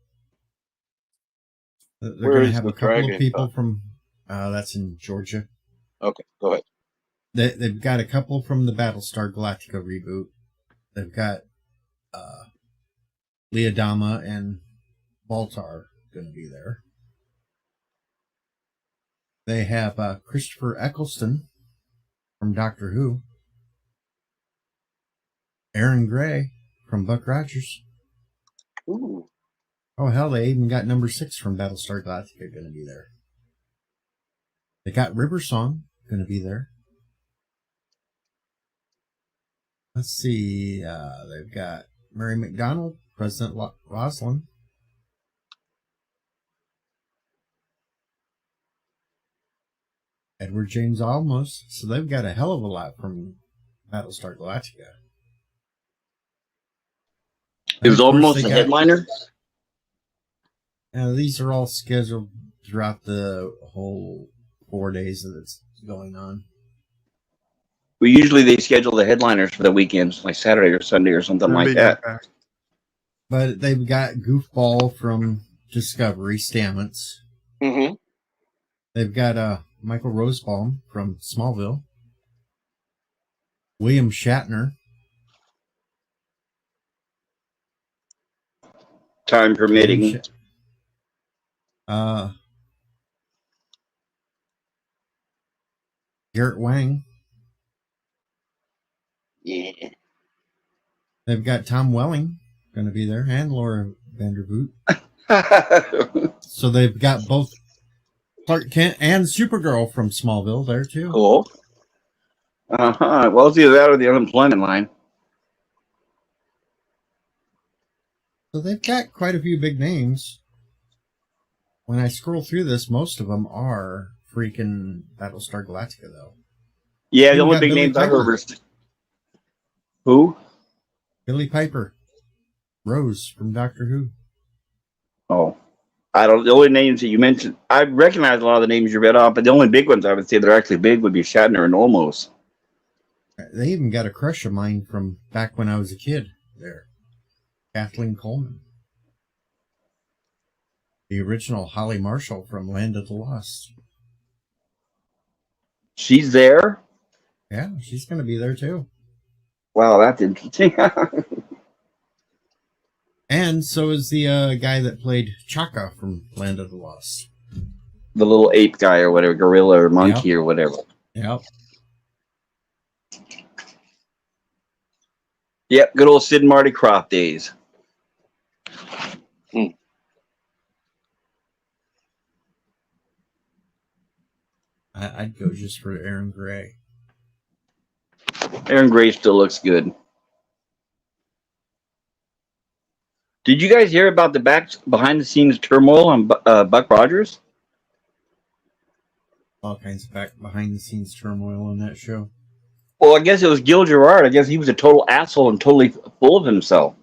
They're going to have a couple of people from, that's in Georgia. Okay, go ahead. They've got a couple from the Battlestar Galactica reboot. They've got Leodama and Baltar going to be there. They have Christopher Eccleston from Doctor Who. Aaron Gray from Buck Rogers. Ooh. Oh, hell, they even got number 6 from Battlestar Galactica going to be there. They got River Song going to be there. Let's see. They've got Mary McDonald, President Roslin. Edward James Olmos. So they've got a hell of a lot from Battlestar Galactica. It was almost a headliner. These are all scheduled throughout the whole 4 days that it's going on. Well, usually they schedule the headliners for the weekends, like Saturday or Sunday or something like that. But they've got Goofball from Discovery, Stamets. Mm-hmm. They've got Michael Rosebaum from Smallville. William Shatner. Time permitting. Garrett Wang. Yeah. They've got Tom Welling going to be there, and Laura Vandervoot. So they've got both Clark Kent and Supergirl from Smallville there too. Cool. Well, it's either that or the unemployment line. So they've got quite a few big names. When I scroll through this, most of them are freaking Battlestar Galactica, though. Yeah, the only big names I've heard was who? Billy Piper. Rose from Doctor Who. Oh, I don't. The only names that you mentioned, I recognize a lot of the names you read off, but the only big ones I would say that are actually big would be Shatner and Olmos. They even got a crush of mine from back when I was a kid there. Kathleen Coleman. The original Holly Marshall from Land of the Lost. She's there? Yeah, she's going to be there too. Wow, that's interesting. And so is the guy that played Chaka from Land of the Lost. The little ape guy or whatever, gorilla or monkey or whatever. Yep. Yep, good old Sid and Marty Krofft days. I'd go just for Aaron Gray. Aaron Gray still looks good. Did you guys hear about the behind the scenes turmoil on Buck Rogers? All kinds of behind the scenes turmoil on that show. Well, I guess it was Gil Gerard. I guess he was a total asshole and totally full of himself.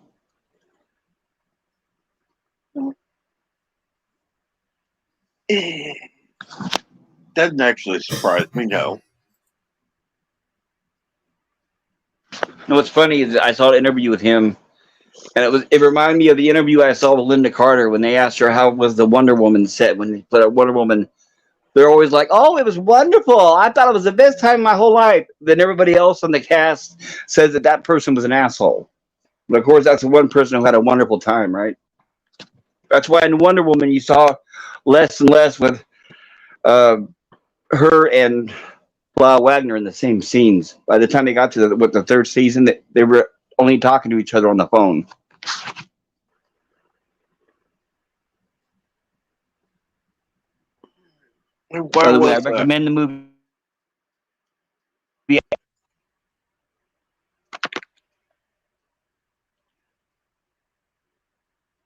Doesn't actually surprise me, no. No, what's funny is I saw an interview with him, and it reminded me of the interview I saw with Linda Carter when they asked her how was the Wonder Woman set when they put out Wonder Woman. They're always like, "Oh, it was wonderful. I thought it was the best time in my whole life." Then everybody else on the cast says that person was an asshole. But of course, that's the one person who had a wonderful time, right? That's why in Wonder Woman you saw less and less with her and Wagner in the same scenes. By the time they got to the third season, they were only talking to each other on the phone. By the way, I recommend the movie.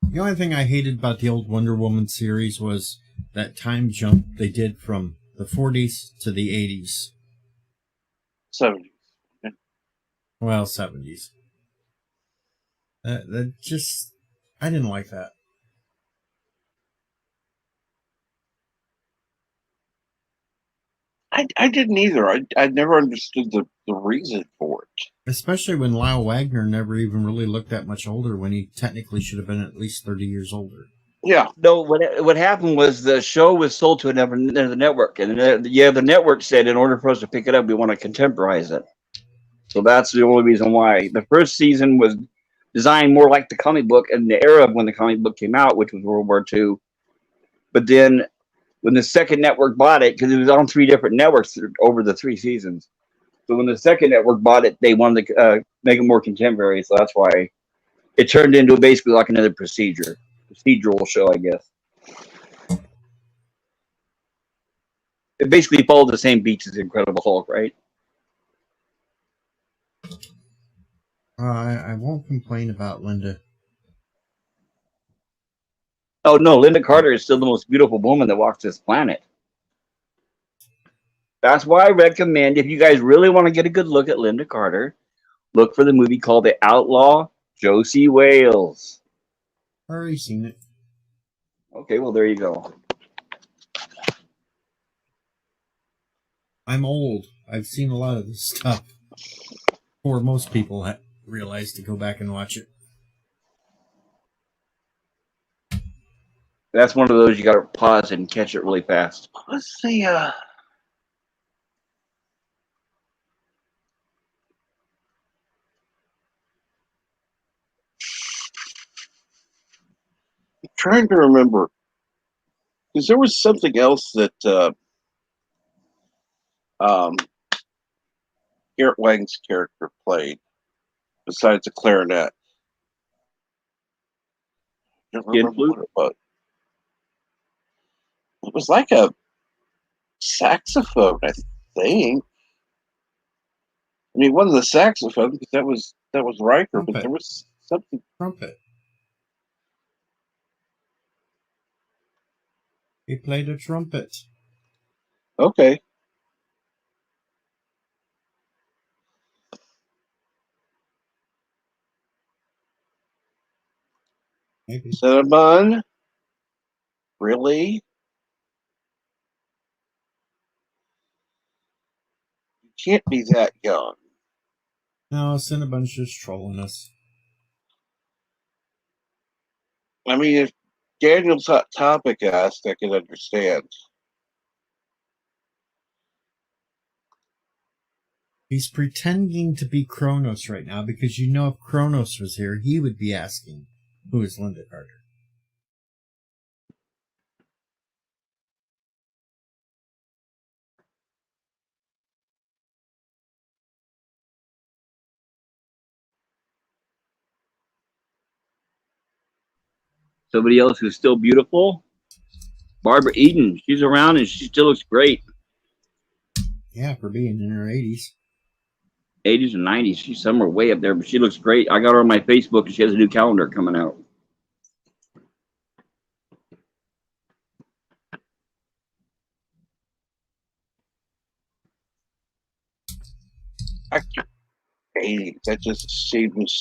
The only thing I hated about the old Wonder Woman series was that time jump they did from the 40s to the 80s. 70s. Well, 70s. That just, I didn't like that. I didn't either. I never understood the reason for it. Especially when Lyle Wagner never even really looked that much older when he technically should have been at least 30 years older. Yeah. No, what happened was the show was sold to another network, and the network said in order for us to pick it up, we want to contemporize it. So that's the only reason why. The first season was designed more like the comic book in the era of when the comic book came out, which was World War II. But then when the second network bought it, because it was on 3 different networks over the 3 seasons. So when the second network bought it, they wanted to make it more contemporary. So that's why it turned into basically like another procedural show, I guess. It basically followed the same beats as Incredible Hulk, right? I won't complain about Linda. Oh, no, Linda Carter is still the most beautiful woman that walks this planet. That's why I recommend, if you guys really want to get a good look at Linda Carter, look for the movie called The Outlaw Josie Wales. Already seen it. Okay, well, there you go. I'm old. I've seen a lot of this stuff. Before most people realize to go back and watch it. That's one of those you got to pause and catch it really fast. Let's see. I'm trying to remember, because there was something else that Garrett Wang's character played besides the clarinet. I don't remember what it was. It was like a saxophone, I think. I mean, one of the saxophone, because that was Riker, Trumpet. but there was something. Trumpet. He played a trumpet. Okay. Maybe. Cinnamon? Really? You can't be that young. No, Cinnabon's just trolling us. I mean, if Daniel's Hot Topic asked, I can understand. He's pretending to be Kronos right now because you know if Kronos was here, he would be asking, who is Linda Carter? Somebody else who's still beautiful, Barbara Eden. She's around and she still looks great. Yeah, for being in her 80s. 80s and 90s. She's somewhere way up there, but she looks great. I got her on my Facebook and she has a new calendar coming out. Actor 80s. That just seems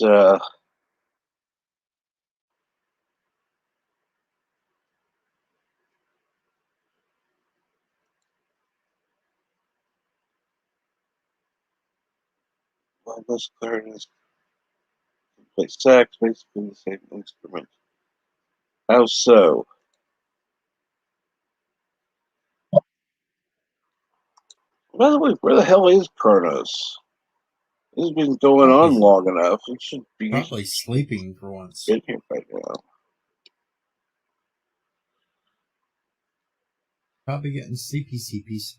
well, this clarinet play sax, basically the same instrument. How so? By the way, where the hell is Kronos? This has been going on long enough. It should be Probably sleeping for once. in here right now. Probably getting sleepy-seepies.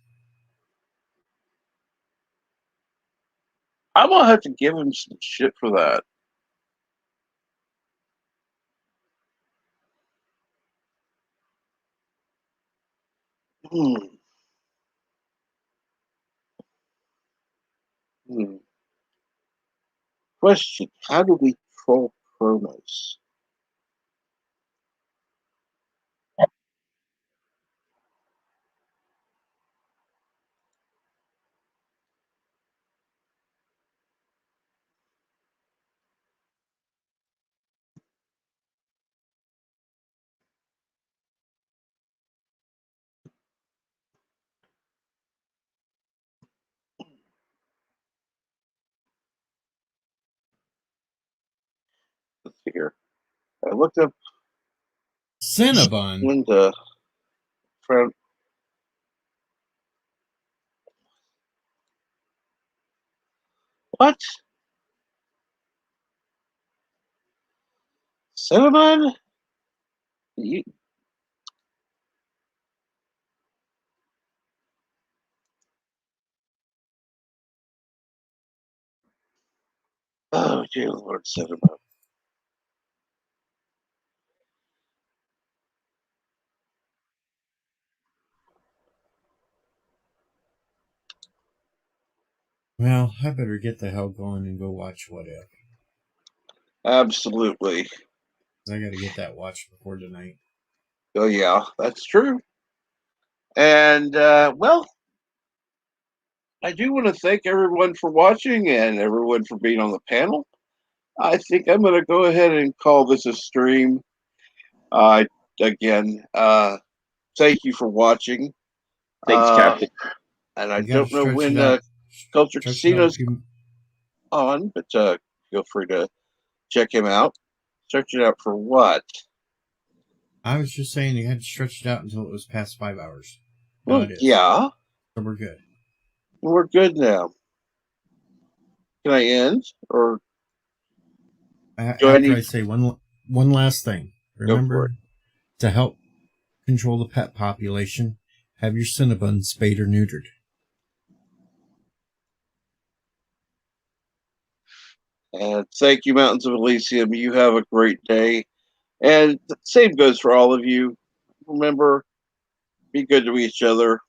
I'm gonna have to give him some shit for that. Question: how do we troll Kronos? Let's see here. I looked up Cinnabon. Linda. What? Cinnamon? You... Oh, dear Lord, Cinnamon. Well, I better get the hell going and go watch What If. Absolutely. I gotta get that watched before tonight. Oh, yeah, that's true. And, well, I do want to thank everyone for watching and everyone for being on the panel. I think I'm going to go ahead and call this a stream. Again, thank you for watching. Thanks, Captain. And I You gotta don't know stretch when it out. Culture Stretch it out a Casino's few- on, but feel free to check him out. Stretch it out for what? I was just saying you had to stretch it out until it was past 5 hours. Now Well, it is. yeah. So we're good. We're good now. Can I end? Or After I say one last thing, Go for remember to help control the pet population, have your Cinnabon spayed or neutered. And thank you, Mountains of Elysium. You have a great day. And the same goes for all of you. Remember, be good to each other.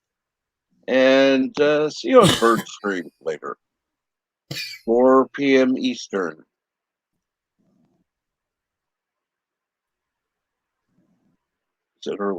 And see you on Bird Stream later. 4 p.m. Eastern. Is it early?